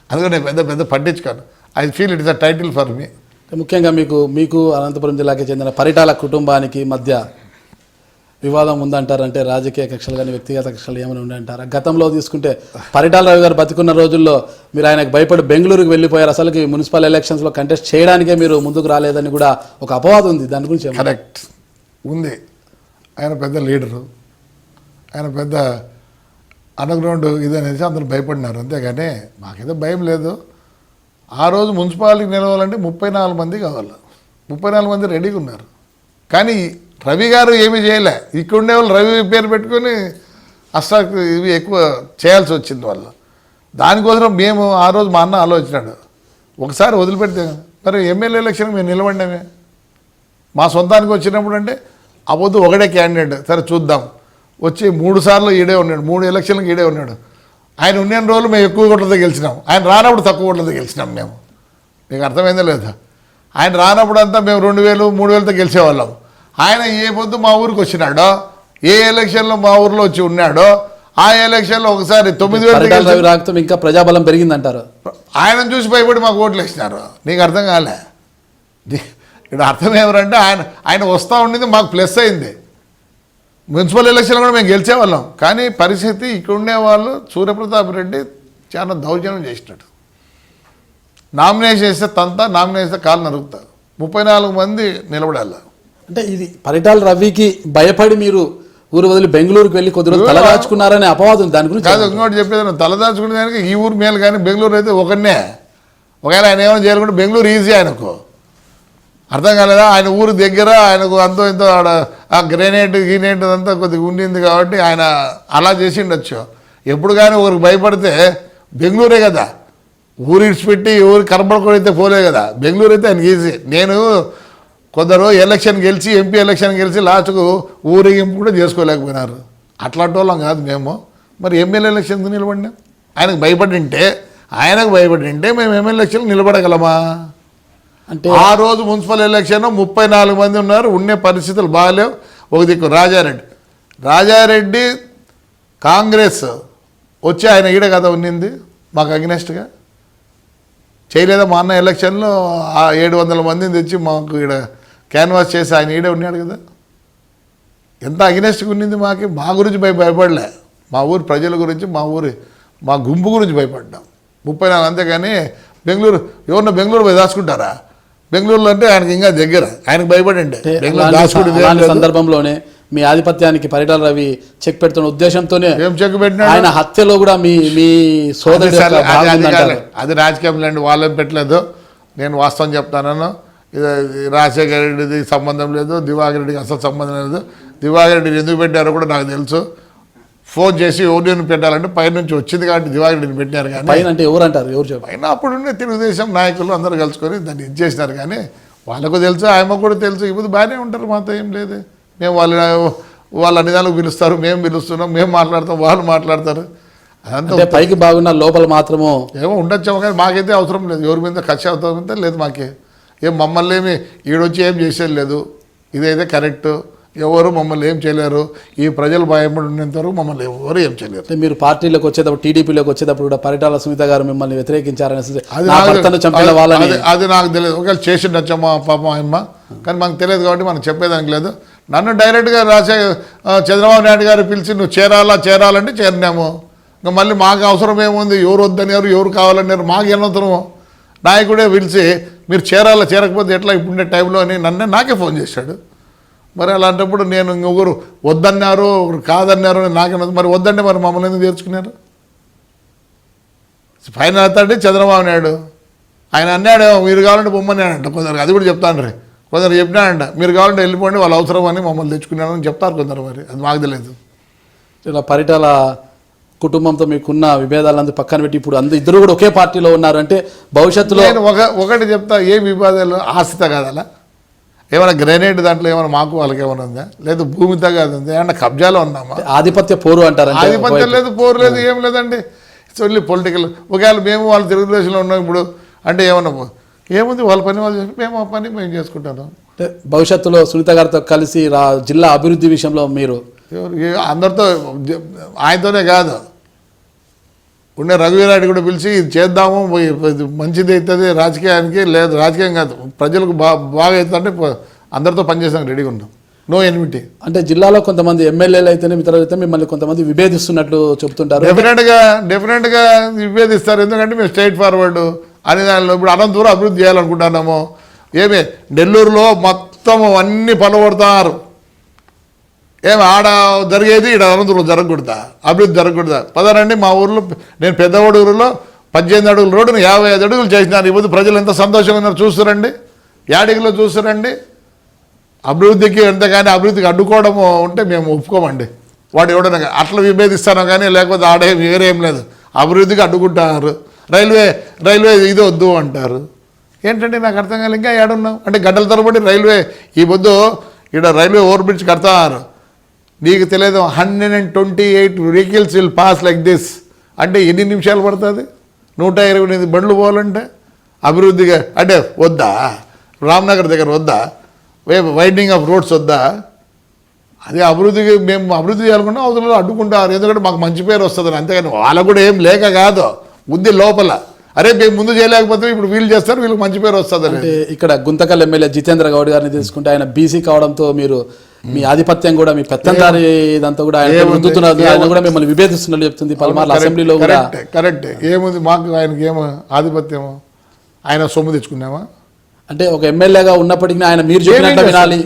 అందుకని నేను పెద్ద పట్టించుకోను. I feel it is a title for me. ముఖ్యంగా మీకు అనంతపురం జిల్లాకి చెందిన పరిటాల కుటుంబానికి మధ్య వివాదం ఉందంటారంటే రాజకీయ కక్షలు కానీ వ్యక్తిగత కక్షలు ఏమైనా ఉందంటారా? గతంలో తీసుకుంటే పరిటాల రావు గారు బతికున్న రోజుల్లో మీరు ఆయనకు భయపడి బెంగళూరుకు వెళ్ళిపోయారు. అసలుకి మున్సిపల్ ఎలక్షన్స్లో కంటెస్ట్ చేయడానికే మీరు ముందుకు రాలేదని కూడా ఒక అపవాదం ఉంది. దాని గురించి కరెక్ట్ ఉంది. ఆయన పెద్ద లీడరు, ఆయన పెద్ద అండర్గ్రౌండ్ ఇది అనేసి అందరూ భయపడినారు, అంతేగాని మాకేదో భయం లేదు. ఆ రోజు మున్సిపాలిటీ నిలవాలంటే 34 మంది కావాలి, 34 మంది రెడీగా ఉన్నారు. కానీ రవి గారు ఏమీ చేయలే. ఇక్కడ ఉండే వాళ్ళు రవి పేరు పెట్టుకొని అస్సాకు ఇవి ఎక్కువ చేయాల్సి వచ్చింది వాళ్ళు. దానికోసం మేము ఆ రోజు మా అన్న ఆలోచించాడు, ఒకసారి వదిలిపెడితే మరి ఎమ్మెల్యే ఎలక్షన్కి మేము నిలబడినామే. మా సొంతానికి వచ్చినప్పుడు అంటే అవద్దు ఒకటే క్యాండిడేట్, సరే చూద్దాం. వచ్చి 3 సార్లు ఈడే ఉన్నాడు, 3 ఎలక్షన్లకు ఈడే ఉన్నాడు. ఆయన ఉన్న రోజులు మేము ఎక్కువ ఓట్లతో గెలిచినాం, ఆయన రానప్పుడు తక్కువ ఓట్లతో గెలిచినాం మేము. మీకు అర్థమైందా లేదా? ఆయన రానప్పుడు అంతా మేము 2000, 3000తో గెలిచేవాళ్ళం. ఆయన ఏ పొద్దు మా ఊరికి వచ్చినాడో, ఏ ఎలక్షన్లో మా ఊర్లో వచ్చి ఉన్నాడో, ఆ ఎలక్షన్లో ఒకసారి 9000 ఇంకా ప్రజాబలం పెరిగిందంటారు. ఆయనను చూసి భయపడి మాకు ఓట్లు వేసినారు. నీకు అర్థం కాలే? ఇక్కడ అర్థం ఏమరంటే ఆయన వస్తూ ఉండింది మాకు ప్లస్ అయింది. మున్సిపల్ ఎలక్షన్ కూడా మేము గెలిచేవాళ్ళం. కానీ పరిస్థితి ఇక్కడ ఉండేవాళ్ళు సూర్యప్రతాప్ రెడ్డి చాలా దౌర్జన్యం చేసినాడు. నామినేషన్ చేస్తే నామినేషన్ చేస్తే కాలు నరుగుతారు. 34 మంది నిలబడాలి. అంటే ఇది పరిటాల రవికి భయపడి మీరు ఊరు వదిలి బెంగళూరుకి వెళ్ళి కొద్ది రోజులు తలదాచుకున్నారనే అపవాదం. దాని గురించి కాదు, ఇంకోటి చెప్పేది, తలదాచుకునే దానికి ఈ ఊరు మేలు, కానీ బెంగళూరు అయితే ఒకనే. ఒకవేళ ఆయన ఏమైనా చేయాలనుకుంటే బెంగళూరు ఈజీ ఆయనకు. అర్థం కాలేదా? ఆయన ఊరు దగ్గర, ఆయనకు అంతో ఇంతో ఆడ ఆ గ్రెనేట్ అంతా కొద్దిగా ఉండింది కాబట్టి ఆయన అలా చేసి ఉండొచ్చు. ఎప్పుడు కానీ ఒకరికి భయపడితే బెంగళూరే కదా, ఊరు ఇడిచిపెట్టి ఊరు కనపడకూడైతే పోలే కదా. బెంగళూరు అయితే ఆయనకి ఈజీ. నేను కొందరు ఎలక్షన్ గెలిచి ఎంపీ ఎలక్షన్ గెలిచి లాస్ట్కు ఊరేగింపు కూడా చేసుకోలేకపోయినారు. అట్లాంటి వాళ్ళం కాదు మేము. మరి ఎమ్మెల్యే ఎలక్షన్కి నిలబడినాం. ఆయనకు భయపడి ఉంటే మేము ఎమ్మెల్యే ఎలక్షన్ నిలబడగలమా? అంటే ఆ రోజు మున్సిపల్ ఎలక్షన్ 34 మంది ఉన్నారు, ఉండే పరిస్థితులు బాగాలేవు. ఒక దిక్కు రాజారెడ్డి కాంగ్రెస్ వచ్చి ఆయన ఈడ కదా ఉన్నింది. మాకు అగ్నెస్ట్గా చేయలేదా? మా అన్న ఎలక్షన్లో 700 మందిని తెచ్చి మాకు ఇక్కడ క్యాన్వాస్ చేసి ఆయన ఈడే ఉన్నాడు కదా. ఎంత అగ్నెస్ట్గా ఉన్నింది మాకు. మా గురించి భయపడలే, మా ఊరి ప్రజల గురించి, మా గుంపు గురించి భయపడ్డాం. 34 అంతేగాని బెంగళూరు ఎవరన్నా బెంగళూరు పోయి దాచుకుంటారా? బెంగళూరులో అంటే ఆయనకి ఇంకా దగ్గర, ఆయనకు భయపడండి. అలాంటి సందర్భంలోనే మీ ఆధిపత్యానికి పరిటాల రవి చెక్ పెడుతున్న ఉద్దేశంతోనే ఏం చెక్ పెట్టినా ఆయన హత్యలో కూడా మీ సోదరుడు యొక్క భాగం ఉందంటారు. అది రాజకీయంలో అండి, వాళ్ళేం పెట్టలేదు. నేను వాస్తవం చెప్తాను. ఇది రాజశేఖర రెడ్డిది సంబంధం లేదు, దివాకర్ రెడ్డికి అసలు సంబంధం లేదు. దివాకర్ రెడ్డిని ఎందుకు పెట్టారో కూడా నాకు తెలుసు. ఫోన్ చేసి ఎవరిని పెట్టాలంటే పైనుంచి వచ్చింది కాబట్టి దివాకర్ రెడ్డిని పెట్టినారు. కానీ పైన అంటే ఎవరు అంటారు? ఎవరు చెప్పారు? పైన అప్పుడున్న తెలుగుదేశం నాయకులు అందరూ కలుసుకొని దాన్ని ఇచ్చేసినారు. కానీ వాళ్ళకు తెలుసు, ఆయనకు కూడా తెలుసు. ఇప్పుడు బాగానే ఉంటారు, మాతో ఏం లేదు. మేము వాళ్ళ నిదాలకు పిలుస్తారు, మేము పిలుస్తున్నాం, మేము మాట్లాడతాం, వాళ్ళు మాట్లాడతారు. అదంతా పైకి బాగున్న లోపల మాత్రము ఏమో ఉండొచ్చాము. కానీ మాకైతే అవసరం లేదు, ఎవరి మీద కక్ష అవుతామంటే లేదు. మాకే ఏం మమ్మల్ని ఏమి ఈడొచ్చి ఏం చేసేది లేదు. ఇదైతే కరెక్ట్. ఎవరు మమ్మల్ని ఏం చేయలేరు. ఈ ప్రజలు భయపడి ఉన్నంత వరకు మమ్మల్ని ఎవరు ఏం చేయలేరు. మీరు పార్టీలోకి వచ్చేటప్పుడు, టీడీపీలోకి వచ్చేటప్పుడు కూడా పరిటాల సునీత గారు మిమ్మల్ని వ్యతిరేకించారని అది నాకు తెలియదు. ఒకవేళ చేసిండొచ్చామా పాపం ఆయమ్మ, కానీ మనకు తెలియదు కాబట్టి మనం చెప్పేదానికి లేదు. నన్ను డైరెక్ట్గా చంద్రబాబు నాయుడు గారు పిలిచి నువ్వు చేరాలంటే చేరినాము. ఇంకా మళ్ళీ మాకు అవసరం ఏముంది? ఎవరు వద్దన్నారు, ఎవరు కావాలన్నారు, మాకు ఏమవుతాము? నాయకుడే పిలిచి మీరు చేరకపోతే ఎట్లా ఇప్పుడుండే టైంలో అని నాకే ఫోన్ చేశాడు. మరి అలాంటప్పుడు నేను ఇంకొకరు వద్దన్నారు, ఒకరు కాదన్నారు, నాకేమో మరి వద్దంటే మరి మమ్మల్ని ఎందుకు చేర్చుకున్నారు? ఫైనల్ అవుతాడే చంద్రబాబు నాయుడు. ఆయన అన్నాడు మీరు కావాలంటే బొమ్మన్నాడంట. కొందరు అది కూడా చెప్తాను. కొందరు చెప్పినాడంట మీరు కావాలంటే వెళ్ళిపోండి, వాళ్ళు అవసరం అని మమ్మల్ని తెచ్చుకున్నారని చెప్తారు కొందరు. మరి అది మాకు తెలియదు. ఇలా పరిటాల కుటుంబంతో మీకున్న విభేదాలంతా పక్కన పెట్టి ఇప్పుడు ఇద్దరు కూడా ఒకే పార్టీలో ఉన్నారు అంటే భవిష్యత్తులో నేను ఒకటి చెప్తా. ఏ వివాదాలు ఆస్తిత కాదలా? ఏమైనా గ్రెనేడ్ దాంట్లో ఏమైనా మాకు వాళ్ళకి ఏమైనా ఉందా? లేదు భూమితో కాదు, ఏమన్నా కబ్జాలో ఉన్నామా? ఆధిపత్య పోరు అంటారు. ఆధిపత్యం లేదు, పోరు లేదు, ఏం లేదండి. Only political. ఒకవేళ మేము వాళ్ళు తెలుగుదేశంలో ఉన్నాం ఇప్పుడు అంటే ఏమన్నా ఏముంది? వాళ్ళ పని వాళ్ళు చేసి మేము ఆ పని మేము చేసుకుంటాను. అంటే భవిష్యత్తులో సునీత గారితో కలిసి జిల్లా అభివృద్ధి విషయంలో మీరు అందరితో, ఆయనతోనే కాదు, ఉండే రఘువీరారెడ్డి కూడా పిలిచి ఇది చేద్దాము, మంచిది అవుతుంది రాజకీయానికి, లేదు రాజకీయం కాదు ప్రజలకు బాగా అవుతుందంటే అందరితో పనిచేసానికి రెడీగా ఉన్నాం. No enmity. అంటే జిల్లాలో కొంతమంది ఎమ్మెల్యేలు అయితేనే ఇతరులు అయితే మిమ్మల్ని కొంతమంది విభేదిస్తున్నట్లు చెబుతుంటారు. డెఫినెట్గా విభేదిస్తారు. ఎందుకంటే మేము స్ట్రైట్ ఫార్వర్డ్ అనే దానిలో ఇప్పుడు అనంతపురం అభివృద్ధి చేయాలనుకుంటున్నాము. ఏమి నెల్లూరులో మొత్తం అన్నీ పలవడతారు. ఏమి ఆడ జరిగేది ఇక్కడ అనంతపురం జరగకూడదా? అభివృద్ధి జరగకూడదా? పదరండి మా ఊర్లో, నేను పెద్దవాడి ఊరిలో 18 అడుగుల రోడ్డును 55 అడుగులు చేసినాను. ఇప్పుడు ప్రజలు ఎంత సంతోషంగా ఉన్నారు చూస్తారండి. యాడిగిలో చూస్తారండి. అభివృద్ధికి ఎంతగాని అభివృద్ధికి అడ్డుకోవడము ఉంటే మేము ఒప్పుకోమండి. వాడు ఎవడన్నా అట్లా విభేదిస్తాను కానీ లేకపోతే ఆడే వేరేం లేదు. అభివృద్ధికి అడ్డుకుంటారు. రైల్వే ఇది వద్దు అంటారు. ఏంటంటే నాకు అర్థం కాదు. ఇంకా ఏడున్నాం అంటే గంటల తరబడి రైల్వే ఈ పొద్దు ఇక్కడ రైల్వే ఓవర్ బ్రిడ్జ్ కడతారు. నీకు తెలియదు 128 vehicles will pass like this అంటే ఎన్ని నిమిషాలు పడుతుంది? 128 బండ్లు పోవాలంటే అభివృద్ధిగా అంటే వద్దా? రామ్నగర్ దగ్గర వద్దా? వైడనింగ్ ఆఫ్ రోడ్స్ వద్దా? అదే అభివృద్ధికి మేము అభివృద్ధి చేయాలనుకున్నా అవతల అడ్డుకుంటారు. ఎందుకంటే మాకు మంచి పేరు వస్తుంది. అంతేగాని వాళ్ళకు కూడా ఏం లేక కాదు, ఉంది లోపల. అరే మేము ముందు చేయలేకపోతే ఇప్పుడు వీళ్ళు చేస్తారు, వీళ్ళకి మంచి పేరు వస్తుంది. అంటే ఇక్కడ గుంతకల్ ఎమ్మెల్యే జితేంద్ర గౌడ్ గారిని తీసుకుంటే ఆయన బీసీ కావడంతో మీరు మీ ఆధిపత్యం కూడా మీ పెత్తందారి ఇదంతా కూడా ఆయన రుద్దుతున్నారు. ఆయన కూడా మిమ్మల్ని విభేదిస్తున్నట్టు చెప్తుంది పలుమార్లు అసెంబ్లీలో కూడా. కరెక్ట్. ఏముంది మాకు ఆయనకి ఏమో ఆధిపత్యము? ఆయన సొమ్ము తెచ్చుకున్నామా? అంటే ఒక ఎమ్మెల్యేగా ఉన్నప్పటికీ ఆయన మీరు చెప్పినట్టు వినాలి,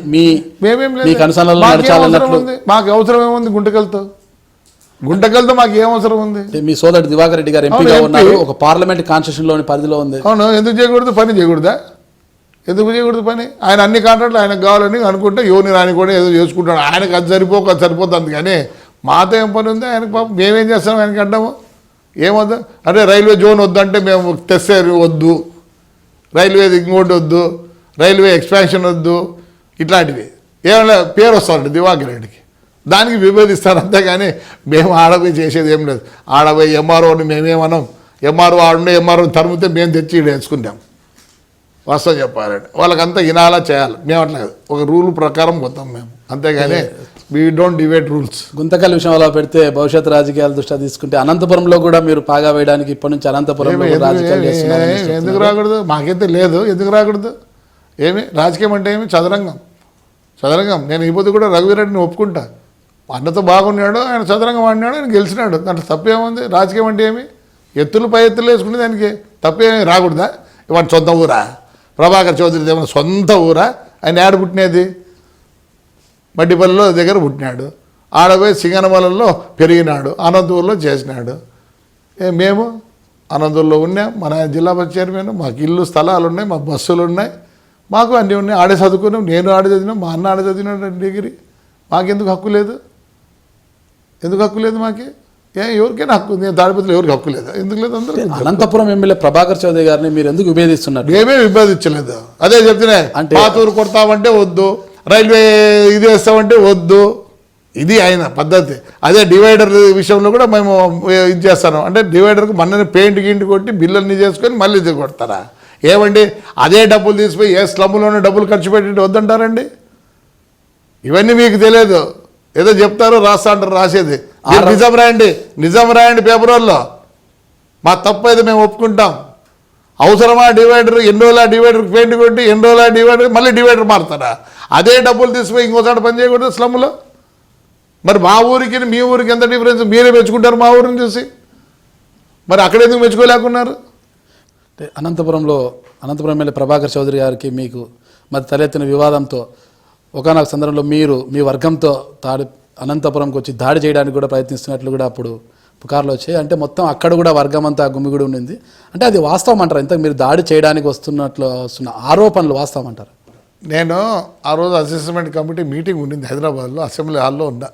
మీకు అనుసరణలో నడచాలన్నట్లు. మాకు అవసరం ఏముంది? గుంటకల్తో మాకు ఏం అవసరం ఉంది? మీ సోదరుడు దివాకర్ రెడ్డి గారు ఎంపీగా ఉన్నారు, ఒక పార్లమెంట్ కాన్స్టిట్యూషన్ లోని పరిధిలో ఉంది. అవును, ఎందుకు చేయకూడదు? పని చేయకూడదా? ఎందుకు చేయకూడదు పని? ఆయన అన్ని కాంట్రాక్ట్లు ఆయనకు కావాలని అనుకుంటే యోని రాని కూడా ఏదో చేసుకుంటాడు. ఆయనకు అది సరిపోతుంది. కానీ మాతో ఏం పని ఉంది? ఆయనకు పాపం మేమేం చేస్తాం? ఆయనకి అడ్డము ఏమొద్దు? అంటే రైల్వే జోన్ వద్దంటే మేము తెస్తారు వద్దు, రైల్వే ఇంకోటి వద్దు, రైల్వే ఎక్స్పాన్షన్ వద్దు, ఇట్లాంటివి ఏమైనా పేరు వస్తారండి దివాకర్ రెడ్డికి. దానికి విభేదిస్తారు. అంతేగాని మేము ఆడపోయి చేసేది ఏం లేదు. ఆడపోయి ఎంఆర్ఓని మేమేమన్నాం, ఎంఆర్ఓ ఆడుండే ఎంఆర్ఓని తరిమితే మేము తెచ్చి ఇక్కడ వేసుకుంటాం. వాస్తవం చెప్పాలంటే వాళ్ళకంతా ఇనాలా చేయాలి. మేము అట్లా ఒక రూల్ ప్రకారం పోతాం మేము. అంతేగాని we don't divide rules. Guntakal విషయంలో పెడితే భవిష్యత్ రాజకీయాల దృష్ట్యా తీసుకుంటే అనంతపురంలో కూడా మీరు పాగా వేయడానికి ఇప్పటి నుంచి అనంతపురంలో రాజకీయాలు చేస్తున్నారని ఎందుకు రాకూడదు? మాకైతే లేదు, ఎందుకు రాకూడదు? ఏమి రాజకీయం అంటే ఏమి? చదరంగం. నేను ఈ పొద్దు కూడా రఘువీరెడ్డిని ఒప్పుకుంటా. అన్నతో బాగున్నాడు, ఆయన చదరంగం ఆడినాడు, ఆయన గెలిచినాడు. దాంట్లో తప్పేముంది? రాజకీయం అంటే ఏమి? ఎత్తులు పై ఎత్తులు వేసుకునే దానికి తప్పేమి రాకూడదా? ఇవాళ సొంత ఊరా? ప్రభాకర్ చౌదరి ఏమైనా సొంత ఊరా? ఆయన ఆడ పుట్టినది మడ్డిపల్లిలో దగ్గర పుట్టినాడు, ఆడపోయి సింగనమలలో పెరిగినాడు, అనంతపూర్లో చేసినాడు. మేము అనంతపూర్లో ఉన్నాం, మన జిల్లా పరిషత్ చైర్మన్, మాకు ఇల్లు స్థలాలు ఉన్నాయి, మా బస్సులు ఉన్నాయి, మాకు అన్నీ ఉన్నాయి. ఆడే చదువుకున్నాం, నేను ఆడే చదివినాం, మా అన్న ఆడే చదివినాడు డిగ్రీ. మాకెందుకు హక్కు లేదు? ఎందుకు హక్కు లేదు? మాకే ఎవరికైనా హక్కు ఉంది, తాడిపత్రిలో ఎవరికి హక్కు లేదు? ఎందుకు లేదు? అందరూ. అనంతపురం ఎమ్మెల్యే ప్రభాకర్ చౌదరి గారిని మీరు ఎందుకు విభేదిస్తున్నారు? ఏమేమి విభేదించలేదు, అదే చెప్తున్నా. అంటే పాతూరు కొడతామంటే వద్దు, రైల్వే ఇది వేస్తామంటే వద్దు, ఇది ఆయన పద్ధతి. అదే డివైడర్ విషయంలో కూడా మేము ఇది చేస్తాను అంటే డివైడర్కి మొన్న పెయింట్ గింటి కొట్టి బిల్లుల్ని చేసుకొని మళ్ళీ ఇది కొడతారా? ఏమండి, అదే డబ్బులు తీసిపోయి ఏ స్లమ్లోనే డబ్బులు ఖర్చు పెట్టి వద్దంటారండి? ఇవన్నీ మీకు తెలియదు, ఏదో చెప్తారు రాస్తా అంటారు, రాసేది నిజం రాయండి పేపర్ వాళ్ళు. మా తప్పు అయితే మేము ఒప్పుకుంటాం. అవసరమా డివైడర్? ఎన్ని రోజుల డివైడర్కి పెయింట్ కొట్టి ఎన్ని రోజుల డివైడర్ మళ్ళీ డివైడర్ మారుతారా? అదే డబ్బులు తీసిపోయి ఇంకోసారి పని చేయకూడదు స్లమ్లో. మరి మా ఊరికి మీ ఊరికి ఎంత డిఫరెన్స్? మీరే మెచ్చుకుంటారు మా ఊరిని చూసి, మరి అక్కడ ఎందుకు మెచ్చుకోలేకున్నారు? అనంతపురం ఎమ్మెల్యే ప్రభాకర్ చౌదరి గారికి మీకు మరి తలెత్తిన వివాదంతో ఒకనొక సందర్భంలో మీరు మీ వర్గంతో అనంతపురంకి వచ్చి దాడి చేయడానికి కూడా ప్రయత్నిస్తున్నట్లు కూడా అప్పుడు పుకార్లు వచ్చాయి. అంటే మొత్తం అక్కడ కూడా వర్గం అంతా గుమిగుడి ఉండింది. అంటే అది వాస్తవం అంటారు? ఇంత మీరు దాడి చేయడానికి వస్తున్న ఆరోపణలు వాస్తవం అంటారు? నేను ఆ రోజు అసెస్మెంట్ కమిటీ మీటింగ్ ఉండింది హైదరాబాద్లో, అసెంబ్లీ హాల్లో ఉన్నా.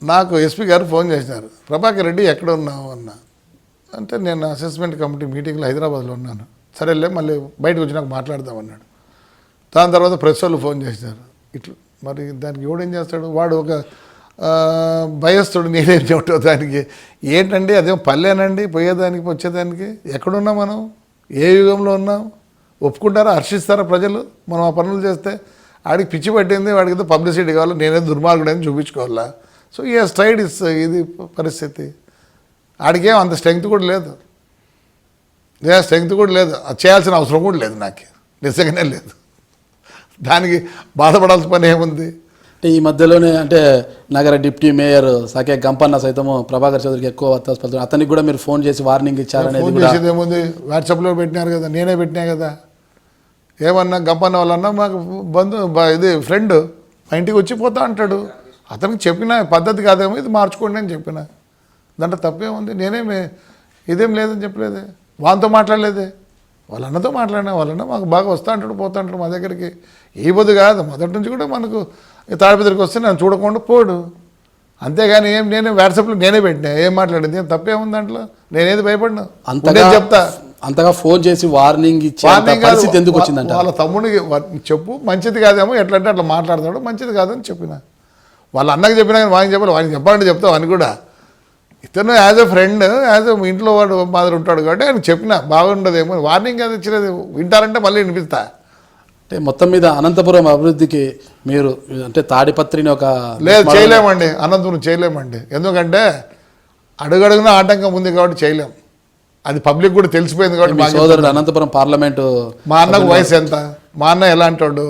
నాకు ఎస్పీ గారు ఫోన్ చేసినారు, ప్రభాకర్ రెడ్డి ఎక్కడ ఉన్నావు అన్న. అంటే నేను అసెస్మెంట్ కమిటీ మీటింగ్లో హైదరాబాద్లో ఉన్నాను. సరేలే మళ్ళీ బయటకు వచ్చినాక మాట్లాడదామన్నాడు. దాని తర్వాత ప్రెస్ వాళ్ళు ఫోన్ చేసినారు. ఇట్లా మరి దానికి ఎవడేం చేస్తాడు? వాడు ఒక భయస్తుడు, నేనేం చెప్పటం దానికి. ఏంటండి అదేం పల్లెనండి పోయేదానికి వచ్చేదానికి? ఎక్కడున్నాం మనం? ఏ యుగంలో ఉన్నాం? ఒప్పుకుంటారా? హర్షిస్తారా ప్రజలు మనం ఆ పనులు చేస్తే? ఆడికి పిచ్చి పట్టింది, వాడికి ఏదో పబ్లిసిటీ కావాలి, నేనే దుర్మార్గుడని చూపించుకోవాలా. సో ఈ స్ట్రైడ్ ఇది పరిస్థితి. ఆడికేం అంత స్ట్రెంగ్త్ కూడా లేదు, అది చేయాల్సిన అవసరం కూడా లేదు, నాకు నిజంగానే లేదు. దానికి బాధపడాల్సిన పని ఏముంది? అంటే ఈ మధ్యలోనే అంటే నగర డిప్యూటీ మేయర్ సాకే గంపన్న సైతము ప్రభాకర్ చౌదరికి ఎక్కువ వత్తాసు, అతనికి కూడా మీరు ఫోన్ చేసి వార్నింగ్ ఇచ్చారనేది. ఫోన్ చేసేది ఏముంది? వాట్సాప్లో పెట్టినారు కదా, నేనే పెట్టినా కదా. ఏమన్నా గంపన్న వాళ్ళన్నా మాకు ఇది ఫ్రెండ్ మా ఇంటికి వచ్చి పోతా అంటాడు. అతనికి చెప్పిన పద్ధతి కాదేమో, ఇది మార్చుకోండి అని చెప్పిన. దాంట్లో తప్పేముంది? నేనేమి ఇదేం లేదని చెప్పలేదే, వాళ్ళతో మాట్లాడలేదే, వాళ్ళ అన్నతో మాట్లాడినా. వాళ్ళన్న మాకు బాగా వస్తా అంటాడు, పోతా అంటాడు మా దగ్గరికి. ఈ బొద్దు కాదు, మొదటి నుంచి కూడా మనకు తాడిపత్రికి వస్తే నేను చూడకుండా పోడు. అంతేగాని నేనే వాట్సాప్లో నేనే పెట్టినా, ఏం మాట్లాడింది? ఏం తప్పేముంది దాంట్లో? నేనేది భయపడినా అంతగా చెప్తా. అంతగా ఫోన్ చేసి వార్నింగ్ ఇచ్చి పరిస్థితి ఎందుకు వచ్చిందంట? వాళ్ళ తమ్ముడికి చెప్పు, మంచిది కాదేమో, ఎట్లా అంటే అట్లా మాట్లాడతాడు, మంచిది కాదని చెప్పిన. వాళ్ళ అన్నకి చెప్పినా కానీ వానికి చెప్పాలి, వానికి చెప్పాలంటే చెప్తావు అని కూడా. ఇతను as a friend, as a ఇంట్లో వాడు మాదిరి ఉంటాడు కాబట్టి ఆయన చెప్పిన బాగుండదేమో. వార్నింగ్ అది ఇచ్చినది వింటారంటే మళ్ళీ వినిపిస్తా. అంటే మొత్తం మీద అనంతపురం అభివృద్ధికి మీరు అంటే తాడిపత్రిని ఒక లేదు చేయలేమండి, అనంతపురం చేయలేమండి. ఎందుకంటే అడుగడుగున ఆటంకం ఉంది కాబట్టి చేయలేం. అది పబ్లిక్ కూడా తెలిసిపోయింది కాబట్టి. సోదరుడు అనంతపురం పార్లమెంటు, మా అన్నకు వయసు ఎంత, మా అన్న ఎలాంటి వాడు,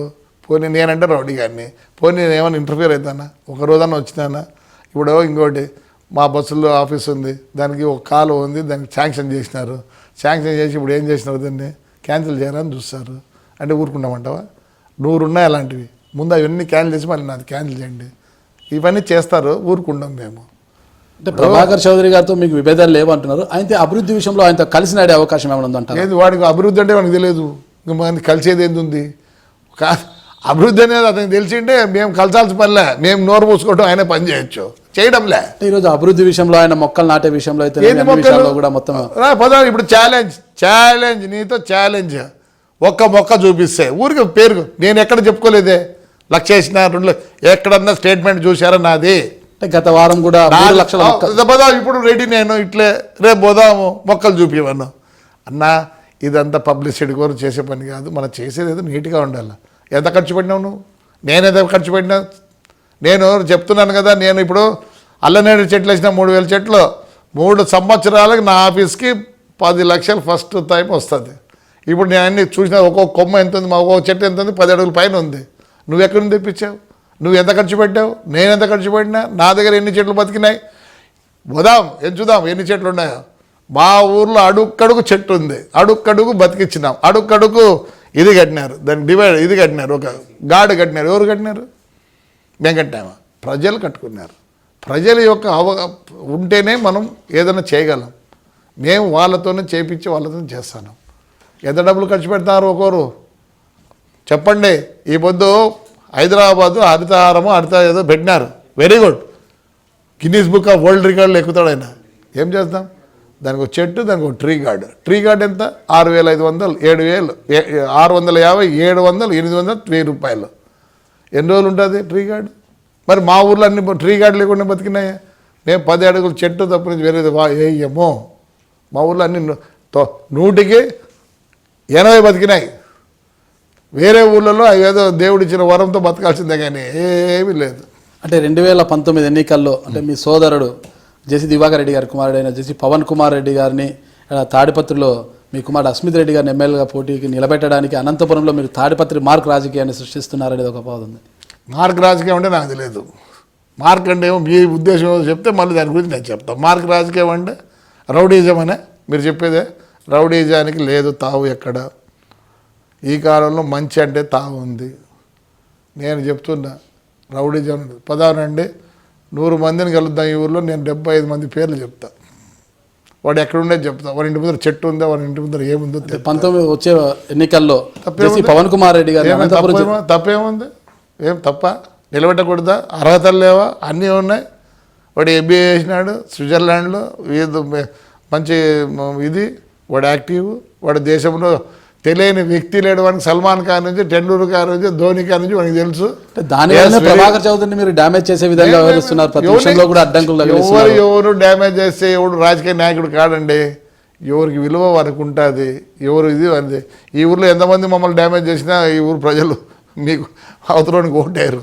పోనీ నేనంటే రౌడీ గారిని, పోనీ నేను ఏమైనా ఇంటర్ఫియర్ అవుతానా? ఒక రోజన్నా వచ్చినానా? ఇప్పుడు ఇంకోటి మా బస్సులో ఆఫీస్ ఉంది, దానికి ఒక కాలు ఉంది, దానికి శాంక్షన్ చేసినారు. శాంక్షన్ చేసి ఇప్పుడు ఏం చేసినారు? దాన్ని క్యాన్సిల్ చేయాలని చూస్తారు. అంటే ఊరుకుంటామంటావా? 100 ఉన్నాయి అలాంటివి. ముందు అవన్నీ క్యాన్సిల్ చేసి మళ్ళీ నాది క్యాన్సిల్ చేయండి, ఇవన్నీ చేస్తారు. ఊరుకుంటాం మేము. అంటే ప్రభాకర్ చౌదరి గారితో మీకు విభేదాలు లేవు అంటున్నారు. అయితే అభివృద్ధి విషయంలో ఆయనతో కలిసి నడే అవకాశం ఏమైనా ఉందంటారు? లేదు, వాడికి అభివృద్ధి అంటే వాడికి తెలియదు. ఇంకా మనకి కలిసేది ఏంది ఉంది? అభివృద్ధి అనేది అతనికి తెలిసింటే మేము కలిసాల్సిన పనిలే, మేము నోరు మూసుకోవడం ఆయన పని చేయొచ్చు, చేయడంలే. ఈరోజు అభివృద్ధి విషయంలో ఆయన మొక్కలు నాటే విషయంలో అయితే కూడా మొత్తం ఇప్పుడు ఛాలెంజ్ నీతో ఛాలెంజ్. ఒక్క మొక్క చూపిస్తే ఊరికి పేరు నేను ఎక్కడ చెప్పుకోలేదే, 1,00,000 వేసిన 2 ఎక్కడన్నా స్టేట్మెంట్ చూసారా నాది? గత వారం కూడా 3 లక్షల ఇప్పుడు రెడీ, నేను ఇట్లే రేపు పోదాము మొక్కలు చూపించమన్నా. అన్నా ఇదంతా పబ్లిసిటీ కోసం చేసే పని కాదు, మనం చేసేది ఏదో నీట్గా ఉండాలి. ఎంత ఖర్చు పెట్టినావు నువ్వు? నేనేదో ఖర్చు పెట్టినా? నేను చెప్తున్నాను కదా, నేను ఇప్పుడు అల్లనేడు చెట్లు వేసిన 3000 చెట్లు 3 సంవత్సరాలకు నా ఆఫీస్కి 10 లక్షలు ఫస్ట్ టైం వస్తుంది. ఇప్పుడు నేను అన్ని చూసిన ఒక్కొక్క కొమ్మ ఎంత ఉంది, ఒక్కొక్క చెట్టు ఎంత ఉంది, 10 అడుగుల పైన ఉంది. నువ్వు ఎక్కడి నుంచి తెప్పించావు? నువ్వు ఎంత ఖర్చు పెట్టావు? నేను ఎంత ఖర్చు పెట్టినా? నా దగ్గర ఎన్ని చెట్లు బతికినాయి? వదాం ఎంచుదాం ఎన్ని చెట్లు ఉన్నాయో. మా ఊర్లో అడుక్కడుగు చెట్టు ఉంది, అడుక్కడుగు బతికిచ్చినాం, అడుక్కడుగు ఇది కట్టినారు, దాన్ని డివైడ్ ఇది కట్టినారు, ఒక గాడు కట్టినారు. ఎవరు కట్టినారు? మేము కట్టినామా? ప్రజలు కట్టుకున్నారు. ప్రజల యొక్క ఉంటేనే మనం ఏదైనా చేయగలం. మేము వాళ్ళతోనే చేపించి వాళ్ళతో చేస్తాను. ఎంత డబ్బులు ఖర్చు పెడతారు ఒకరు చెప్పండి. ఈ పొద్దు హైదరాబాదు హరితహారము ఏదో పెట్టినారు, very good, Guinness book of world రికార్డులు ఎక్కుతాడు ఆయన. ఏం చేస్తాం? దానికి ఒక చెట్టు, దానికి ఒక ట్రీ గార్డ్ ఎంత? 6500, 7000, 650, 700, 800, 1000 రూపాయలు. ఎన్ని రోజులు ఉంటుంది ట్రీ గార్డ్? మరి మా ఊర్లో అన్ని ట్రీ గార్డ్ లేకుండా బతికినాయి. మేము 10 అడుగుల చెట్టు తప్ప నుంచి వేరేది వేయమో. మా ఊర్లో అన్ని 100కి 80 బతికినాయి. వేరే ఊళ్ళలో ఏదో దేవుడిచ్చిన వరంతో బతకాల్సిందే, కానీ ఏమీ లేదు. అంటే 2019 ఎన్నికల్లో అంటే మీ సోదరుడు జేసీ దివాకర్ రెడ్డి గారి కుమారుడైన జేసీ పవన్ కుమార్ రెడ్డి గారిని తాడిపత్రిలో మీ కుమారుడు అస్మిత్ రెడ్డి గారిని ఎమ్మెల్యేగా పోటీకి నిలబెట్టడానికి అనంతపురంలో మీరు తాడిపత్రి మార్క్ రాజకీయాన్ని సృష్టిస్తున్నారనేది ఒక బాధ ఉంది. మార్క్ రాజకీయం అంటే నాకు తెలియదు. మార్క్ అంటే ఏమో మీ ఉద్దేశం ఏమో చెప్తే మళ్ళీ దాని గురించి నేను చెప్తాను. మార్క్ రాజకీయం అంటే రౌడీజం అనే మీరు చెప్పేదే. రౌడీజానికి లేదు తావు ఎక్కడ. ఈ కాలంలో మంచి అంటే తావు ఉంది. నేను చెప్తున్నా రౌడీజం పదానండి. 100 మందిని కలుద్దాం ఈ ఊర్లో, నేను 75 మంది పేర్లు చెప్తా. వాడు ఎక్కడుండే చెప్తా. వాడి ఇంటి ముందర చెట్టు ఉందా, వాడి ఇంటి ముందర ఏముందో. 19 వచ్చే ఎన్నికల్లో పవన్ కుమార్ రెడ్డి గారు తప్పేముంది? ఏం తప్ప? నిలబెట్టకూడదా? అర్హతలు లేవా? అన్నీ ఉన్నాయి. వాడు ఎంబీఏ చేసినాడు స్విట్జర్లాండ్లో, మంచి ఇది, వాడు యాక్టివ్. వాడు దేశంలో తెలియని వ్యక్తి లేడు. వానికి సల్మాన్ ఖాన్ నుంచి, టెండూల్కర్ నుంచి, ధోని ఖాన్ నుంచి వానికి తెలుసు. దానివల్ల ప్రభాకర్ చౌదరిని మీరు డ్యామేజ్ చేసే విధంగా వ్యవహరిస్తున్నారు. ప్రతి విషయంలో కూడా అడ్డంకులు ఎవరు డ్యామేజ్ చేస్తే ఎవడు రాజకీయ నాయకుడు కాడండి. ఎవరికి విలువ వారికి ఉంటుంది. ఎవరు ఇది అంది. ఈ ఊర్లో ఎంతమంది మమ్మల్ని డ్యామేజ్ చేసినా ఈ ఊరు ప్రజలు మీకు అవతలోనికి ఓటారు.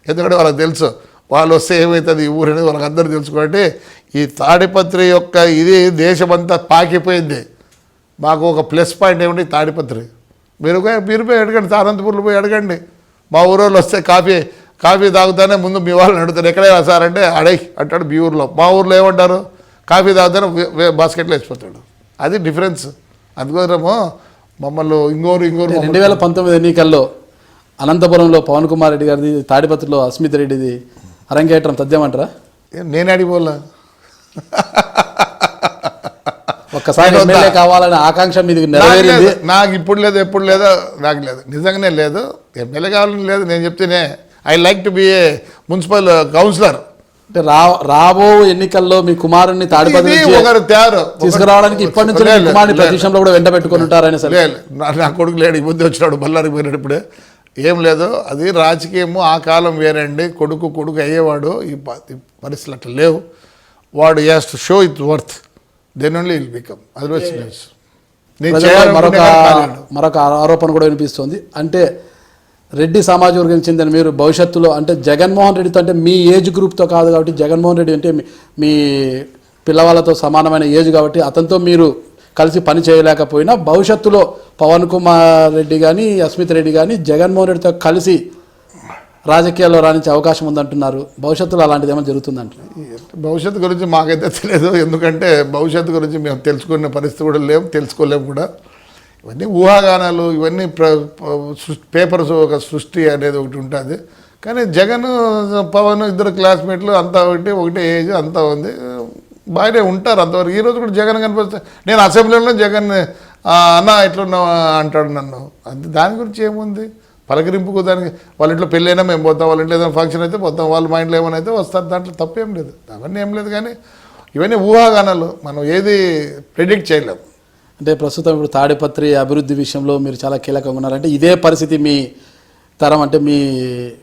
ఎందుకంటే వాళ్ళకి తెలుసు వాళ్ళు వస్తే ఏమవుతుంది ఈ ఊరు అనేది వాళ్ళకి అందరూ తెలుసుకోండి. ఈ తాడిపత్రి యొక్క ఇది దేశమంతా పాకిపోయింది. మాకు ఒక ప్లస్ పాయింట్ ఏమిటి తాడిపత్రి. మీరు పోయి అడగండి, అనంతపూర్లో పోయి అడగండి. మా ఊరోళ్ళు వస్తే కాఫీ తాగుతానే ముందు మీ వాళ్ళని అడుగుతారు, ఎక్కడైనా సార్ అంటే అంటాడు మీ ఊర్లో. మా ఊర్లో ఏమంటారు? కాఫీ తాగుతానే బాస్కెట్లో వేసిపోతాడు. అది డిఫరెన్స్. అందుకోసమో మమ్మల్ని ఇంకోరు 2019 ఎన్నికల్లో అనంతపురంలో పవన్ కుమార్ రెడ్డి గారిది, తాడిపత్రిలో అస్మిత్ రెడ్డిది అరంగేట్రం తథ్యమంటారా? నేను అడిగిపోలా. ఒక్కసారి ఎమ్మెల్యే కావాలనే ఆకాంక్ష మీది నెరవేరింది. నాకు ఇప్పుడు లేదు, ఎప్పుడు లేదో నాకు లేదు, నిజంగానే లేదు. ఎమ్మెల్యే కావాలని లేదు. నేను చెప్తేనే I like to be a municipal councillor. అంటే రాబో ఎన్నికల్లో మీ కుమారుని తాడిపత్రి తీసుకురావడానికి ఇప్పటి నుంచి కుమారుని ప్రతి విషయంలో కూడా వెంట పెట్టుకుని ఉంటారని. సరే, నా కొడుకు లేడు, ఈ ముందు వచ్చినాడు బళ్ళారికి పోయినాడు. ఇప్పుడే ఏం లేదు. అది రాజకీయము ఆ కాలం వేరండి. కొడుకు అయ్యేవాడు. ఈ పరిస్థితులు అట్లా లేవు. వాడు has to show it worth, then only will become. Otherwise మరొక ఆరోపణ కూడా వినిపిస్తుంది. అంటే రెడ్డి సామాజిక వర్గానికి చెందిన మీరు భవిష్యత్తులో అంటే జగన్మోహన్ రెడ్డితో, అంటే మీ ఏజ్ గ్రూప్తో కాదు కాబట్టి, జగన్మోహన్ రెడ్డి అంటే మీ పిల్లవాళ్ళతో సమానమైన ఏజ్ కాబట్టి అతనితో మీరు కలిసి పని చేయలేకపోయినా భవిష్యత్తులో పవన్ కుమార్ రెడ్డి కానీ అస్మిత్ రెడ్డి కానీ జగన్మోహన్ రెడ్డితో కలిసి రాజకీయాల్లో రాణించే అవకాశం ఉందంటున్నారు. భవిష్యత్తులో అలాంటిది ఏమైనా జరుగుతుందంటారు? భవిష్యత్తు గురించి మాకైతే తెలియదు. ఎందుకంటే భవిష్యత్తు గురించి మేము తెలుసుకునే పరిస్థితి కూడా లేవు, తెలుసుకోలేము కూడా. ఇవన్నీ ఊహాగానాలు, ఇవన్నీ పేపర్స్ ఒక సృష్టి అనేది ఒకటి ఉంటుంది. కానీ జగన్ పవన్ ఇద్దరు క్లాస్మేట్లు, అంతా ఒకటే ఏజ్, అంతా ఉంది, బాగానే ఉంటారు అంతవరకు. ఈరోజు కూడా జగన్ కనిపిస్తే నేను అసెంబ్లీలో జగన్ అన్న ఎట్లున్నావు అంటాడు నన్ను. అది దాని గురించి ఏముంది? పలకరింపుకు దానికి వాళ్ళ ఇంట్లో పెళ్ళైనా మేము పోతాం, వాళ్ళ ఇంట్లో ఏదైనా ఫంక్షన్ అయితే పోతాం, వాళ్ళ మైండ్లో ఏమైనా అయితే వస్తారు. దాంట్లో తప్పేం లేదు, అవన్నీ ఏం లేదు. కానీ ఇవన్నీ ఊహాగానాలు, మనం ఏది ప్రెడిక్ట్ చేయలేము. అంటే ప్రస్తుతం ఇప్పుడు తాడిపత్రి అభివృద్ధి విషయంలో మీరు చాలా కీలకంగా ఉన్నారంటే ఇదే పరిస్థితి మీ తరం, అంటే మీ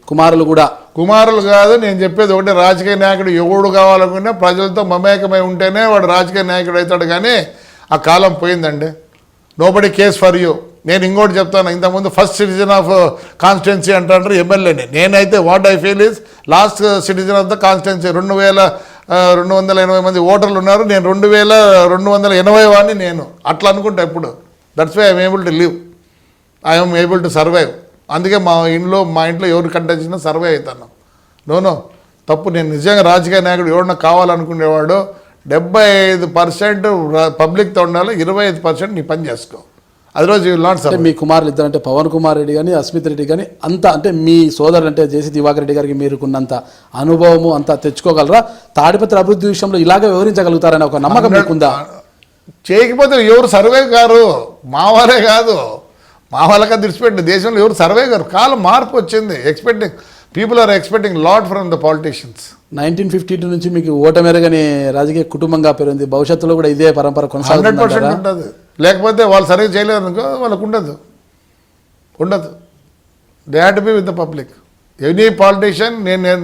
కుమారులు కూడా? కుమారులు కాదు, నేను చెప్పేది ఒకటే, రాజకీయ నాయకుడు ఎవడు కావాలనుకున్నా ప్రజలతో మమేకమై ఉంటేనే వాడు రాజకీయ నాయకుడు అవుతాడు. కానీ ఆ కాలం పోయిందండి. Nobody case for you. నేను ఇంకోటి చెప్తాను, ఇంతకుముందు ఫస్ట్ సిటిజన్ ఆఫ్ కాన్స్టిట్యున్సీ అంటారు ఎమ్మెల్యేని. నేనైతే what I feel is lost citizen of the constituency. 2280 మంది ఓటర్లు ఉన్నారు, నేను 2280 వాడిని నేను. అట్లా అనుకుంటా ఎప్పుడు. That's why I'm able to live, I'm able to survive. అందుకే మా ఇంట్లో ఎవరు కంటెంట్ సర్వైవ్ అవుతాను. నో తప్పు. నేను నిజంగా రాజకీయ నాయకుడు ఎవరన్నా కావాలనుకునేవాడు 75% పబ్లిక్తో ఉండాలి, 25% నీ పని చేసుకో. అది రోజు యూ విల్ నాట్ అంటే మీ కుమారులు ఇద్దరు అంటే పవన్ కుమార్ రెడ్డి కానీ అస్మిత్ రెడ్డి కానీ అంత అంటే మీ సోదరుడు అంటే జేసీ దివాకర్ రెడ్డి గారికి మీరుకున్నంత అనుభవము అంతా తెచ్చుకోగలరా? తాడిపత్రి అభివృద్ధి విషయంలో ఇలాగే వివరించగలుగుతారని ఒక నమ్మకం మీకుందా? చేయకపోతే ఎవరు సర్వే గారు, మా వాళ్ళే కాదు, మా వాళ్ళకి తెచ్చిపెట్టి దేశంలో ఎవరు సర్వే గారు. కాలం మార్పు వచ్చింది. People are expecting lot from the politicians. 1952 నుంచి మీకు ఓటమెరగని రాజకీయ కుటుంబంగా పెరిగింది. భవిష్యత్తులో కూడా ఇదే పరంపర 100% ఉంటుంది. లేకపోతే వాళ్ళు సర్వే చేయలేరు అనుకో, వాళ్ళకు ఉండదు. They have to be with the public. Any politician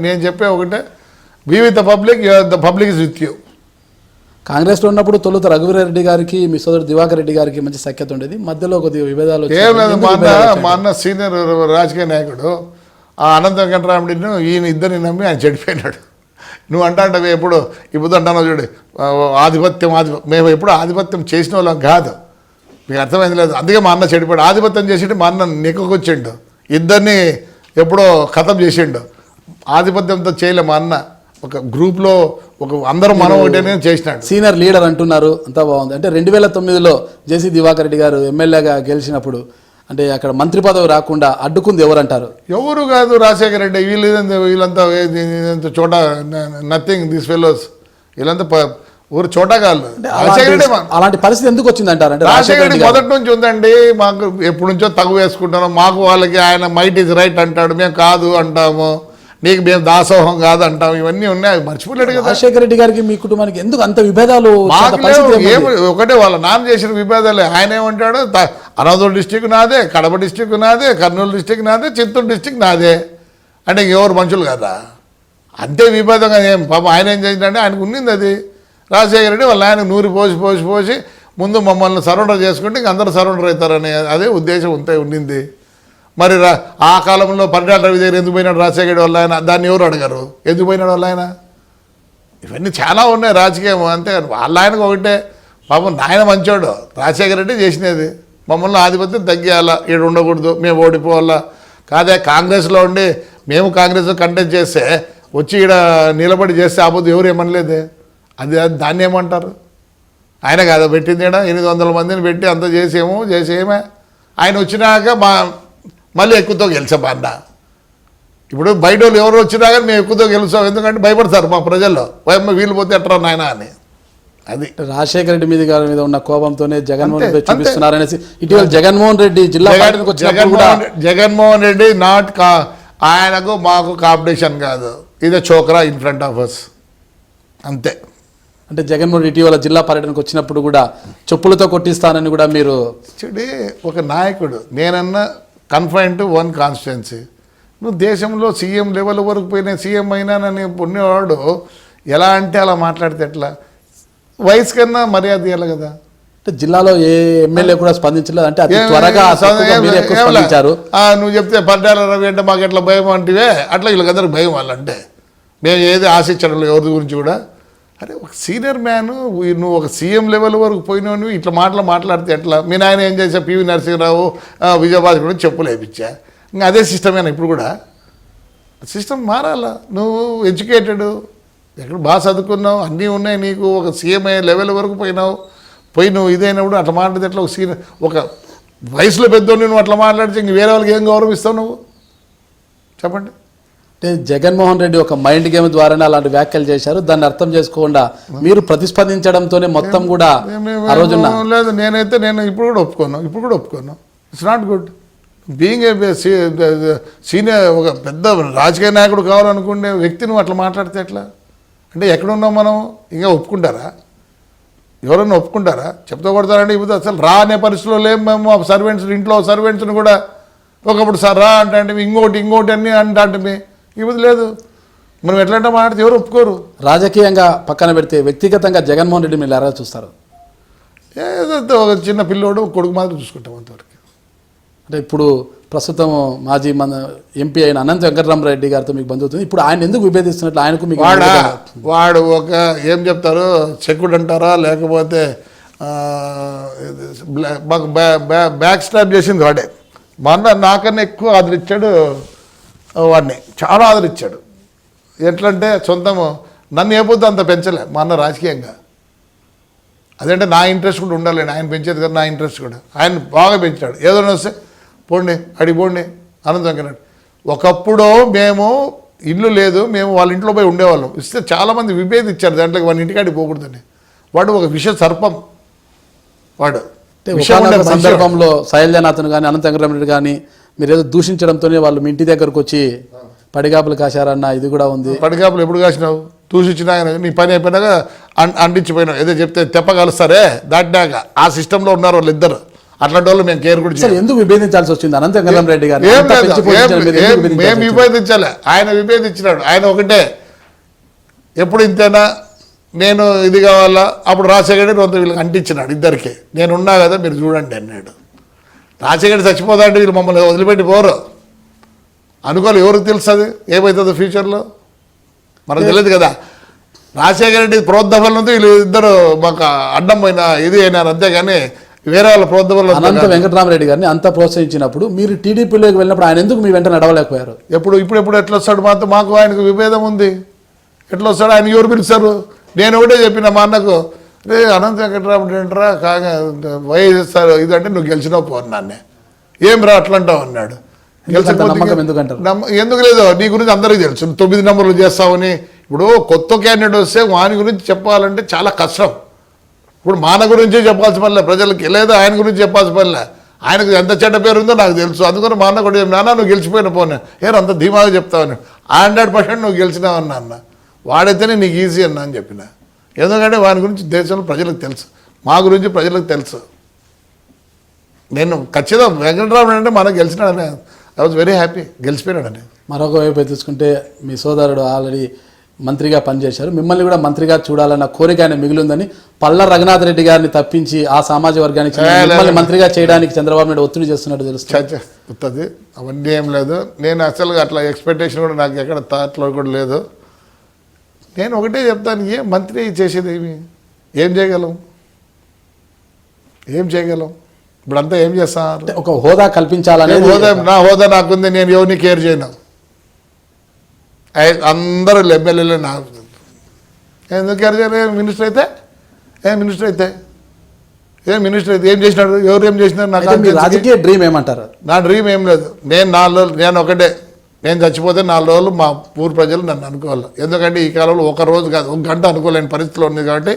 నేను చెప్పే ఒకటే, be with the public, the public is with you. కాంగ్రెస్లో ఉన్నప్పుడు తొలుత రఘువీరారెడ్డి గారికి మీ సోదరుడు దివాకర్ రెడ్డి గారికి మంచి సఖ్యత ఉండేది, మధ్యలో కొద్దిగా విభేదాలు ఏం లేదు. మా అన్న సీనియర్ రాజకీయ నాయకుడు, ఆ అనంత వెంకటరామరెడ్డిని ఈయన ఇద్దరిని నమ్మి ఆయన చెడిపోయినాడు. నువ్వు అంటాంటవి ఎప్పుడు ఇప్పుడు అంటానో చూడు, ఆధిపత్యం మేము ఎప్పుడు ఆధిపత్యం చేసిన వాళ్ళం కాదు. మీకు అర్థమైంది లేదు. అందుకే మా అన్న చెడిపోయాడు. ఆధిపత్యం చేసిండు, మా అన్న నెక్కుకొచ్చిండు, ఇద్దరిని ఎప్పుడో ఖతం చేసిండు. ఆధిపత్యంతో చేయలే మా అన్న. ఒక గ్రూప్లో అందరూ మనం ఒకటేనే చేసినాడు. సీనియర్ లీడర్ అంటున్నారు, అంతా బాగుంది. అంటే 2009లో జేసీ దివాకర్ రెడ్డి గారు ఎమ్మెల్యేగా గెలిచినప్పుడు అంటే అక్కడ మంత్రి పదవి రాకుండా అడ్డుకుంది ఎవరంటారు? ఎవరు కాదు, రాజశేఖర రెడ్డి. వీళ్ళంతా చోట నథింగ్, దిస్ ఫెలోస్ వీళ్ళంతా ఊరు చోటగాళ్ళు. అలాంటి పరిస్థితి ఎందుకు వచ్చింది అంటారు? అంటే రాజశేఖర రెడ్డి మొదటి నుంచి ఉందండి. మాకు ఎప్పటి నుంచో తగు వేసుకుంటాను. మాకు వాళ్ళకి ఆయన మైట్ ఈజ్ రైట్ అంటాడు, మేము కాదు అంటాము. నీకు మేము దాసోహం కాదు అంటాం. ఇవన్నీ ఉన్నాయి, మర్చిపోలేడు కదా. రాజశేఖర రెడ్డి గారికి మీ కుటుంబానికి ఎందుకు అంత విభేదాలు? ఒకటే వాళ్ళ నాన్న చేసిన విభేదాలే. ఆయన ఏమంటాడు, అనంతపురం డిస్టిక్ నాదే, కడప డిస్టిక్ నాదే, కర్నూలు డిస్టిక్ నాదే, చిత్తూరు డిస్టిక్ నాదే. అంటే ఇంకెవరు మనుషులు కదా, అంతే విభేదంగా. ఏం పాపం ఆయన ఏం చేసిందంటే ఆయనకు ఉన్నింది అది. రాజశేఖర రెడ్డి వాళ్ళ ఆయన నూరి పోసి ముందు మమ్మల్ని సరెండర్ చేసుకుంటే ఇంక అందరూ సరెండర్ అవుతారనే అదే ఉద్దేశం ఉండింది. మరి ఆ కాలంలో పరిటాల రవి దగ్గర ఎందుకు పోయినాడు రాజశేఖర వాళ్ళ ఆయన? దాన్ని ఎవరు అడగరు, ఎందుకు పోయినాడు వాళ్ళ ఆయన? ఇవన్నీ చాలా ఉన్నాయి రాజకీయం. అంతే వాళ్ళ ఆయనకు ఒకటే, పాపం నాయన మంచోడు. రాజశేఖర రెడ్డి చేసినది మమ్మల్ని ఆధిపత్యం తగ్గియాలా, ఈడ ఉండకూడదు, మేము ఓడిపోవాలా. కాదే కాంగ్రెస్లో ఉండి మేము కాంగ్రెస్లో కంటెస్ట్ చేస్తే వచ్చి ఈడ నిలబడి చేస్తే ఆపోతే ఎవరు ఏమనలేదే. దాన్ని ఏమంటారు? ఆయన కాదా పెట్టింది ఈడ 800 మందిని పెట్టి అంత చేసేమే. ఆయన వచ్చినాక మళ్ళీ ఎక్కువతో గెలిచాం అన్న. ఇప్పుడు బయట వాళ్ళు ఎవరు వచ్చినా కానీ మేము ఎక్కువతో గెలుస్తాం, ఎందుకంటే భయపడతారు మా ప్రజల్లో. వీళ్ళు పోతే ఎట్రా నాయన అని. అది రాజశేఖర రెడ్డి గారి మీద ఉన్న కోపంతోనే జగన్మోహన్ రెడ్డి చూపిస్తున్నారనేసి ఇటీవల జగన్మోహన్ రెడ్డి జిల్లా జగన్మోహన్ రెడ్డి ఆయనకు మాకు కాంపిటీషన్ కాదు, ఇది చోకరా ఇన్ ఫ్రంట్ ఆఫ్ అస్ అంతే. అంటే జగన్మోహన్ రెడ్డి ఇటీవల జిల్లా పర్యటనకు వచ్చినప్పుడు కూడా చెప్పులతో కొట్టిస్తానని కూడా మీరు చూడి. ఒక నాయకుడు నేనన్నా కన్ఫైన్ టు వన్ కాన్స్టిట్యున్సీ. నువ్వు దేశంలో సీఎం లెవెల్ వరకు పోయిన సీఎం అయినానని పుణ్యవాడు ఎలా అంటే అలా మాట్లాడితే ఎట్లా? వయసు కన్నా మర్యాద ఇవ్వాలి కదా. అంటే జిల్లాలో ఏ ఎమ్మెల్యే కూడా స్పందించలేదు, అంటే అతి త్వరగా స్పందించారు. నువ్వు చెప్తే పరిటాల రవి అంటే మాకు ఎట్లా భయం అంటే అట్లా వీళ్ళకందరికి భయం వాళ్ళంటే. మేము ఏది ఆశించడం ఎవరి గురించి కూడా. అరే ఒక సీనియర్ మ్యాన్, నువ్వు ఒక సీఎం లెవెల్ వరకు పోయినావు, నువ్వు ఇట్లా మాట్లాడితే ఎట్లా? మీ నాయన ఏం చేసా, పివి నరసింహరావు విజయభాస్కర్ కూడా చెప్పులు వేయించా. ఇంకా అదే సిస్టమేనా ఇప్పుడు కూడా? సిస్టమ్ మారాలా. నువ్వు ఎడ్యుకేటెడ్, ఎక్కడ బాగా చదువుకున్నావు, అన్నీ ఉన్నాయి నీకు. ఒక సీఎం లెవెల్ వరకు పోయి నువ్వు ఇదైనప్పుడు అట్లా మాట్లాడితే ఎట్లా? ఒక సీనియర్, ఒక వయసులో పెద్దోడిని నువ్వు అట్లా మాట్లాడితే ఇంక వేరే వాళ్ళకి ఏం గౌరవిస్తావు నువ్వు చెప్పండి? అంటే జగన్మోహన్ రెడ్డి ఒక మైండ్ గేమ్ ద్వారానే అలాంటి వ్యాఖ్యలు చేశారు. దాన్ని అర్థం చేసుకోకుండా మీరు ప్రతిస్పందించడంతోనే మొత్తం కూడా ఆ రోజున లేదు. నేను ఇప్పుడు కూడా ఒప్పుకోను. It's not good being a senior, ఒక పెద్ద రాజకీయ నాయకుడు కావాలనుకునే వ్యక్తి నువ్వు అట్లా మాట్లాడితే ఎట్లా? అంటే ఎక్కడున్నాం మనం? ఇంకా ఒప్పుకుంటారా? ఎవరన్నా ఒప్పుకుంటారా? చెప్తా కొడతారంటే ఇప్పుడు అసలు రా అనే పరిస్థితిలో లేము మేము. సర్వెంట్స్ ఇంట్లో సర్వెంట్స్ని కూడా ఒకప్పుడు సార్ రా అంటే ఇంకోటి అన్నీ అంటే ఇప్పుడు లేదు. మనం ఎట్లంటే మాట్లాడితే ఎవరు ఒప్పుకోరు. రాజకీయంగా పక్కన పెడితే వ్యక్తిగతంగా జగన్మోహన్ రెడ్డి మీరు ఎలా చూస్తారు? ఏదో ఒక చిన్న పిల్లోడు కొడుకు మాత్రం చూసుకుంటాం అంతవరకు. అంటే ఇప్పుడు ప్రస్తుతం మాజీ మన ఎంపీ అయిన అనంత వెంకటరామరెడ్డి గారితో మీకు బంధువుతుంది. ఇప్పుడు ఆయన ఎందుకు విభేదిస్తున్నట్లు ఆయనకు మీకు వాడు ఒక ఏం చెప్తారు, చెక్కుడు అంటారా, లేకపోతే మాకు బ్యాక్ స్టాప్ చేసింది వాడే. మొన్న నాకన్నా ఎక్కువ ఆదరించాడు వాడిని, చాలా ఆదరించాడు. ఎట్లంటే సొంతము నన్ను ఏ పొద్దు అంత పెంచలే మా అన్న రాజకీయంగా. అదేంటే నా ఇంట్రెస్ట్ కూడా ఉండాలి, ఆయన పెంచేది కదా నా ఇంట్రెస్ట్ కూడా. ఆయన బాగా పెంచాడు. ఏదైనా వస్తే పోండి అడిగి పోండి అనంత వెంకటరెడ్డి. ఒకప్పుడు మేము ఇల్లు లేదు, మేము వాళ్ళ ఇంట్లో పోయి ఉండేవాళ్ళం. ఇస్తే చాలామంది విభేదించారు దాంట్లోకి, వాడి ఇంటికాడికి పోకూడదని. వాడు ఒక విష సర్పం వాడు. సందర్భంలో శైలజనాథన్ కానీ అనంత వెంకటరామరెడ్డి కానీ మీరు ఏదో దూషించడంతోనే వాళ్ళు మీ ఇంటి దగ్గరకు వచ్చి పడిగాపులు కాశారన్న ఇది కూడా ఉంది. పడిగాపులు ఎప్పుడు కాసినావు? దూషించినా నీ పని అయిపోయినాక అంటించిపోయినావు. ఏదో చెప్తే తెప్పగలుస్తారే దాటినాక ఆ సిస్టంలో ఉన్నారు వాళ్ళు ఇద్దరు. అట్లాంటి వాళ్ళు మేము కేర్ కూడా చేయాలి. ఎందుకు విభేదించాల్సి వచ్చింది అనంత వెంకటరామరెడ్డి గారు? మేము విభేదించాలి, ఆయన విభేదించినాడు. ఆయన ఒకటే ఎప్పుడు ఇంతేనా, నేను ఇది కావాలా, అప్పుడు రాజశేఖర్ కొంత వీళ్ళకి అంటించినాడు ఇద్దరికి. నేను ఉన్నా కదా మీరు చూడండి అన్నాడు. రాజశేఖర్ చచ్చిపోతా అంటే వీళ్ళు మమ్మల్ని వదిలిపెట్టి పోరు అనుకోవాలి. ఎవరికి తెలుస్తుంది ఏమవుతుందో ఫ్యూచర్లో మనకు తెలియదు కదా. రాజశేఖర రెడ్డి ప్రోద్బలంతో వీళ్ళు ఇద్దరు మాకు అడ్డం పోయిన ఇది అయినారు, అంతేగాని వేరే వాళ్ళ ప్రోద్బలం. అనంత వెంకటరామరెడ్డి గారిని అంత ప్రోత్సహించినప్పుడు మీరు టీడీపీలోకి వెళ్ళినప్పుడు ఆయన ఎందుకు మీ వెంట నడవలేకపోయారు? ఇప్పుడు ఎట్లా వస్తాడు? మాకు ఆయనకు విభేదం ఉంది. ఎట్లా వస్తాడు? ఆయన ఎవరు పిలుస్తారు? నేను ఒకటే చెప్పిన మా అన్నకు, రే అనంత వెంకటరామరెడ్డి అంటారా కాగా వైఎస్ఆర్ ఇదంటే నువ్వు గెలిచినావు పో అన్నానే. ఏం రా అట్లా అంటావు అన్నాడు. ఎందుకు లేదు, నీ గురించి అందరికీ తెలుసు, 9 నెంబర్లు చేస్తావని. ఇప్పుడు కొత్త క్యాండిడేట్ వస్తే వాని గురించి చెప్పాలంటే చాలా కష్టం. ఇప్పుడు మాన గురించే చెప్పాల్సి పనిలే ప్రజలకి, లేదా ఆయన గురించి చెప్పాల్సి పనిలే. ఆయనకు ఎంత చెడ్డ పేరు ఉందో నాకు తెలుసు. అందుకని మా అన్న కూడా నాన్న నువ్వు గెలిచిపోయిన పోనే అంత ధీమాగా చెప్తావని. 100% నువ్వు గెలిచినావన్నా అన్న. వాడైతేనే నీకు ఈజీ అన్న అని చెప్పిన. ఎందుకంటే వాని గురించి దేశంలో ప్రజలకు తెలుసు, మా గురించి ప్రజలకు తెలుసు. నేను ఖచ్చితంగా వెంకటరామరెడ్డి అంటే మనకు గెలిచినాడని ఐ వాజ్ వెరీ హ్యాపీ, గెలిచిపోయినాడని. మరొక వైపు తీసుకుంటే మీ సోదరుడు ఆల్రెడీ మంత్రిగా పనిచేశారు, మిమ్మల్ని కూడా మంత్రిగా చూడాలన్న కోరిక ఆయన మిగిలిందని పల్ల రఘునాథ్ రెడ్డి గారిని తప్పించి ఆ సామాజిక వర్గానికి మిమ్మల్ని మంత్రిగా చేయడానికి చంద్రబాబు నాయుడు ఒత్తిడి చేస్తున్నట్టు తెలుస్తుంది. అవన్నీ ఏం లేదు. నేను అసలు అట్లా ఎక్స్పెక్టేషన్ కూడా నాకు ఎక్కడ థాట్లో కూడా లేదు. నేను ఒకటే చెప్తాను, ఏ మంత్రి చేసేది ఏం చేయగలం? ఇప్పుడంతా ఏం చేస్తాను? ఒక హోదా కల్పించాలని. నా హోదా నాకుంది, నేను ఎవరిని కేర్ చేయను. అందరూ ఎమ్మెల్యేలు నా ఎందుకు కేర్ చేయను? మినిస్టర్ అయితే ఏం చేసినాడు? ఎవరు ఏం చేసినారు? నాకు రాజకీయ డ్రీమ్ ఏమంటారు? నా డ్రీమ్ ఏం లేదు. నేను 4 రోజులు, నేను ఒకటే, నేను చచ్చిపోతే 4 రోజులు మా ఊరు ప్రజలు నన్ను అనుకోవాలి. ఎందుకంటే ఈ కాలంలో ఒక రోజు కాదు, 1 గంట అనుకోలేని పరిస్థితిలో ఉంది కాబట్టి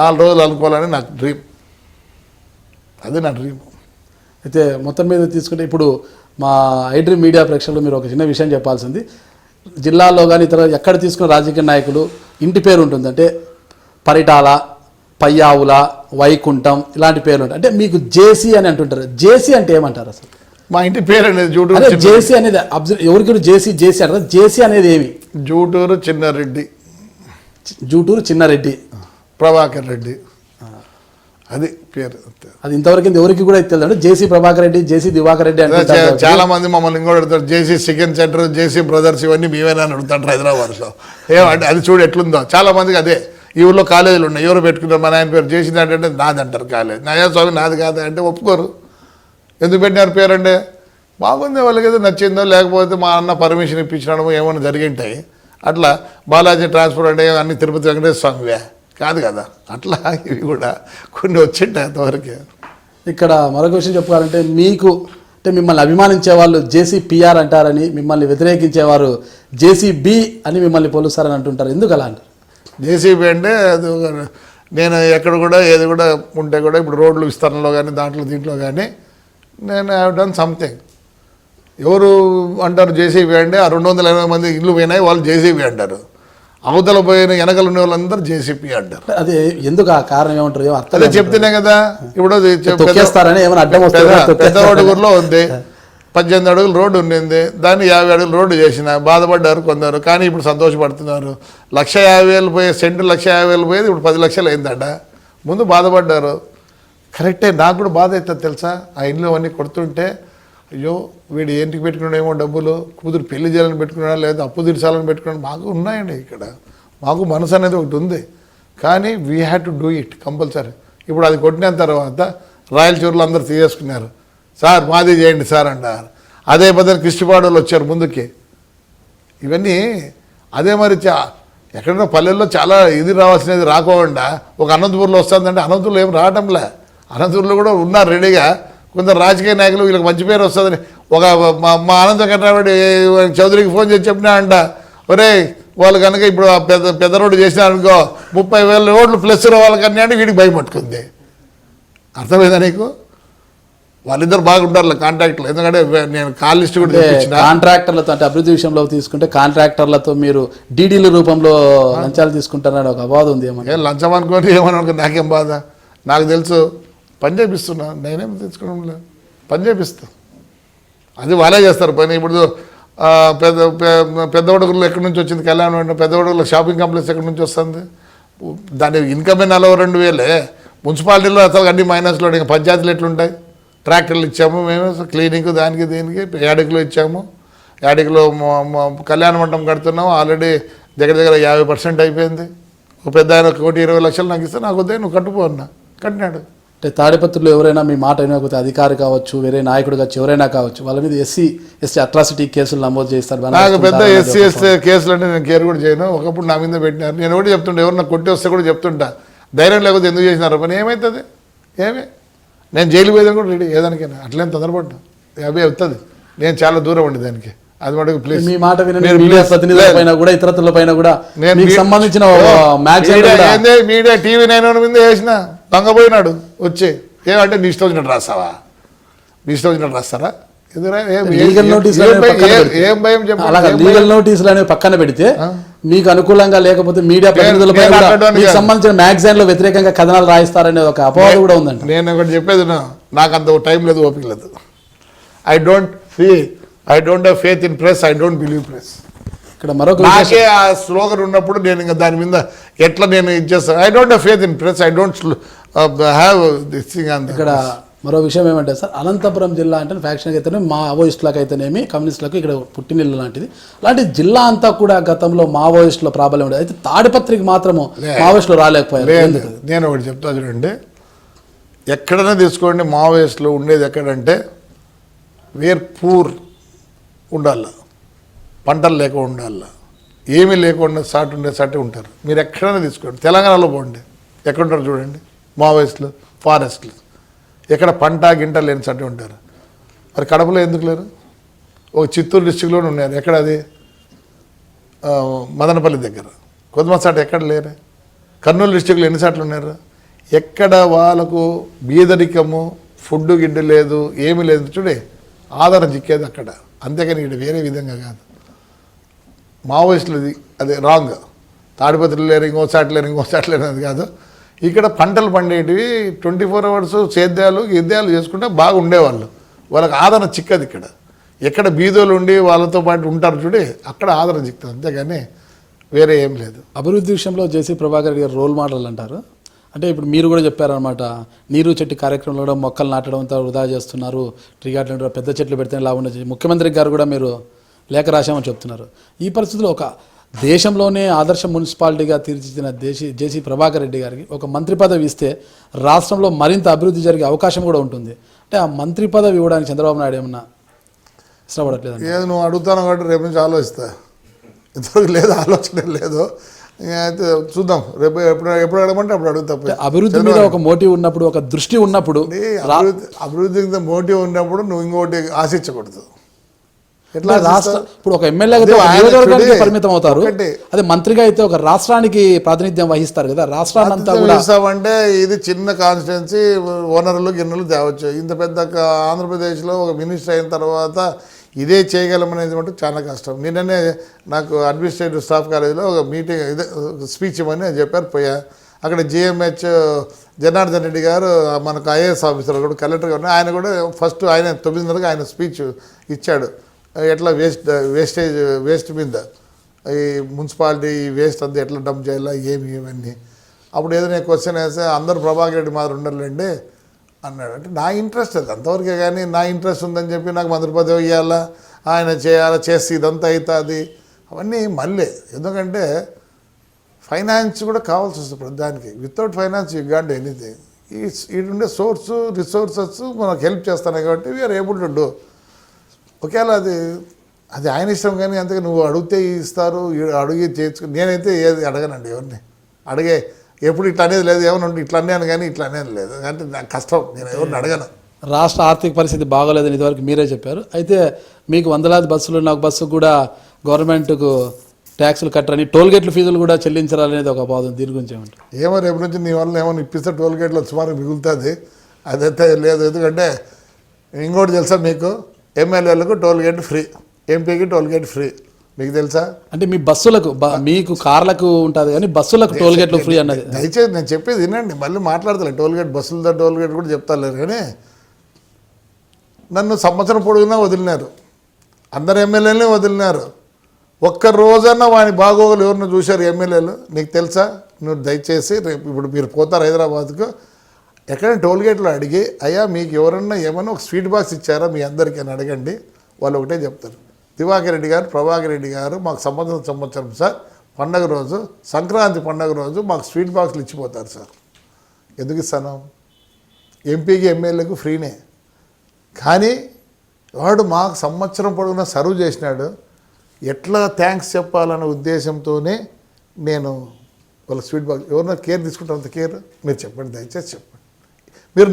4 రోజులు అనుకోవాలని నాకు డ్రీమ్. అది నా డ్రీమ్. అయితే మొత్తం మీద తీసుకుంటే ఇప్పుడు మా ఐడ్రీమ్ మీడియా ప్రేక్షకులు మీరు ఒక చిన్న విషయం చెప్పాల్సింది. జిల్లాలో కానీ ఇతర ఎక్కడ తీసుకున్న రాజకీయ నాయకులు ఇంటి పేరు ఉంటుంది, అంటే పరిటాల, పయ్యావుల, వైకుంఠం ఇలాంటి పేర్లు ఉంటాయి. అంటే మీకు జేసీ అని అంటుంటారు. జేసీ అంటే ఏమంటారు అసలు? మా ఇంటి పేరు అనేది జూటూరు. జేసీ అనేది ఎవరికి జేసీ అంటారు. జేసీ అనేది ఏమి? జూటూరు చిన్నారెడ్డి, జూటూరు చిన్నారెడ్డి ప్రభాకర్ రెడ్డి, అది పేరు. అది ఇంతవరకు ఎవరికి కూడా తెలియదు. జేసీ ప్రభాకర్ రెడ్డి, జేసీ దివాకర్ రెడ్డి అంటే చాలా మంది మమ్మల్ని ఇంకోటి అడుగుతారు, జేసీ చికెన్ సెంటర్, జేసీ బ్రదర్స్ ఇవన్నీ మేమేనా అని అడుగుతారు హైదరాబాద్లో. ఏమంటే అది చూడు ఎట్లుందో. చాలా మందికి అదే. ఈ ఊళ్ళో కాలేజీలు ఉన్నాయి, ఎవరు పెట్టుకున్నారు? మా నాయన పేరు జేసీ అంటే నాది అంటారు కాలేజ్. నాయన స్వామి నాది కాదు అంటే ఒప్పుకోరు. ఎందుకు పెట్టినారు పేరు అంటే బాగుంది, వాళ్ళకి ఏదో నచ్చిందో, లేకపోతే మా అన్న పర్మిషన్ ఇప్పించడము ఏమైనా జరిగింటాయి. అట్లా బాలాజీ ట్రాన్స్పోర్ట్ అంటే అన్ని తిరుపతి వెంకటేశ్వర స్వామివే కాదు కదా. అట్లా ఇవి కూడా కొన్ని వచ్చింటాయి అంతవరకే. ఇక్కడ మరొక విషయం చెప్పుకోవాలంటే మీకు అంటే మిమ్మల్ని అభిమానించే వాళ్ళు జేసీపీఆర్ అంటారని, మిమ్మల్ని వ్యతిరేకించేవారు జేసీబీ అని మిమ్మల్ని పోలుస్తారని అంటుంటారు. ఎందుకు అలా అంటారు? జేసీబీ అంటే అది నేను ఎక్కడ కూడా ఏది కూడా ఉంటే కూడా ఇప్పుడు రోడ్లు విస్తరణలో కానీ దీంట్లో కానీ నేను హ్యావ్ డన్ సంథింగ్. ఎవరు అంటారు జేసీబీ అంటే? ఆ 280 మంది ఇల్లు పోయినాయి వాళ్ళు జేసీబీ అంటారు. అవతల పోయిన వెనకలు ఉన్న వాళ్ళందరూ జేసీపీ అంటారు. అదే ఎందుకు? ఆ కారణం ఏమంటారు? అదే చెప్తేనే కదా. ఇప్పుడు పెద్దవాడుగురులో ఉంది 18 అడుగులు రోడ్డు ఉండింది, దాన్ని 50 అడుగులు రోడ్డు చేసిన బాధపడ్డారు కొందరు. కానీ ఇప్పుడు సంతోషపడుతున్నారు. 1,50,000 పోయే సెంటు 1,50,000 పోయేది ఇప్పుడు 10 లక్షలు అయిందట. ముందు బాధపడ్డారు. కరెక్టే, నాకు కూడా బాధ అవుతుంది తెలుసా. ఆ ఇండ్లు అవన్నీ కొడుతుంటే అయ్యో వీడు ఏంటికి పెట్టుకున్నాడేమో డబ్బులు, కూతురు పెళ్లి చేయాలని పెట్టుకున్నాడా, లేదా అప్పు తీర్చాలని పెట్టుకున్నాడు. మాకు ఉన్నాయండి ఇక్కడ, మాకు మనసు అనేది ఒకటి ఉంది. కానీ we had to do it compulsory. ఇప్పుడు అది కొట్టిన తర్వాత రాయలచూరులో అందరూ తీసేసుకున్నారు. సార్ మాది చేయండి సార్ అంటారు. అదే పద్ధతి కృష్ణపాడోళ్ళు వచ్చారు ముందుకి. ఇవన్నీ అదే మరి ఎక్కడైనా పల్లెల్లో చాలా ఇది రావాల్సినది రాకోకుండా ఒక అనంతపూర్లో వస్తుందంటే అనంతపూర్లో ఏం రావటంలే. అనంతపూర్లో కూడా ఉన్నారు రెడీగా కొందరు రాజకీయ నాయకులు, వీళ్ళకి మంచి పేరు వస్తుందని. ఒక మా అనంత కట్టాబడి చౌదరికి ఫోన్ చేసి చెప్పినా అంట, ఒరే వాళ్ళు కనుక ఇప్పుడు పెద్ద రోడ్డు చేసినారనుకో 30,000 రోడ్లు ప్లస్ వాళ్ళకన్నా అంటే వీడికి భయం పట్టుకుంది. అర్థమైందా నీకు? వాళ్ళిద్దరు బాగుంటారు కాంట్రాక్టర్లు. ఎందుకంటే నేను కాల్ లిస్ట్ కూడా తెప్పించిన. కాంట్రాక్టర్లతో అంటే అభివృద్ధి విషయంలో తీసుకుంటే కాంట్రాక్టర్లతో మీరు డీడీల రూపంలో లంచాలు తీసుకుంటారని ఒక అబాధ ఉంది. ఏం లంచం అనుకోని ఏమనుకో, నాకేం బాధ, నాకు తెలుసు. పని చేపిస్తున్నా, నేనేం తెచ్చుకోవడం లేదు, పని చేపిస్తా. అది వాళ్ళే చేస్తారు పని. ఇప్పుడు పెద్ద ఒడుగులు ఎక్కడి నుంచి వచ్చింది కళ్యాణం, పెద్ద ఒడుగులో షాపింగ్ కాంప్లెక్స్ ఎక్కడి నుంచి వస్తుంది? దాని ఇన్కమ్ 42,000. మున్సిపాలిటీలో అసలు అన్ని మైనస్లో. ఇంకా పంచాయతీలు ఎట్లుంటాయి? ట్రాక్టర్లు ఇచ్చాము మేము, క్లీనింగ్ దానికి దీనికి. యాడికిలో ఇచ్చాము, యాడికిలో కళ్యాణ మండపం కడుతున్నాము. ఆల్రెడీ దగ్గర 50% అయిపోయింది. ఒక పెద్ద ఆయన 1,20,00,000 నాకు ఇస్తే, నాకు వద్దే నువ్వు కట్టుపో అన్నా, కట్టినాడు. అంటే తాడిపత్రిలో ఎవరైనా మీ మాట వినకపోతే అధికారి కావచ్చు, వేరే నాయకుడు కావచ్చు, ఎవరైనా కావచ్చు, వాళ్ళ మీద ఎస్సీ అట్రాసిటీ కేసులు నమోదు చేస్తారు. నాకు పెద్ద ఎస్సీ కేసులు అంటే నేను కేర్ కూడా చేయను. ఒకప్పుడు నా మీద పెట్టినారు. నేను కూడా చెప్తుంటా, ఎవరు నాకు కొట్టి వస్తే కూడా చెప్తుంటా, ధైర్యం లేకపోతే ఎందుకు చేసినారు పని, ఏమవుతుంది ఏమి. నేను జైలు పోయేదాం కూడా రెడీ ఏదానికైనా, అట్లేం తొందరపడ్డా. అవి అవుతుంది, నేను చాలా దూరం ఉండి దానికి. అది మటుకు ప్లీజ్ మీ మాట మీడియా ప్రతినిధుల పైన కూడా ఇతరుల పైన కూడా మీకు సంబంధించిన మీడియా టీవీ 9 మీద వేసిన దొంగపోయినాడు వచ్చి. ఏమంటే నీ ఇష్టం వచ్చినట్టు రాస్తావా? నీ ఇష్టం వచ్చినట్టు రాస్తారా? లీగల్ నోటీసులు అనేవి పక్కన పెడితే మీకు అనుకూలంగా లేకపోతే మీడియా ప్రతినిధులపై మీకు సంబంధించిన మ్యాగజైన్ లో వ్యతిరేకంగా కథనాలు రాయిస్తారనే ఒక అపవాదం కూడా ఉందండి. నేను ఒకటి చెప్పేది, నాకు అంత టైం లేదు, ఓపిక లేదు. I don't have faith in press, I don't believe press. ఇక్కడ మరొక నాకే ఆ స్లోగన్ ఉన్నప్పుడు నేను ఇంకా దాని మీద ఎట్లా నేను ఇచ్చేస్తాను. I don't have faith in press, I don't have this thing. ఇక్కడ మరో విషయం ఏమంటే సార్, అనంతపురం జిల్లా అంటే ఫ్యాక్షన్కి అయితేనే మావోయిస్టులకు అయితేనేమి కమ్యూనిస్టులకు ఇక్కడ పుట్టినిల్లు లాంటిది. అలాంటి జిల్లా అంతా కూడా గతంలో మావోయిస్టుల ప్రాబ్లం ఉండేది. అయితే తాడిపత్రికి మాత్రము మావోయిస్టులు రాలేకపోయారు. నేను ఒకటి చెప్తా చూడండి, ఎక్కడైనా తీసుకోండి మావోయిస్టులు ఉండేది ఎక్కడంటే వేర్ పూర్ ఉండాల, పంటలు లేకుండా ఉండాల, ఏమీ లేకుండా సాటి ఉంటారు. మీరు ఎక్కడైనా తీసుకోండి, తెలంగాణలో పోండి, ఎక్కడుంటారు చూడండి మావోయిస్టులు, ఫారెస్ట్లు. ఎక్కడ పంట గింట లేని సాటి ఉంటారు. మరి కడపలో ఎందుకు లేరు? ఒక చిత్తూరు డిస్టిక్లోనే ఉన్నారు. ఎక్కడ అది? మదనపల్లి దగ్గర. కొద్దిమసాట ఎక్కడ లేరు. కర్నూలు డిస్టిక్లో ఎన్నిసార్లు ఉన్నారు? ఎక్కడ వాళ్ళకు బీదరికము, ఫుడ్ గిడ్డు లేదు, ఏమీ లేదు చూడే, ఆధారం చిక్కేది అక్కడ. అంతేకాని ఇక్కడ వేరే విధంగా కాదు. మావోయిస్టులు అదే రాంగ్. తాడిపత్రులు లేరు, ఇంకోసారి లేరు అది కాదు. ఇక్కడ పంటలు పండేటివి 24 hours సేద్యాలు చేసుకుంటే బాగా ఉండేవాళ్ళు. వాళ్ళకి ఆదరణ చిక్కదు ఇక్కడ. ఎక్కడ బీదోలు ఉండి వాళ్ళతో పాటు ఉంటారు చూడే, అక్కడ ఆదరణ చిక్కుతుంది. అంతేగాని వేరే ఏం లేదు. అభివృద్ధి విషయంలో జేసీ ప్రభాకర్ గారు రోల్ మోడల్ అంటారు. అంటే ఇప్పుడు మీరు కూడా చెప్పారనమాట, నీరు చెట్టు కార్యక్రమంలో కూడా మొక్కలు నాటడంతో వృధా చేస్తున్నారు, ట్రీ గార్డెన్ పెద్ద చెట్లు పెడితే లాభం ఉండదు. ముఖ్యమంత్రి గారు కూడా మీరు లేఖ రాశామని చెప్తున్నారు. ఈ పరిస్థితిలో ఒక దేశంలోనే ఆదర్శ మున్సిపాలిటీగా తీర్చిదిద్దిన జేసీ ప్రభాకర్ రెడ్డి గారికి ఒక మంత్రి పదవి ఇస్తే రాష్ట్రంలో మరింత అభివృద్ధి జరిగే అవకాశం కూడా ఉంటుంది. అంటే ఆ మంత్రి పదవి ఇవ్వడానికి చంద్రబాబు నాయుడు ఏమన్నా ఇష్టపడట్లేదు? ఏదో నువ్వు అడుగుతాను కాబట్టి రేపు నుంచి ఆలోచిస్తా. ఇంతవరకు లేదు, ఆలోచన లేదు. అయితే చూద్దాం, రేపు ఎప్పుడు అడగమంటే అప్పుడు అడుగుతా. అభివృద్ధి మీద ఒక మోటివ్ ఉన్నప్పుడు, ఒక దృష్టి ఉన్నప్పుడు, అభివృద్ధి మీద మోటివ్ ఉన్నప్పుడు నువ్వు ఇంకోటి ఆశించకూడదు. ఇప్పుడు ఒక ఎమ్మెల్యేగా పరిమితం అవుతారు, అదే మంత్రిగా అయితే ఒక రాష్ట్రానికి ప్రాతినిధ్యం వహిస్తారు కదా. రాష్ట్రాన్ని అంతా కూడా అంటే ఇది చిన్న కాన్స్టిట్యున్సీ, ఓనర్లు గిన్నెలు తేవచ్చు. ఇంత పెద్ద ఆంధ్రప్రదేశ్లో ఒక మినిస్టర్ అయిన తర్వాత ఇదే చేయగలమనేది మటుకు చాలా కష్టం. నిన్ననే నాకు అడ్మినిస్ట్రేటివ్ స్టాఫ్ కాలేజీలో ఒక మీటింగ్ ఇదే స్పీచ్ ఇవ్వని చెప్పారు. పోయా అక్కడ జిఎంహెచ్ జనార్దన్ రెడ్డి గారు మనకు ఐఏఎస్ ఆఫీసర్ కూడా, కలెక్టర్ గారు, ఆయన కూడా ఫస్ట్ ఆయన 9:30కి ఆయన స్పీచ్ ఇచ్చాడు. ఎట్లా వేస్ట్ మీద ఈ మున్సిపాలిటీ వేస్ట్ అంతా ఎట్లా డంప్ చేయాలా, ఏమి ఇవన్నీ. అప్పుడు ఏదైనా క్వశ్చన్ వేస్తే అందరూ ప్రభాకర్ రెడ్డి మాదిరి ఉండర్లేండి, అన్నాడు. అంటే నా ఇంట్రెస్ట్ అది అంతవరకే, కానీ నా ఇంట్రెస్ట్ ఉందని చెప్పి నాకు మంత్రి పదవి ఇవ్వాలా, ఆయన చేయాలా, చేస్తే ఇదంతా అవుతుంది అవన్నీ మళ్ళీ. ఎందుకంటే ఫైనాన్స్ కూడా కావాల్సి వస్తుంది ప్రధానికి. Without finance you got anything. ఈడుండే సోర్సు రిసోర్సెస్ మనకు హెల్ప్ చేస్తున్నాయి కాబట్టి వీఆర్ ఏబుల్ టు డూ. ఒకవేళ అది ఆయన ఇష్టం, కానీ అంతగా నువ్వు అడిగితే ఇస్తారు, అడిగి చేర్చుకుని. నేనైతే ఏది అడగనండి ఎవరిని. అడిగే ఎప్పుడు ఇట్లా అనేది లేదు, ఏమైనా ఉంటే ఇట్లా అన్నాను కానీ ఇట్లా అనేది లేదు. అంటే నాకు కష్టం, నేను ఎవరిని అడగను. రాష్ట్ర ఆర్థిక పరిస్థితి బాగోలేదని ఇదివరకు మీరే చెప్పారు. అయితే మీకు వందలాది బస్సులు ఉన్న ఒక బస్సు కూడా గవర్నమెంట్కు ట్యాక్సులు కట్టరని, టోల్గేట్ల ఫీజులు కూడా చెల్లించాలనేది ఒక బాధ. దీని గురించి ఏమంటారు? ఏమో రేపు నుంచి నీ వల్ల ఏమైనా ఇప్పిస్తే టోల్గేట్లో సుమారు మిగులుతుంది. అదైతే లేదు. ఎందుకంటే ఇంకోటి తెలుసా మీకు, ఎమ్మెల్యేలకు టోల్గేట్ ఫ్రీ, ఎంపీకి టోల్గేట్ ఫ్రీ. మీకు తెలుసా? అంటే మీ బస్సులకు మీకు కార్లకు ఉంటుంది కానీ బస్సులకు టోల్గేట్లు ఫ్రీ అన్నది. దయచేసి నేను చెప్పేది వినండి, మళ్ళీ మాట్లాడతలే. టోల్గేట్ బస్సులతో టోల్గేట్ కూడా చెప్తాలేరు. కానీ నన్ను సంవత్సరం పొడుగునా వదిలినారు, అందరు ఎమ్మెల్యేలనే వదిలినారు. ఒక్క రోజన్నా వాని బాగోగులు ఎవరిని చూశారు ఎమ్మెల్యేలు? నీకు తెలుసా? నువ్వు దయచేసి రేపు ఇప్పుడు మీరు పోతారు హైదరాబాద్కు, ఎక్కడైనా టోల్గేట్లో అడిగి, అయ్యా మీకు ఎవరన్నా ఏమన్నా ఒక స్వీట్ బాక్స్ ఇచ్చారా మీ అందరికీ అని అడగండి. వాళ్ళు ఒకటే చెప్తారు, దివాకర్ రెడ్డి గారు, ప్రభాకర్ రెడ్డి గారు మాకు సంవత్సరం సార్ పండగ రోజు, సంక్రాంతి పండగ రోజు మాకు స్వీట్ బాక్స్లు ఇచ్చిపోతారు సార్. ఎందుకు ఇస్తాను? ఎంపీకి ఎమ్మెల్యేకు ఫ్రీనే. కానీ వాడు మాకు సంవత్సరం పొడవునా సర్వ్ చేసినాడు, ఎట్లా థ్యాంక్స్ చెప్పాలన్న ఉద్దేశంతోనే నేను వాళ్ళ స్వీట్ బాక్స్. ఎవరన్నా కేర్ తీసుకుంటారు అంత కేర్? మీరు చెప్పండి, దయచేసి చెప్పండి. మీరు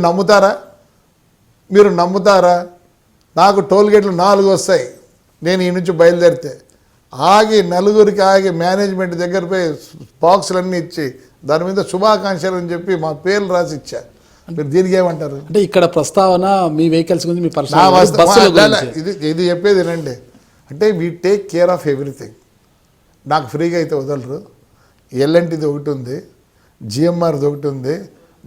నమ్ముతారా? నాకు టోల్గేట్లు 4 వస్తాయి. నేను ఈ నుంచి బయలుదేరితే నలుగురికి ఆగి మేనేజ్మెంట్ దగ్గర పోయి బాక్సులన్నీ ఇచ్చి దాని మీద శుభాకాంక్షలు అని చెప్పి మా పేర్లు రాసి ఇచ్చా. మీరు దీనికి ఏమంటారు? అంటే ఇక్కడ ప్రస్తావన మీ వెహికల్స్ గురించి, మీ ఇది చెప్పేది వినండి. అంటే we take care of everything. నాకు ఫ్రీగా అయితే వదలరు. ఎల్ఎన్టీది ఒకటి ఉంది, జిఎంఆర్ది ఒకటి ఉంది,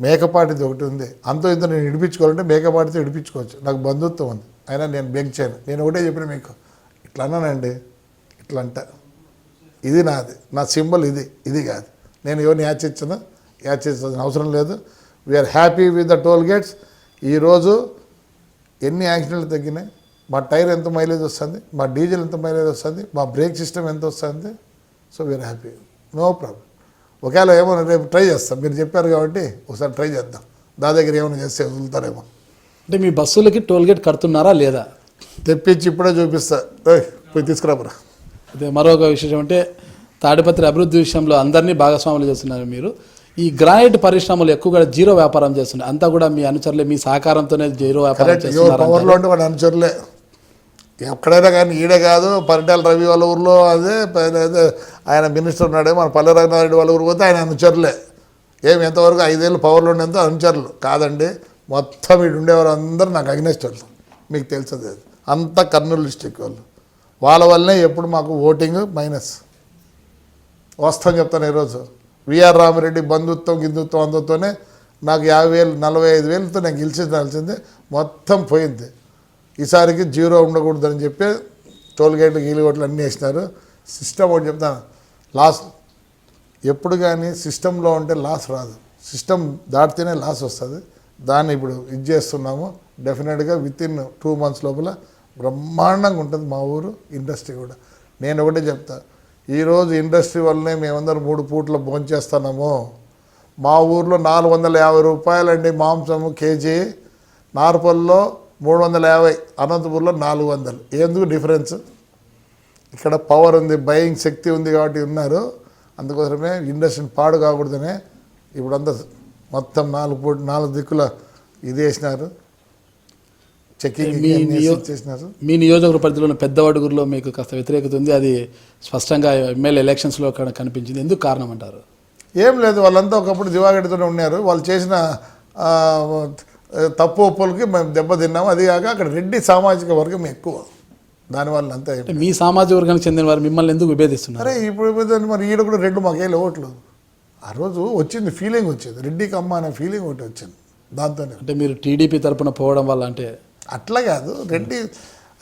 మేకపాటిది ఒకటి ఉంది. అంతో ఇంత నేను ఇడిపించుకోవాలంటే మేకపాటితో ఇడిపించుకోవచ్చు. నాకు బంధుత్వం ఉంది, అయినా నేను బెంక్ చేయను. నేను ఒకటే చెప్పిన మీకు, ఇట్లా అన్నానండి, ఇట్లా అంట, ఇది నాది, నా సింబల్ ఇది కాదు. నేను ఎవరిని యాచించాల్సిన అవసరం లేదు. We're happy with the toll gates. ఈరోజు ఎన్ని యాక్సిడెంట్లు తగ్గినాయి, మా టైర్ ఎంత మైలేజ్ వస్తుంది, మా డీజిల్ ఎంత మైలేజ్ వస్తుంది, మా బ్రేక్ సిస్టమ్ ఎంత వస్తుంది. So we're happy, no problem. ఒకవేళ ఏమైనా రేపు ట్రై చేస్తాం, మీరు చెప్పారు కాబట్టి ఒకసారి ట్రై చేద్దాం. దా దగ్గర ఏమైనా చేస్తే వదులుతారేమో. అంటే మీ బస్సులకి టోల్గేట్ కడుతున్నారా లేదా? తెప్పించి ఇప్పుడే చూపిస్తా, పోయి తీసుకురాబరా. అదే మరొక విషయం అంటే తాడిపత్రి అభివృద్ధి విషయంలో అందరినీ భాగస్వాములు చేస్తున్నారు మీరు. ఈ గ్రానైట్ పరిశ్రమలు ఎక్కువగా జీరో వ్యాపారం చేస్తున్నారు, అంతా కూడా మీ అనుచరులే, మీ సహకారంతోనే జీరో వ్యాపారం చేస్తున్నారు. పవర్లో ఉంటే వాడు అనుచరులే ఎక్కడైనా, కానీ ఈడే కాదు. పరిటాల రవి వాళ్ళ ఊరిలో అదే ఆయన మినిస్టర్ ఉన్నాడే, మన పల్లె రఘునాథరెడ్డి వాళ్ళ ఊరు పోతే ఆయన అనుచరులే. ఎంతవరకు 5 ఏళ్ళు పవర్లో ఉండేంత అనుచరులు కాదండి. మొత్తం ఇటు ఉండేవారు అందరూ నాకు అగ్నెస్ట్ వాళ్ళు. మీకు తెలుసది, అంతా కర్నూలు డిస్టిక్ వాళ్ళు. వాళ్ళ వల్లనే ఎప్పుడు మాకు ఓటింగ్ మైనస్ వస్తాం. చెప్తాను, ఈరోజు విఆర్ రామిరెడ్డి బంధుత్వం గిందుత్వం అందరితోనే నాకు 50,000 45,000తో నేను గెలిచిందాల్సిందే, మొత్తం పోయింది. ఈసారికి జీరో ఉండకూడదని చెప్పి టోల్గేట్లు గీలుగోట్లు అన్నీ వేసినారు. సిస్టమ్ ఒకటి చెప్తాను, లాస్ ఎప్పుడు కానీ సిస్టంలో ఉంటే లాస్ రాదు, సిస్టమ్ దాటితేనే లాస్ వస్తుంది. దాన్ని ఇప్పుడు ఇది చేస్తున్నాము. డెఫినెట్గా వితిన్ 2 months లోపల బ్రహ్మాండంగా ఉంటుంది మా ఊరు ఇండస్ట్రీ కూడా. నేను ఒకటే చెప్తా, ఈరోజు ఇండస్ట్రీ వల్లనే మేమందరం 3 పూట్ల భోంచేస్తున్నాము. మా ఊర్లో 450 రూపాయలండి మాంసము కేజీ, నార్పల్లో 350, అనంతపూర్లో 400. ఎందుకు డిఫరెన్స్? ఇక్కడ పవర్ ఉంది, బయింగ్ శక్తి ఉంది కాబట్టి ఉన్నారు. అందుకోసమే ఇండస్ట్రీని పాడు కాకూడదనే ఇప్పుడంతా మొత్తం 4 దిక్కుల ఇది వేసినారు, చెక్కింగ్ చేసినారు. మీ నియోజకవర్గ పరిధిలో ఉన్న పెద్దవడుగురులో మీకు కాస్త వ్యతిరేకత ఉంది, అది స్పష్టంగా ఎమ్మెల్యే ఎలక్షన్స్లో కనిపించింది. ఎందుకు కారణం అంటారు? ఏం లేదు, వాళ్ళంతా ఒకప్పుడు దివాగడితోనే ఉన్నారు. వాళ్ళు చేసిన తప్పు ఒప్పులకి మేము దెబ్బతిన్నాము. అది కాక అక్కడ రెడ్డి సామాజిక వర్గం ఎక్కువ, దానివల్ల అంతా. మీ సామాజిక వర్గానికి చెందిన వారు మిమ్మల్ని ఎందుకు విభేదిస్తున్నారు? అరే ఇప్పుడు మరి ఈడ కూడా 2 మాకేళ్ళు ఓట్లు. ఆ రోజు వచ్చింది ఫీలింగ్, వచ్చింది రెడ్డికి అమ్మ అనే ఫీలింగ్ ఒకటి వచ్చింది. దాంతోనే అంటే మీరు టీడీపీ తరపున పోవడం వల్ల అంటే అట్లా కాదు, రెడ్డి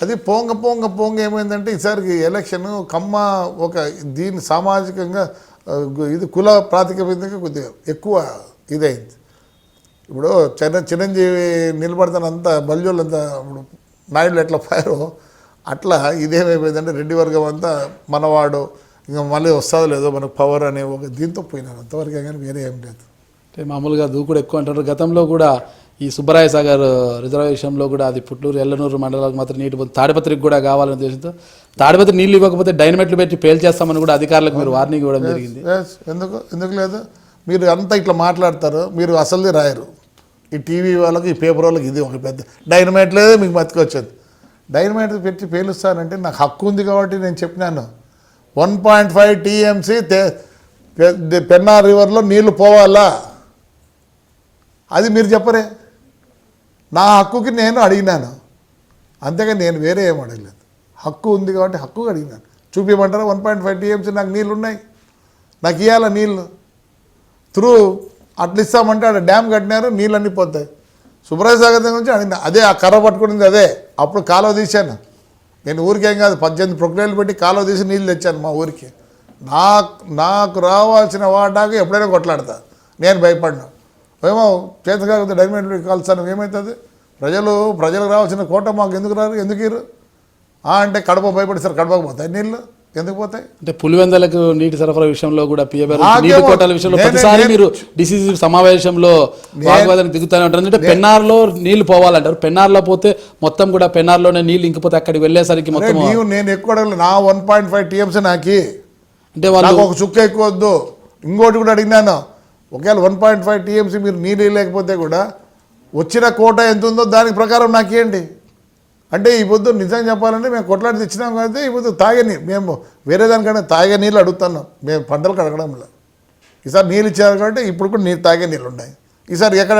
అది పోంగ ఏమైందంటే ఈసారికి ఎలక్షన్ కమ్మ ఒక దీన్ని సామాజికంగా ఇది కుల ప్రాతిపదికగా కొద్దిగా ఎక్కువ ఇదైంది. ఇప్పుడు చిరంజీవి నిలబడతానంతా బల్జోళ్ళంతా ఇప్పుడు నాయుడులు ఎట్లా పోయారో అట్లా ఇదేమైపోయిందంటే రెడ్డి వర్గం అంతా మనవాడు ఇంకా మళ్ళీ వస్తుందో లేదో మనకు పవర్ అనే ఒక దీంతో పోయినారు అంతవరకు కానీ వేరే ఏం లేదు. అంటే మామూలుగా దూకుడు ఎక్కువ అంటారు. గతంలో కూడా ఈ సుబ్బరాయ సాగర్ రిజర్వేషన్లో కూడా అది పుట్లూరు ఎల్లనూరు మండలాలకు మాత్రం నీటి తాడిపత్రికి కూడా కావాలనే ఉద్దేశంతో తాడిపత్రి నీళ్ళు ఇవ్వకపోతే డైనమెట్లు పెట్టి పేల్చేస్తామని కూడా అధికారులకు మీరు వార్నింగ్ ఇవ్వడం జరిగింది. ఎందుకు లేదు? మీరు అంతా ఇట్లా మాట్లాడతారు, మీరు అసలుది రాయరు. ఈ టీవీ వాళ్ళకి ఈ పేపర్ వాళ్ళకి ఇది ఒక పెద్ద డైనమైట్ లేదే మీకు బతికొచ్చేది. డైనమైట్ పెట్టి పేలుస్తానంటే నాకు హక్కు ఉంది కాబట్టి నేను చెప్పినాను 1.5 TMC పెన్నా రివర్లో నీళ్లు పోవాలా, అది మీరు చెప్పరే. నా హక్కుకి నేను అడిగినాను, అంతేగా నేను వేరే ఏం అడగలేదు. హక్కు ఉంది కాబట్టి హక్కు అడిగినాను. చూపించమంటారా 1.5 TMC నాకు నీళ్ళు ఉన్నాయి, నాకు ఇవ్వాలా నీళ్ళు త్రూ అట్లా ఇస్తామంటే అక్కడ డ్యామ్ కట్టినారు, నీళ్ళు అన్నీ పోతాయి. సుబ్రాయ సాగర్ దగ్గర నుంచి అడిగిన అదే ఆ కర్ర పట్టుకునింది అదే. అప్పుడు కాలువ తీశాను నేను, ఊరికేం కాదు 18 ప్రొక్లేలు పెట్టి కాలువ తీసి నీళ్ళు తెచ్చాను మా ఊరికి. నాకు రావాల్సిన వాటాకు ఎప్పుడైనా కొట్లాడతా, నేను భయపడినా. ఏమో చేత కాకపోతే డైమండ్ కాల్స్తాను ఏమవుతుంది? ప్రజలకు రావాల్సిన కోట మాకు ఎందుకు రారు, ఎందుకు ఇరు అంటే కడప భయపడిస్తారు, కడపకు పోతాయి నీళ్ళు, ఎందుకు పోతాయి? అంటే పులివెందలకు నీటి సరఫరా విషయంలో కూడా నీటి కోటాల విషయంలో ప్రతిసారి మీరు డిసిసి సమావేశంలో వాగ్వాదానికి దిగుతానే ఉంటారు. అంటే పెన్నార్లో నీళ్లు పోవాలంటారు, పెన్నార్లో పోతే మొత్తం కూడా పెన్నార్లోనే నీళ్ళు ఇంకిపోతే అక్కడికి వెళ్ళేసరికి మొత్తం నేను ఎక్కువ నా 1.5 TMC నాకి అంటే వాళ్ళు ఒక చుక్క ఎక్కువ వద్దు. ఇంకోటి కూడా అడిగినాను, ఒకవేళ 1.5 TMC మీరు నీళ్ళు లేకపోతే కూడా వచ్చిన కోట ఎంత ఉందో దానికి ప్రకారం నాకేంటి అంటే ఈ పొద్దు నిజంగా చెప్పాలంటే మేము కొట్లాడి తెచ్చినాం కాబట్టి ఈ పొద్దు తాగే నీళ్ళు మేము వేరే దానికంటే తాగే నీళ్ళు అడుగుతున్నాం. మేము పంటలకు అడగడంలో ఈసారి నీళ్ళు ఇచ్చారు కాబట్టి ఇప్పుడు కూడా నీళ్ళు తాగే నీళ్ళు ఉన్నాయి. ఈసారి ఎక్కడ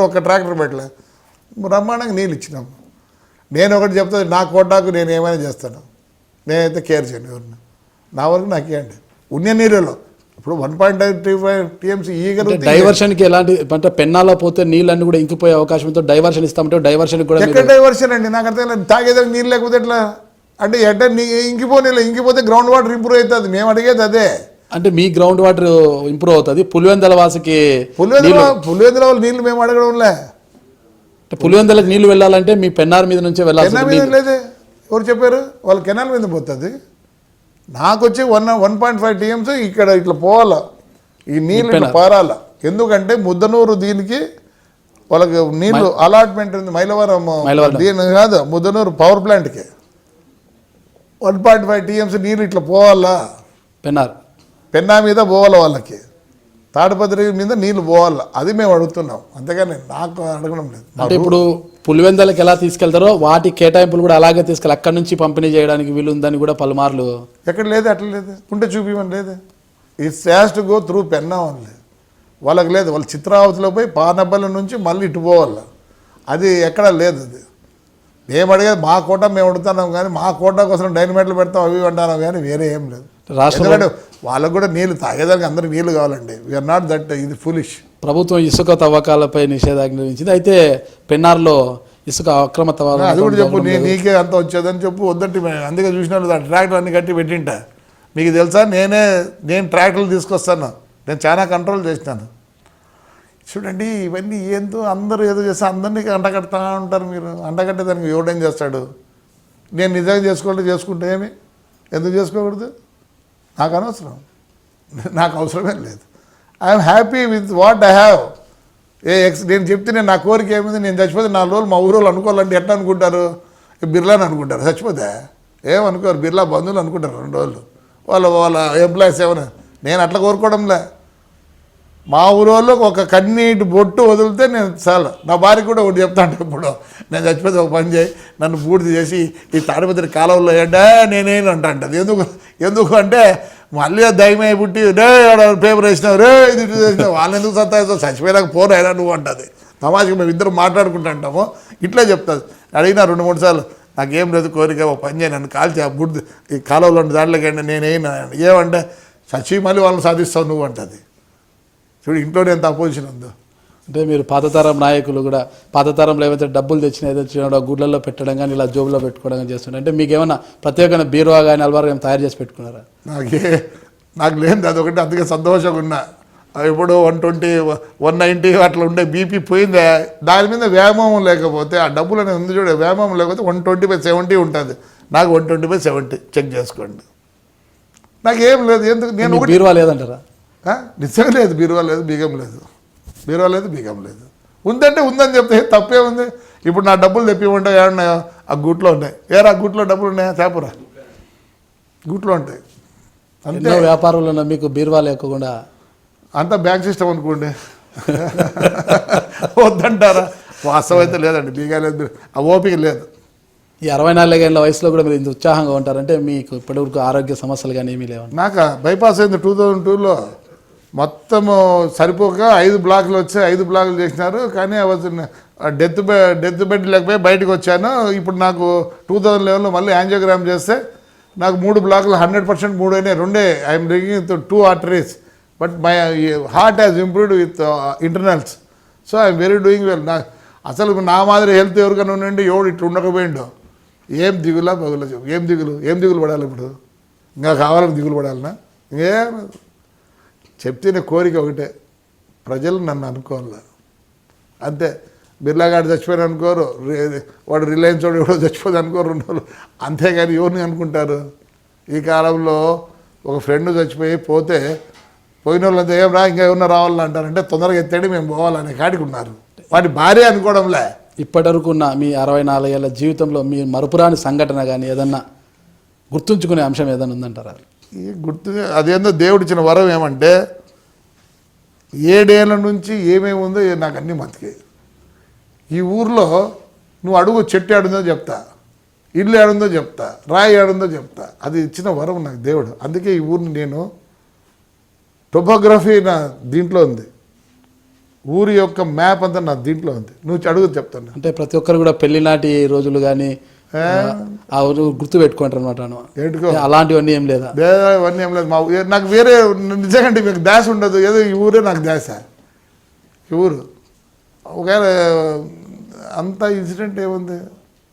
ఒక ట్రాక్టర్ పెట్టలే, బ్రహ్మాండంగా నీళ్ళు ఇచ్చినాము. నేను ఒకటి చెప్తాను, నా కోటాకు నేను ఏమైనా చేస్తాను, నేనైతే కేర్ చేయను ఎవరిని. నా వరకు నాకేంటి ఉన్న నీళ్ళలో ఇప్పుడు 1.25 TMC ఈగలు డైవర్షన్కి ఎలాంటి అంటే పెన్నాలో పోతే నీళ్ళన్నీ కూడా ఇంకిపోయే అవకాశంతో డైవర్షన్ ఇస్తామంటే డైవర్షన్ కూడా ఎక్కడ డైవర్షన్ అండి? నాకు అర్థం తాగేదానికి నీళ్ళు లేకపోతే ఎట్లా అంటే ఇంకిపోతే గ్రౌండ్ వాటర్ ఇంప్రూవ్ అవుతుంది. మేము అడిగేది అదే. అంటే మీ గ్రౌండ్ వాటర్ ఇంప్రూవ్ అవుతుంది, పులివెందల వాసికి పులివెందుల వాళ్ళు నీళ్ళు మేము అడగడంలే. పులివెందలకు నీళ్ళు వెళ్ళాలంటే మీ పెన్నార్ మీద నుంచే వెళ్ళాలి. లేదే, ఎవరు చెప్పారు? వాళ్ళ కెనాల్ మీద పోతుంది. నాకు వచ్చి 1.5 TMC ఇక్కడ ఇట్లా పోవాలా, ఈ నీళ్ళు ఇట్లా పారాలా. ఎందుకంటే ముద్దనూరు దీనికి వాళ్ళకి నీళ్ళు అలాట్మెంట్ ఉంది. మైలవరం దీని కాదు, ముద్దనూరు పవర్ ప్లాంట్కి 1.5 TMC నీళ్ళు ఇట్లా పోవాలా, పెన్నా మీద పోవాలా, వాళ్ళకి తాడిపత్రి మీద నీళ్ళు పోవాలా. అది మేము అడుగుతున్నాం, అంతేగాని నాకు అడగడం లేదు. అంటే ఇప్పుడు పులివెందలకు ఎలా తీసుకెళ్తారో వాటి కేటాయింపులు కూడా అలాగే తీసుకెళ్ళి అక్కడి నుంచి పంపిణీ చేయడానికి వీలుందని కూడా పలుమార్లు ఎక్కడ లేదు, అట్లా లేదు. ఉంటే చూపిమని లేదు. It's has to go through Penna only. వాళ్ళకి లేదు, వాళ్ళు చిత్రావతిలో పోయి పానపల్లి నుంచి మళ్ళీ ఇటు పోవాలి. అది ఎక్కడ లేదు. అది మేము అడిగేది మా కోట మేము అడుగుతున్నాం, కానీ మా కోట కోసం డైనమైట్లు పెడతాం అవి అంటున్నాం, కానీ వేరే ఏం లేదు. ఎందుకంటే వాళ్ళకు కూడా నీళ్ళు తాగేదానికి అందరికి నీళ్ళు కావాలండి. వీఆర్ నాట్ దట్ ఇది ఫులిష్. ప్రభుత్వం ఇసుక తవ్వకాలపై నిషేధాజ్ఞ విధించింది. అయితే పెన్నార్లో ఇసుక అక్రమ తవ్వకాలు అది కూడా చెప్పు, నీకే అంత వచ్చేదని చెప్పు. వద్దంటే అందుకే చూసిన వాళ్ళు ట్రాక్టర్ అన్ని కట్టి పెట్టింటా. మీకు తెలుసా, నేను ట్రాక్టర్లు తీసుకొస్తాను, నేను చాలా కంట్రోల్ చేసినాను. చూడండి ఇవన్నీ ఏందో అందరూ ఏదో చేస్తే అందరినీ అంటగడతా ఉంటారు. మీరు అంటగట్టేదానికి ఎవడేం చేస్తాడు? నేను నిజంగా చేసుకుంటే ఏమి, ఎందుకు చేసుకోకూడదు? నాకు అనవసరం, నాకు అవసరమే లేదు. I'm happy with what I have. నేను చెప్తే నేను నా కోరిక ఏమింది, నేను చచ్చిపోతే 4 రోజులు మా ఊరోళ్ళు అనుకోవాలంటే ఎట్లా అనుకుంటారు? బిర్లాని అనుకుంటారు. చచ్చిపోతే ఏమనుకోరు, బిర్లా బంధువులు అనుకుంటారు 2 రోజులు. వాళ్ళ ఎంప్లాయీస్ ఏమైనా. నేను అట్లా కోరుకోవడంలే. మా ఊరోళ్ళు ఒక కన్నీటి బొట్టు వదిలితే నేను చాలా. నా భార్య కూడా ఒకటి చెప్తాను, ఇప్పుడు నేను చచ్చిపోతే ఒక పని చేయి, నన్ను పూర్తి చేసి ఈ తాడిపత్రి కాలంలో ఏంటా నేనేం అంటది. ఎందుకు అంటే మళ్ళీ దయమై పుట్టి పేపర్ వేసినావు రే ఇది వేసినావు, వాళ్ళని ఎందుకు సత్తాయిస్తావు, చచ్చిపోయాక పోను అయినా నువ్వు అంటుంది. తమాషగా మేము ఇద్దరు మాట్లాడుకుంటుంటాము. ఇట్లా చెప్తుంది. అడిగినా 2-3 సార్లు, నాకేం లేదు కోరిక, ఒక పని చేయి, నన్ను కాల్చి ఆ బుడ్ది ఈ కాలంలో దాంట్లోకి నేనేనా ఏమంటే చచ్చి మళ్ళీ వాళ్ళని సాధిస్తావు నువ్వు అంటుంది. చూడు ఇంట్లోనే ఎంత అపోజిషన్ ఉందో. అంటే మీరు పాతతరం నాయకులు కూడా పాతతరంలో ఏమైతే డబ్బులు తెచ్చినా ఏదో వచ్చినా గుడ్లలో పెట్టడం కానీ ఇలా జోబులో పెట్టుకోవడం కానీ చేస్తుంటే, అంటే మీకు ఏమైనా ప్రత్యేకమైన బీరువా కానీ అల్వారు కానీ తయారు చేసి పెట్టుకున్నారా? నాకు లేదు అదొకటి. అందుకే సంతోషంగా ఉన్నా. ఇప్పుడు 120 190 అట్లా ఉండే బీపీ పోయిందే, దాని మీద వ్యాయామం లేకపోతే ఆ డబ్బులు అనేది ఉంది చూడే, వ్యాయామం లేకపోతే 120/70 ఉంటుంది. నాకు 120/70 చెక్ చేసుకోండి. నాకేం లేదు. ఎందుకు నేను ఒకటి బీరువా లేదంటారా? నిజంగా లేదు. బీరువా లేదు, బీగం లేదు. బీరువా లేదు, బీగం లేదు. ఉందంటే ఉందని చెప్తే తప్పే ఉంది. ఇప్పుడు నా డబ్బులు తెప్పిమంటే ఏమన్నాయో ఆ గూట్లో ఉన్నాయి. ఏరా గూట్లో డబ్బులు ఉన్నాయా? చేపరా గూట్లో ఉంటాయి. అంతే. ఎన్నో వ్యాపారంలో మీకు బీరువా లేకుండా అంతా బ్యాంక్ సిస్టమ్ అనుకోండి. వద్దంటారా? వాస్తవం అయితే లేదండి. బీగా లేదు, ఆ ఓపిక లేదు. ఈ 64 ఏళ్ళ వయసులో కూడా మీరు ఇంత ఉత్సాహంగా ఉంటారంటే మీకు ఇప్పటివరకు ఆరోగ్య సమస్యలు కానీ ఏమీ లేవు. నాకు బైపాస్ అయింది 2002లో. మొత్తము సరిపోక 5 బ్లాకులు వచ్చాయి. 5 బ్లాకులు చేసినారు. కానీ డెత్ బెడ్ లేకపోయి బయటకు వచ్చాను. ఇప్పుడు నాకు 2011లో మళ్ళీ యాంజియోగ్రామ్ చేస్తే నాకు 3 బ్లాకులు 100% 3 అయినాయి. 2 I'm drinking 2 arteries. But my heart has improved with internals. So I'm very doing well. అసలు నా మాదిరి హెల్త్ ఎవరికైనా ఉండండి, ఎవడు ఇట్లా ఉండకపోయిండో. ఏం దిగులా పగులా చెప్పు. ఏం దిగులు పడాలి ఇప్పుడు? ఇంకా కావాలని దిగులు పడాలనా? ఇంకేం చెప్తే కోరిక ఒకటే, ప్రజలు నన్ను అనుకోవాలి అంతే. బిర్లాగాడు చచ్చిపోయారు అనుకోరు, వాడు రిలయన్స్ వాడు ఎవడో చచ్చిపోదు అనుకోరు 2 రోజులు. అంతేగాని ఎవరిని అనుకుంటారు? ఈ కాలంలో ఒక ఫ్రెండ్ చచ్చిపోయి పోతే పోయిన వాళ్ళంతా ఏం రా ఇంకా ఏమన్నా రావాలని అంటారంటే తొందరగా ఎత్తాడు మేము పోవాలనే కాడికి ఉన్నారు. వాటి భార్య అనుకోవడంలే. ఇప్పటివరకు ఉన్న మీ 64 ఏళ్ళ జీవితంలో మీ మరుపురాని సంఘటన కానీ ఏదన్నా గుర్తుంచుకునే అంశం ఏదైనా ఉందంటారా? గుర్తు అదేందో దేవుడిచ్చిన వరం ఏమంటే 7 ఏళ్ళ నుంచి ఏమేమి ఉందో నాకు అన్నీ మతికాయి. ఈ ఊర్లో నువ్వు అడుగు, చెట్టు ఏడుందో చెప్తా, ఇల్లు ఏడుందో చెప్తా, రాయి ఏడుందో చెప్తా. అది ఇచ్చిన వరం నాకు దేవుడు. అందుకే ఈ ఊరిని నేను టోపోగ్రఫీ నా దీంట్లో ఉంది, ఊరి యొక్క మ్యాప్ అంతా నా దీంట్లో ఉంది. నువ్వు అడుగు చెప్తాను. అంటే ప్రతి ఒక్కరు కూడా పెళ్లినాటి రోజులు కానీ ఆ గుర్తు పెట్టుకుంటారు అనమాట. అలాంటివన్నీ ఏం లేదా? అవన్నీ ఏం లేదు. నాకు వేరే నిజంగా మీకు ధ్యాస ఉండదు. ఏదో ఈ ఊరే నాకు ధ్యాస. ఈ ఊరు ఒకవేళ అంత ఇన్సిడెంట్ ఏముంది.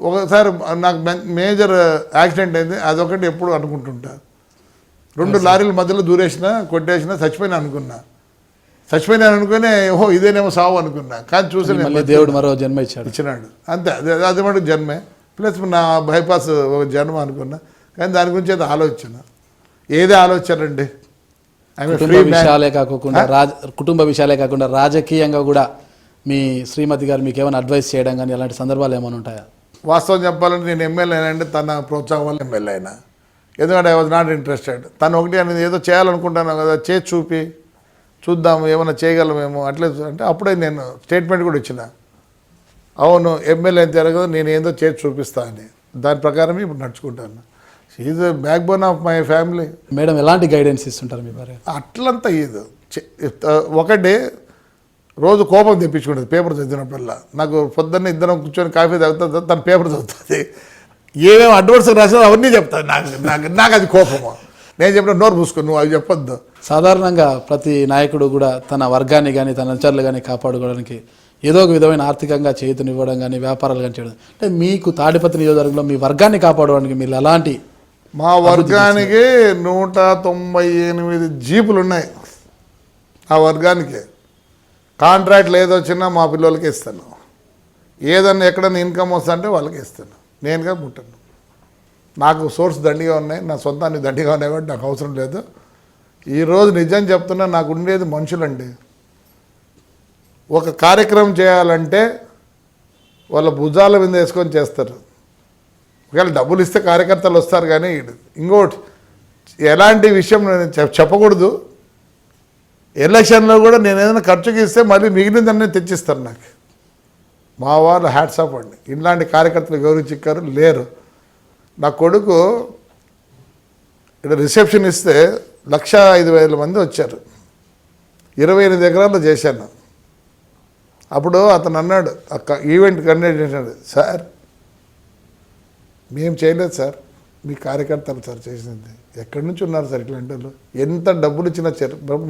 ఒకసారి నాకు మేజర్ యాక్సిడెంట్ అయింది, అదొకటి ఎప్పుడు అనుకుంటుంటా. 2 లారీల మధ్యలో దూరేసిన, కొట్టేసిన, చచ్చిపోయినా అనుకున్నా. చచ్చిపోయినాను అనుకుని ఓహో ఇదేనేమో సావు అనుకున్నా. కానీ చూసి దేవుడు మరో జన్మ ఇచ్చినాడు అంతే. అది మటుకు జన్మే. ప్లస్ నా బైపాస్ ఒక జన్మ అనుకున్నా. కానీ దాని గురించి అయితే ఆలోచన ఏదే ఆలోచన అండి. కుటుంబ విషయాలే కాకుండా రాజకీయంగా కూడా మీ శ్రీమతి గారు మీకు ఏమైనా అడ్వైస్ చేయడం కానీ అలాంటి సందర్భాలు ఏమైనా ఉంటాయా? వాస్తవం చెప్పాలంటే నేను ఎమ్మెల్యే అయినంటే తన ప్రోత్సాహం వల్ల ఎమ్మెల్యే అయినా. ఎందుకంటే ఐ వాజ్ నాట్ ఇంట్రెస్టెడ్. తను ఒకటి అనేది ఏదో చేయాలనుకుంటాను కదా, చేసి చూపి చూద్దాము ఏమైనా చేయగలమేమో అట్లే అంటే అప్పుడే నేను స్టేట్మెంట్ కూడా ఇచ్చిన. అవును ఎమ్మెల్యే అయితే కదా నేను ఏందో చేసి చూపిస్తా అని. దాని ప్రకారమే ఇప్పుడు నడుచుకుంటాను. Is backbone of my family. Madam ఎలాంటి గైడెన్స్ ఇస్తుంటారు మీ భార్య? అట్లంతా ఇది ఒకటే రోజు కోపం తెప్పించుకుంటుంది పేపర్ చదివినప్పుడల్లా. నాకు పొద్దున్న ఇద్దరం కూర్చొని కాఫీ తాగుతుంది, తను పేపర్ చదువుతుంది. ఏమేమి అడ్వర్స్ రాసినా అవన్నీ చెప్తాను. నాకు అది కోపము. నేను చెప్పిన నోరు మూసుకుని నువ్వు అవి చెప్పొద్దు. సాధారణంగా ప్రతి నాయకుడు కూడా తన వర్గాన్ని కానీ తన అనుచరులు కానీ కాపాడుకోవడానికి ఏదో ఒక విధమైన ఆర్థికంగా చేతునివ్వడం కానీ వ్యాపారాలు కానీ చేయడం. అంటే మీకు తాడిపత్రి నియోజకవర్గంలో మీ వర్గాన్ని కాపాడడానికి మీరు ఎలాంటి? మా వర్గానికి 198 జీపులు ఉన్నాయి. ఆ వర్గానికి కాంట్రాక్ట్లు ఏదొచ్చినా మా పిల్లలకి ఇస్తాను. ఏదన్నా ఎక్కడన్నా ఇన్కమ్ వస్తా అంటే వాళ్ళకి ఇస్తాను. నేనుగా ముట్టను. నాకు సోర్స్ దండిగా ఉన్నాయి, నా సొంతాన్ని దండిగా ఉన్నాయి కాబట్టి నాకు అవసరం లేదు. ఈరోజు నిజం చెప్తున్నా, నాకు ఉండేది మనుషులండి. ఒక కార్యక్రమం చేయాలంటే వాళ్ళ భుజాల మీద వేసుకొని చేస్తారు. ఒకవేళ డబ్బులు ఇస్తే కార్యకర్తలు వస్తారు, కానీ ఇంకోటి ఎలాంటి విషయం నేను చెప్పకూడదు. ఎలక్షన్లో కూడా నేను ఏదైనా ఖర్చుకి ఇస్తే మళ్ళీ మిగిలిందన్నీ తెచ్చిస్తారు నాకు. మా వాళ్ళు హ్యాట్స్ ఆఫ్ అండి. ఇలాంటి కార్యకర్తలు ఎవరు చిక్కారు లేరు. నా కొడుకు ఇక్కడ రిసెప్షన్ ఇస్తే 1,05,000 మంది వచ్చారు. 28 ఎకరాల్లో చేశాను. అప్పుడు అతను అన్నాడు, ఈవెంట్ కండక్ట్ చేశాడు, సార్ మేము చేయలేదు సార్, మీ కార్యకర్తలు సార్ చేసింది. ఎక్కడి నుంచి ఉన్నారు సార్ ఇట్లాంటి వాళ్ళు? ఎంత డబ్బులు ఇచ్చినా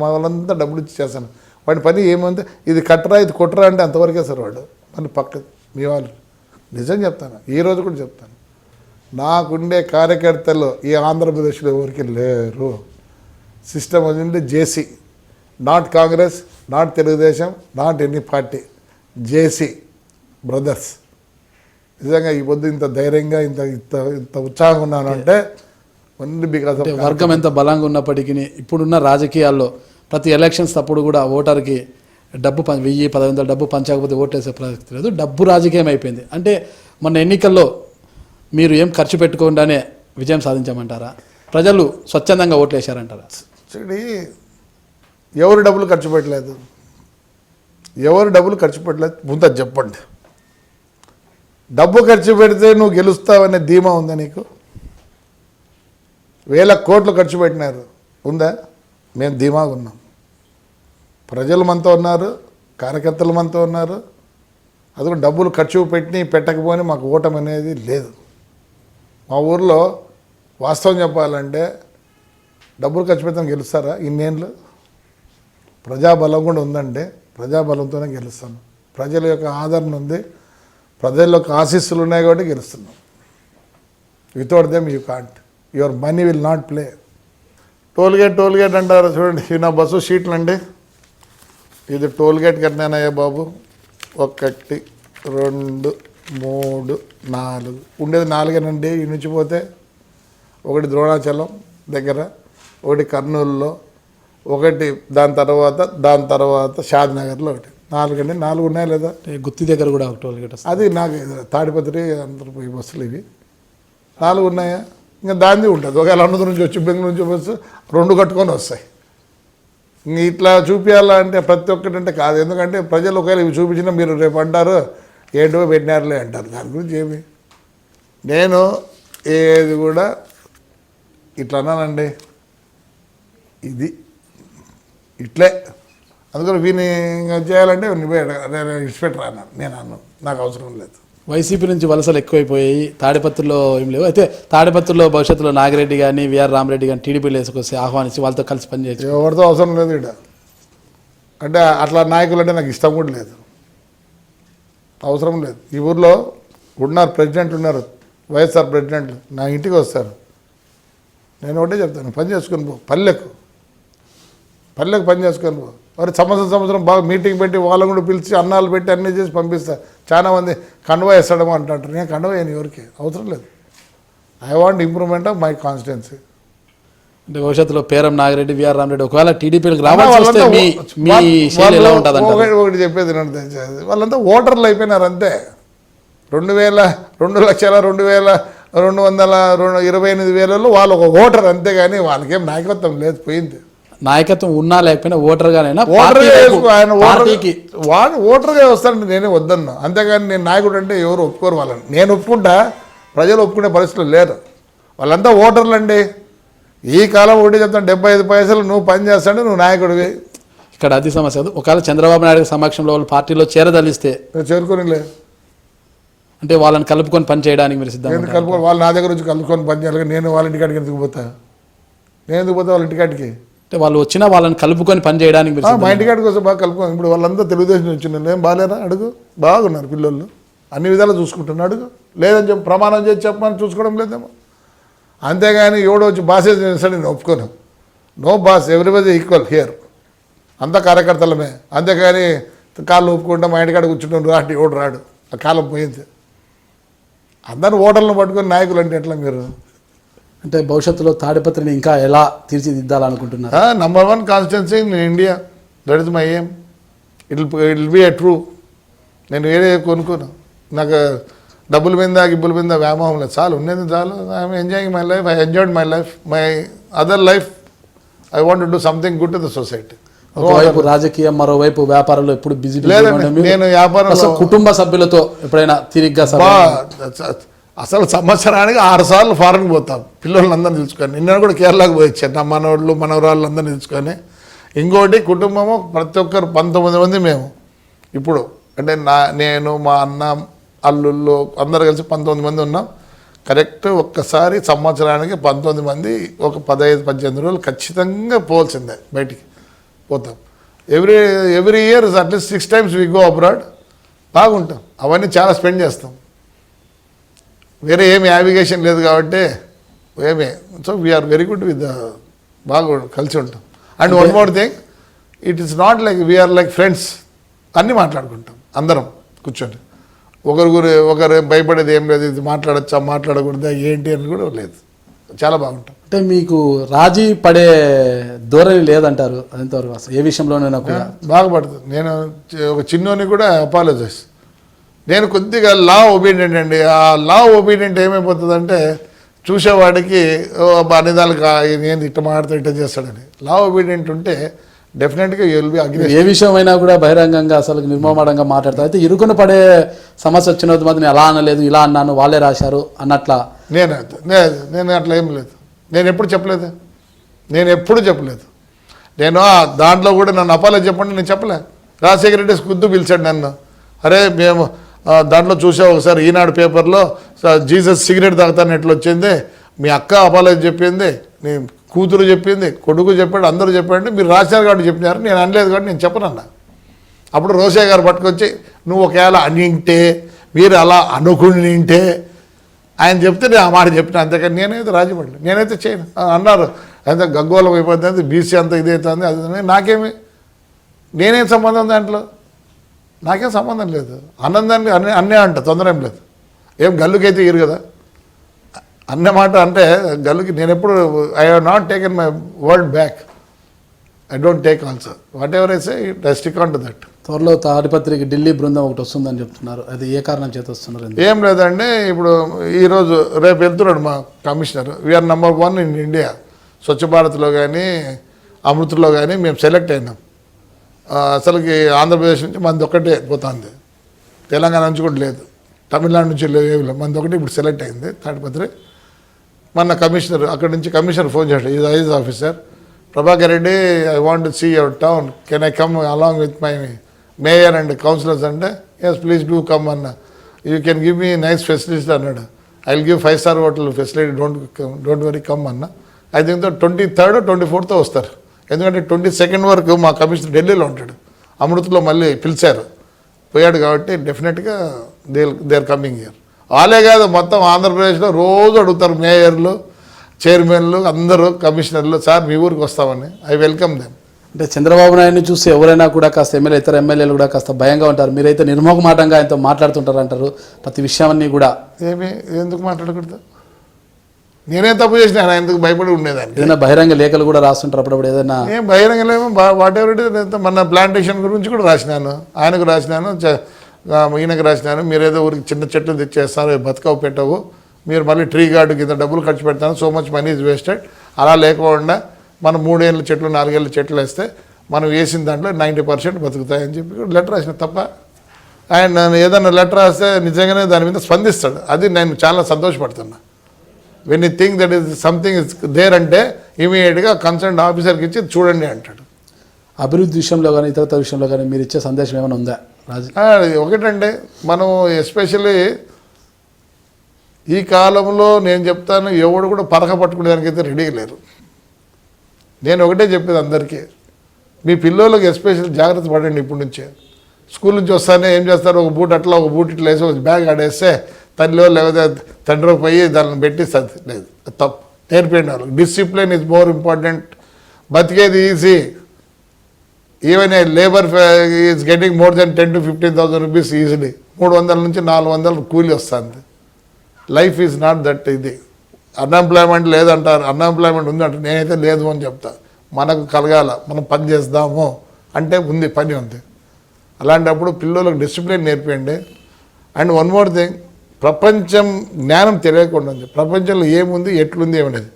మా వాళ్ళంతా డబ్బులు ఇచ్చి చేశాను. వాడి పని ఏముంది, ఇది కట్టరా ఇది కొట్టరా అంటే అంతవరకే సార్. వాడు మన పక్క మీ వాళ్ళు నిజం చెప్తాను, ఈరోజు కూడా చెప్తాను. నాకుండే కార్యకర్తలు ఈ ఆంధ్రప్రదేశ్లో ఎవరికి లేరు. సిస్టమ్ వదిలింటే JC not Congress, not Telugu Desam, not any party, JC brothers. నిజంగా ఈ పొద్దు ఇంత ధైర్యంగా ఇంత ఇంత ఇంత ఉత్సాహంగా ఉన్నాను అంటే ఓన్లీ బికాస్ అంటే వర్గం ఎంత బలంగా ఉన్నప్పటికీ ఇప్పుడున్న రాజకీయాల్లో ప్రతి ఎలక్షన్స్ అప్పుడు కూడా ఓటర్కి డబ్బు 1000-1500 డబ్బు పంచకపోతే ఓటేసే ప్రసక్తి లేదు. డబ్బు రాజకీయం అయిపోయింది. అంటే మొన్న ఎన్నికల్లో మీరు ఏం ఖర్చు పెట్టుకుండానే విజయం సాధించామంటారా? ప్రజలు స్వచ్ఛందంగా ఓట్లు వేశారంటారా? చూడి, ఎవరు డబ్బులు ఖర్చు పెట్టలేదు, ఎవరు డబ్బులు ఖర్చు పెట్టలేదు ముందు అది చెప్పండి. డబ్బు ఖర్చు పెడితే నువ్వు గెలుస్తావనే ధీమా ఉందా నీకు? 1000 కోట్లు ఖర్చు పెట్టినారు, ఉందా? మేము ధీమాగా ఉన్నాం. ప్రజలు మనతో ఉన్నారు, కార్యకర్తలు మనతో ఉన్నారు. అది కూడా డబ్బులు ఖర్చు పెట్టకపోని మాకు ఓటమి అనేది లేదు. మా ఊర్లో వాస్తవం చెప్పాలంటే డబ్బులు ఖర్చు పెడితే గెలుస్తారా? ఇన్నేళ్ళు ప్రజాబలం కూడా ఉందంటే ప్రజాబలంతోనే గెలుస్తాను. ప్రజల యొక్క ఆదరణ ఉంది, ప్రజల యొక్క ఆశీస్సులు ఉన్నాయి కాబట్టి గెలుస్తున్నాం. Without them you can't, your money will not play. Tollgate అంటారు చూడండి, ఈ నా బస్సు షీట్లు అండి, ఇది టోల్గేట్ కట్టినానయ్యా బాబు. 1 2 3 4 ఉండేది 4 ఈ నుంచి పోతే ఒకటి ద్రోణాచలం దగ్గర, ఒకటి కర్నూలులో, ఒకటి దాని తర్వాత షాద్నగర్లో, ఒకటి 4 ఉన్నాయా లేదా? గుత్తి దగ్గర కూడా ఒక టోల్ గేట్ అది నాకు తాడిపత్రి అందరూ పోయి బస్సులు ఇవి 4 ఉన్నాయా? ఇంకా దాన్ని ఉంటుంది. ఒకవేళ అన్నది నుంచి వచ్చి బెంగళూరు నుంచి బస్సు 2 కట్టుకొని వస్తాయి. ఇంక ఇట్లా చూపించాలంటే ప్రతి ఒక్కటంటే కాదు. ఎందుకంటే ప్రజలు ఒకవేళ ఇవి చూపించినా మీరు రేపు అంటారు ఏంటో పెట్టినారులే అంటారు. దాని గురించి ఏమి, నేను ఏది కూడా ఇట్లా అన్నానండి, ఇది ఇట్లే. అందుకని వీని చేయాలంటే ఇన్స్పెక్టర్ అన్నాను. నేను అన్నాను నాకు అవసరం లేదు. వైసీపీ నుంచి వలసలు ఎక్కువైపోయాయి, తాడిపత్రిలో ఏం లేవు. అయితే తాడిపత్రిలో భవిష్యత్తులో నాగిరెడ్డి కానీ విఆర్ రామరెడ్డి కానీ టీడీపీలో వేసుకొస్తే ఆహ్వానించి వాళ్ళతో కలిసి పనిచేయచ్చు. ఎవరితో అవసరం లేదు ఇక్కడ. అంటే అట్లా నాయకులు అంటే నాకు ఇష్టం కూడా లేదు, అవసరం లేదు. ఈ ఊర్లో ఉన్నారు, ప్రెసిడెంట్ ఉన్నారు, వైఎస్ఆర్ ప్రెసిడెంట్లు నా ఇంటికి వస్తారు. నేను ఒకటే చెప్తాను, పని చేసుకొని పో, పల్లెకు పని చేసుకొని పో. మరి సంవత్సరం బాగా మీటింగ్ పెట్టి వాళ్ళని కూడా పిలిచి అన్నాలు పెట్టి అన్నీ చేసి పంపిస్తా. చాలా మంది కండువా వేస్తాడేమో అంటారు. నేను కండువా వేయను, ఎవరికి అవసరం లేదు. I want improvement of my constituency. అంటే భవిష్యత్తులో పేరం నాగిరెడ్డి విఆర్ రామరెడ్డి ఒకవేళ టీడీపీకి రావాల్సి ఒకటి చెప్పేది వాళ్ళంతా ఓటర్లు అయిపోయినారు అంతే. 2,228,228 వాళ్ళు ఒక ఓటర్ అంతే, కానీ వాళ్ళకేం నాయకత్వం లేదు, పోయింది. నాయకత్వం ఉన్నా లేకపోయినా ఓటర్గానైనా వాడు ఓటర్గా వస్తానంటే నేనే వద్దన్నా. అంతేగాని నేను నాయకుడు అంటే ఎవరు ఒప్పుకోరు వాళ్ళని. నేను ఒప్పుకుంటా, ప్రజలు ఒప్పుకునే పరిస్థితులు లేరు. వాళ్ళంతా ఓటర్లు అండి. ఈ కాలం ఒకటి చెప్తాను, 75 పైసలు నువ్వు పని చేస్తాంటే నువ్వు నాయకుడివి. ఇక్కడ అది సమస్య. ఒకవేళ చంద్రబాబు నాయుడు సమక్షంలో వాళ్ళు పార్టీలో చేరదలిస్తే చేరుకోనిలే అంటే వాళ్ళని కలుపుకొని పని చేయడానికి మీరు సిద్ధంగా కలుపుకొని వాళ్ళు నా దగ్గర నుంచి కలుపుకొని పని చేయాలి. నేను వాళ్ళ ఇంటికాడికి ఎందుకు పోతా? నేను ఎందుకు పోతా వాళ్ళ ఇంటికాడికి? అంటే వాళ్ళు వచ్చినా వాళ్ళని కలుపుకొని పని చేయడానికి మా ఇంటికాడికి వస్తే బాగా కలుపుకొని. ఇప్పుడు వాళ్ళంతా తెలుగుదేశం వచ్చింది, నేను బాగాలేరా? అడుగు, బాగున్నారు పిల్లలు, అన్ని విధాలు చూసుకుంటున్నా. అడుగు, లేదని చెప్పి ప్రమాణం చేసి చెప్పమని చూసుకోవడం లేదేమో. అంతేగాని ఎవడో వచ్చి బాసే చేస్తాడు నేను ఒప్పుకోను. No boss, everybody equal here. అంతా కార్యకర్తలమే. అంతేగాని కాళ్ళు ఒప్పుకుంటా మా ఇంటికాడ కూర్చుంటాం రాటి ఎవడు రాడు. ఆ కాలం పోయింది. అందరూ ఓటర్లను పట్టుకొని నాయకులు అంటే ఎట్లా మీరు? అంటే భవిష్యత్తులో తాడిపత్రిని ఇంకా ఎలా తీర్చిదిద్దాలనుకుంటున్నారు? Number 1 constituency in India, that is my aim. It will be a true. నేను వేరే కొనుక్కోను. నాకు డబ్బుల మీద గిబ్బుల మీద వ్యామోహం లేదు. చాలు, ఉన్నది చాలు. I'm enjoying my life. I enjoyed my life, my other life. I want to do something good to the society. ఒకవైపు రాజకీయం, మరోవైపు వ్యాపారంలో ఎప్పుడు బిజీ. నేను వ్యాపారంలో కుటుంబ సభ్యులతో ఎప్పుడైనా తిరిగ్గా అసలు సంవత్సరానికి 6 సార్లు ఫారెన్ పోతాం పిల్లలందరినీ తెలుసుకొని. నిన్న కూడా కేరళకు పోయి వచ్చాను, నా మనవాళ్ళు మనవరాళ్ళందరినీ తెలుసుకొని. ఇంకోటి కుటుంబము ప్రతి ఒక్కరు 19 మంది మేము ఇప్పుడు. అంటే నేను మా అన్న అల్లుళ్ళు అందరు కలిసి 19 మంది ఉన్నాం. కరెక్ట్ ఒక్కసారి సంవత్సరానికి 19 మంది ఒక 15-18 రోజులు ఖచ్చితంగా పోవాల్సిందే, బయటికి పోతాం. Every year at least 6 times we go abroad. బాగుంటాం, అవన్నీ చాలా స్పెండ్ చేస్తాం. వేరే ఏమి యావిగేషన్ లేదు కాబట్టి ఏమి. So we're very good with బాగా కలిసి ఉంటాం. And one more thing, it is not like we're like friends, అన్నీ మాట్లాడుకుంటాం అందరం కూర్చొని. ఒకరు భయపడేది ఏం లేదు, ఇది మాట్లాడచ్చా మాట్లాడకూడదా ఏంటి అని కూడా లేదు, చాలా బాగుంటాం. అంటే మీకు రాజీ పడే ధోరణి లేదంటారు ఎంతవరకు అసలు ఏ విషయంలోనైనా కూడా? బాగుపడుతుంది. నేను ఒక చిన్నోని కూడా అపాలజైజ్. నేను కొద్దిగా లా ఒబీడియంట్ అండి. ఆ లా ఒబీడియంట్ ఏమైపోతుందంటే చూసేవాడికి అన్నిదానికి ఏంది ఇట్ట మాట్లాడితే ఇట్ట చేస్తాడని. లా ఒబీడియంట్ ఉంటే డెఫినెట్గా యూ విల్ బి అగ్రెసివ్. ఏ విషయమైనా కూడా బహిరంగంగా అసలు నిర్మమాటంగా మాట్లాడతారు. అయితే ఇరుకున పడే సమస్య వచ్చిన మాత్రం నేను అలా అనలేదు ఇలా అన్నాను వాళ్ళే రాశారు అన్నట్లా నేను అట్లా ఏం లేదు. నేను ఎప్పుడు చెప్పలేదు. నేను దాంట్లో కూడా నన్ను అపాలజీ చెప్పండి నేను చెప్పలే. రాజశేఖర రెడ్డి కుద్దు పిలిచాడు నన్ను. అరే మేము దాంట్లో చూసావు ఒకసారి ఈనాడు పేపర్లో జీసస్ సిగరెట్ తాగుతాను ఎట్లా వచ్చింది, మీ అక్క అపాలజీ చెప్పింది, నీ కూతురు చెప్పింది, కొడుకు చెప్పాడు, అందరూ చెప్పాడు, మీరు రాశారు కాబట్టి చెప్పినారు, నేను అనలేదు కాబట్టి నేను చెప్పనన్నా. అప్పుడు రోసయ్య గారు పట్టుకొచ్చి నువ్వు ఒకవేళ అనింటే మీరు అలా అనుకునింటే ఆయన చెప్తే నేను ఆ మాట చెప్పిన, అంతేకాని నేనైతే రాజీపడలేదు, నేనైతే చేయను అన్నారు. అంత గగ్గోళం అయిపోతుంది, బీసీ అంతా ఇదవుతుంది, అది నాకేమి, నేనేం సంబంధం దాంట్లో, నాకేం సంబంధం లేదు. అన్నందాన్ని అన్నే అంట, తొందర ఏం లేదు. ఏం గల్లుకైతే ఇరు కదా అన్న మాట అంటే గల్లుకి నేను ఎప్పుడు I have not taken my word back. I don't take also what ever I say I stick on to that. త్వరలో తాడిపత్రికి ఢిల్లీ బృందం ఒకటి వస్తుందని చెప్తున్నారు, అది ఏ కారణం చేత వస్తున్నారు? ఏం లేదండి, ఇప్పుడు ఈరోజు రేపు వెళ్తున్నాడు మా commissioner. We are number 1 in India. స్వచ్ఛ భారత్లో కానీ అమృత్లో కానీ మేము సెలెక్ట్ అయినాం. అసలుకి ఆంధ్రప్రదేశ్ నుంచి మనది ఒక్కటే పోతుంది, తెలంగాణ నుంచి కూడా లేదు, తమిళనాడు నుంచి లేదు, మనది ఒకటి ఇప్పుడు సెలెక్ట్ అయింది తాడిపత్రి. మన కమిషనర్ అక్కడి నుంచి కమిషనర్ ఫోన్ చేశాడు, is IAS officer Prabhakar Reddy, I want to see your town, can I come along with my mayor and councillors అంటే ఎస్ ప్లీజ్ డూ కమ్ అన్న, you can give me nice facilities అన్నాడు. I will give 5-star hotel facility, don't worry come అన్న. I think 23rd 24th వస్తారు, ఎందుకంటే 22nd వరకు మా commissioner ఢిల్లీలో ఉంటాడు, అమృత్లో మళ్ళీ పిలిచారు పోయాడు కాబట్టి డెఫినెట్గా దే ఆర్ కమింగ్ హియర్. వాళ్ళే కాదు మొత్తం ఆంధ్రప్రదేశ్లో రోజు అడుగుతారు మేయర్లు, చైర్మన్లు, అందరూ కమిషనర్లు, సార్ మీ ఊరికి వస్తామని. I welcome them. అంటే చంద్రబాబు నాయుడిని చూసి ఎవరైనా కూడా కాస్త ఇతర ఎమ్మెల్యేలు కూడా కాస్త భయంగా ఉంటారు, మీరైతే నిర్మోహమాటంగా ఆయనతో మాట్లాడుతుంటారు అంటారు ప్రతి విషయాన్ని కూడా. ఎందుకు మాట్లాడకూడదు, నేనే తప్పు చేసిన ఆయన ఎందుకు భయపడి ఉండేదాన్ని. ఏదైనా బహిరంగ లేఖలు కూడా రాస్తుంటారు అప్పుడప్పుడు, ఏదైనా ఏం బహిరంగ లేమో వాట్ ఎవర్ ఇట్ ఇస్. మన ప్లాంటేషన్ గురించి కూడా రాసినాను, ఆయనకు రాసినాను, ఈయనకు రాసినాను. మీరేదో ఊరికి చిన్న చెట్లు తెచ్చేస్తారు, బతుకవు పెట్టవు, మీరు మళ్ళీ ట్రీ గార్డు కింద డబ్బులు ఖర్చు పెడతాను, so much money is wasted. అలా లేకుండా మనం 3 ఏళ్ళ చెట్లు 4 ఏళ్ళ చెట్లు వేస్తే మనం వేసిన దాంట్లో 90% బతుకుతాయని చెప్పి లెటర్ రాసిన తప్ప. ఆయన ఏదైనా లెటర్ రాస్తే నిజంగానే దాని మీద స్పందిస్తాడు, అది నేను చాలా సంతోషపడుతున్నా. When you think that is something is there అంటే ఇమీడియట్గా కన్సర్న్ ఆఫీసర్కి ఇచ్చి చూడండి అంటాడు. అభివృద్ధి విషయంలో కానీ ఇతర విషయంలో కానీ మీరు ఇచ్చే సందేశం ఏమైనా ఉందా రాజు? ఒకటంటే మనం ఎస్పెషల్లీ ఈ కాలంలో నేను చెప్తాను, ఎవడు కూడా పరక పట్టుకునేదానికైతే రెడీగా లేరు. నేను ఒకటే చెప్పేది అందరికీ, మీ పిల్లలకి ఎస్పెషల్లీ జాగ్రత్త పడండి. ఇప్పటి నుంచే స్కూల్ నుంచి వస్తానే ఏం చేస్తారు, ఒక బూట్ అట్లా ఒక బూట్ ఇట్లా వేసి ఒక బ్యాగ్ ఆడేస్తే తల్లిలో లేకపోతే తండ్రి పోయి దాన్ని పెట్టిస్తుంది, లేదు తప్పు. నేర్పేయండి వాళ్ళకి. Discipline is more important. బతికేది easy. Even a labour is getting more than 10,000 to 15,000 rupees easily. 300 నుంచి 400 కూలీ వస్తుంది. Life is not that. ఇది అన్ఎంప్లాయ్మెంట్ లేదంటారు, అన్ఎంప్లాయ్మెంట్ ఉందంట, నేనైతే లేదు అని చెప్తా. మనకు కలగాల, మనం పని చేద్దాము అంటే ఉంది, పని ఉంది. అలాంటప్పుడు పిల్లలకు డిసిప్లిన్ నేర్పండి. అండ్ వన్ మోర్ థింగ్, ప్రపంచం జ్ఞానం తెలియకుండా ఉంది. ప్రపంచంలో ఏముంది ఎట్లుంది ఏమనేది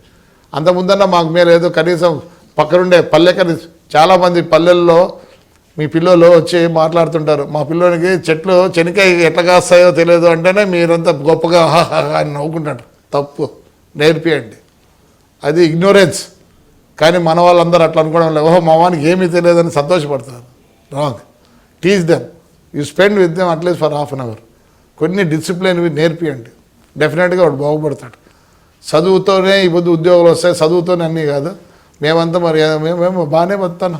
అంతకుముందన్నా మాకు మేలు ఏదో కనీసం పక్కనుండే పల్లెకని చాలామంది పల్లెల్లో మీ పిల్లలు వచ్చి మాట్లాడుతుంటారు, మా పిల్లోనికి చెట్లు చెనికాయ ఎట్లా కాస్తాయో తెలియదు అంటేనే మీరంతా గొప్పగా అని నవ్వుకుంటారు. తప్పు. నేర్పియండి. అది ఇగ్నోరెన్స్. కానీ మన వాళ్ళందరూ అట్లా అనుకోవడం లేదు, ఓహో మా వానికి ఏమీ తెలియదని సంతోషపడతారు. Wrong. Teach them. You spend with them at least for half an hour. కొన్ని డిసిప్లిన్ నేర్పియండి, డెఫినెట్గా వాడు బాగుపడతాడు. చదువుతోనే ఈ పొద్దు ఉద్యోగాలు వస్తాయి, చదువుతోనే అన్నీ కాదు. మేమంతా మరి మేము బాగానే బతాను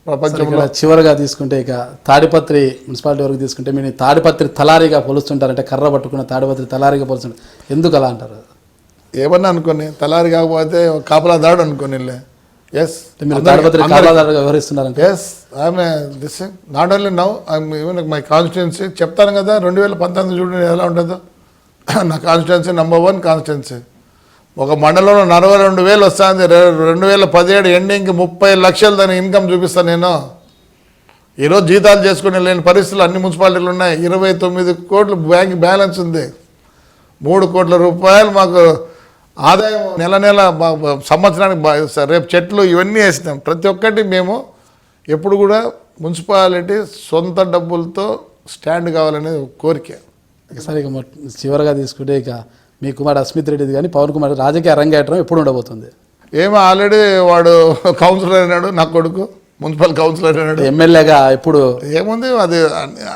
ప్రపంచంలో. చివరిగా తీసుకుంటే ఇక తాడిపత్రి మున్సిపాలిటీ వరకు తీసుకుంటే మీరు తాడిపత్రి తలారిగా పోలుస్తుంటారంటే కర్ర పట్టుకున్న తాడిపత్రి తలారిగా పోలుస్తుంటారు, ఎందుకు అలా అంటారు? ఏమన్నా అనుకోని తలారి కాకపోతే కాపలాదాడు అనుకోని ఎస్ మీరు తాడిపత్రి కాపలాదారుగా వ్యవహరిస్తున్నారంటే yes I'm this not only now I'm even my constituency చెప్తాను కదా 2019 చూడండి ఎలా ఉంటుందో నా కాన్స్టిట్యున్సీ #1 కాన్స్టిట్యున్సీ ఒక మండలంలో 42,000 వస్తుంది 2017 ఎండింగ్కి 30 లక్షలు దాని ఇన్కమ్ చూపిస్తాను నేను ఈరోజు జీతాలు చేసుకుని లేని పరిస్థితులు అన్ని మున్సిపాలిటీలు ఉన్నాయి 29 కోట్లు బ్యాంక్ బ్యాలెన్స్ ఉంది 3 కోట్ల రూపాయలు మాకు ఆదాయం నెల సంవత్సరానికి రేపు చెట్లు ఇవన్నీ వేసినాం ప్రతి ఒక్కటి మేము ఎప్పుడు కూడా మున్సిపాలిటీ సొంత డబ్బులతో స్టాండ్ కావాలనేది కోరిక. సరే ఇక చివరిగా తీసుకుంటే ఇక మీ కుమారుడు అస్మిత్ రెడ్డిది కానీ పవన్ కుమార్ రాజకీయ అరంగేట్రం ఎప్పుడు ఉండబోతుంది? ఏమో ఆల్రెడీ వాడు కౌన్సిలర్ అయినాడు నా కొడుకు మున్సిపల్ కౌన్సిలర్ అయినాడు ఎమ్మెల్యేగా ఎప్పుడు ఏముంది అది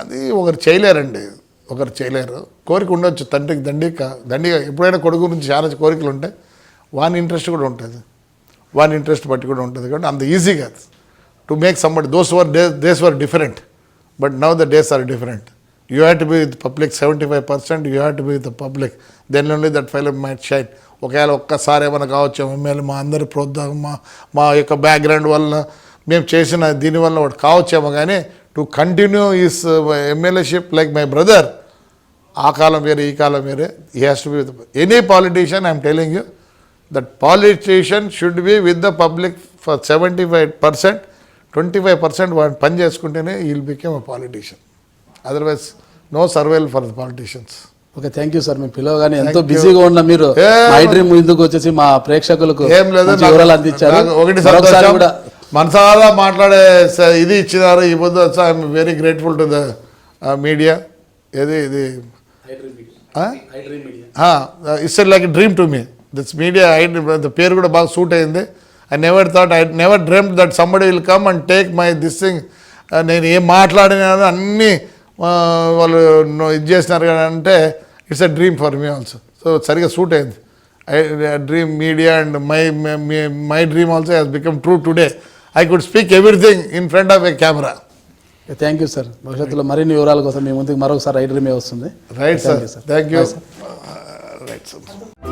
అది ఒకరు చేయలేరండి ఒకరు చేయలేరు కోరిక ఉండొచ్చు తండ్రికి దండిగా ఎప్పుడైనా కొడుకు గురించి చాలా కోరికలు ఉంటాయి వాని ఇంట్రెస్ట్ కూడా ఉంటుంది వాని ఇంట్రెస్ట్ బట్టి కూడా ఉంటుంది కాబట్టి అంత ఈజీ కాదు to make somebody days were different but now the days are different you have to be with public 75% you have to be with the public then only that file might shine. ఒకవేళ ఒక్కసారి ఏమైనా కావచ్చు MLA మా అందరి ప్రోత్సాహం మా యొక్క background వల్ల మేము చేసిన దీనివల్ల వాడు కావచ్చేమో కానీ to continue is MLAship like my brother ఆ కాలం వేరే ఈ కాలం వేరే he has to be with any politician I'm telling you that politician should be with the public for 75%. 25% వాడు పని చేసుకుంటేనే will became a politician otherwise no survival for the politicians. Okay thank you sir మేము పిలవగానే ఎంతో బిజీగా ఉన్న మీరు my dream ముందుకు వచ్చేసి మా ప్రేక్షకులకు ఏం లేదు వివరాలు అందించారు. ఒకటి మరొకసారి కూడా మనసారా మాట్లాడే ఇది ఇచ్చినారు ఈ పొద్దు I'm very grateful to the media. ఏది ఇది it's like dream to me this media పేరు కూడా బాగా సూట్ అయింది. I never dreamed that somebody will come and take my this thing. నేను ఏం మాట్లాడినాను అన్నీ వాళ్ళు ఇది చేసినారు కదా అంటే it's a dream for me also. So సరిగా సూట్ అయింది. Dream media and my dream also has become true today. I could speak everything in front of a camera. Thank you sir. భవిష్యత్తులో మరిన్ని వివరాల కోసం మీ ముందుకు మరొకసారి ఐ డ్రీమే వస్తుంది. Right sir, thank you. Right sir.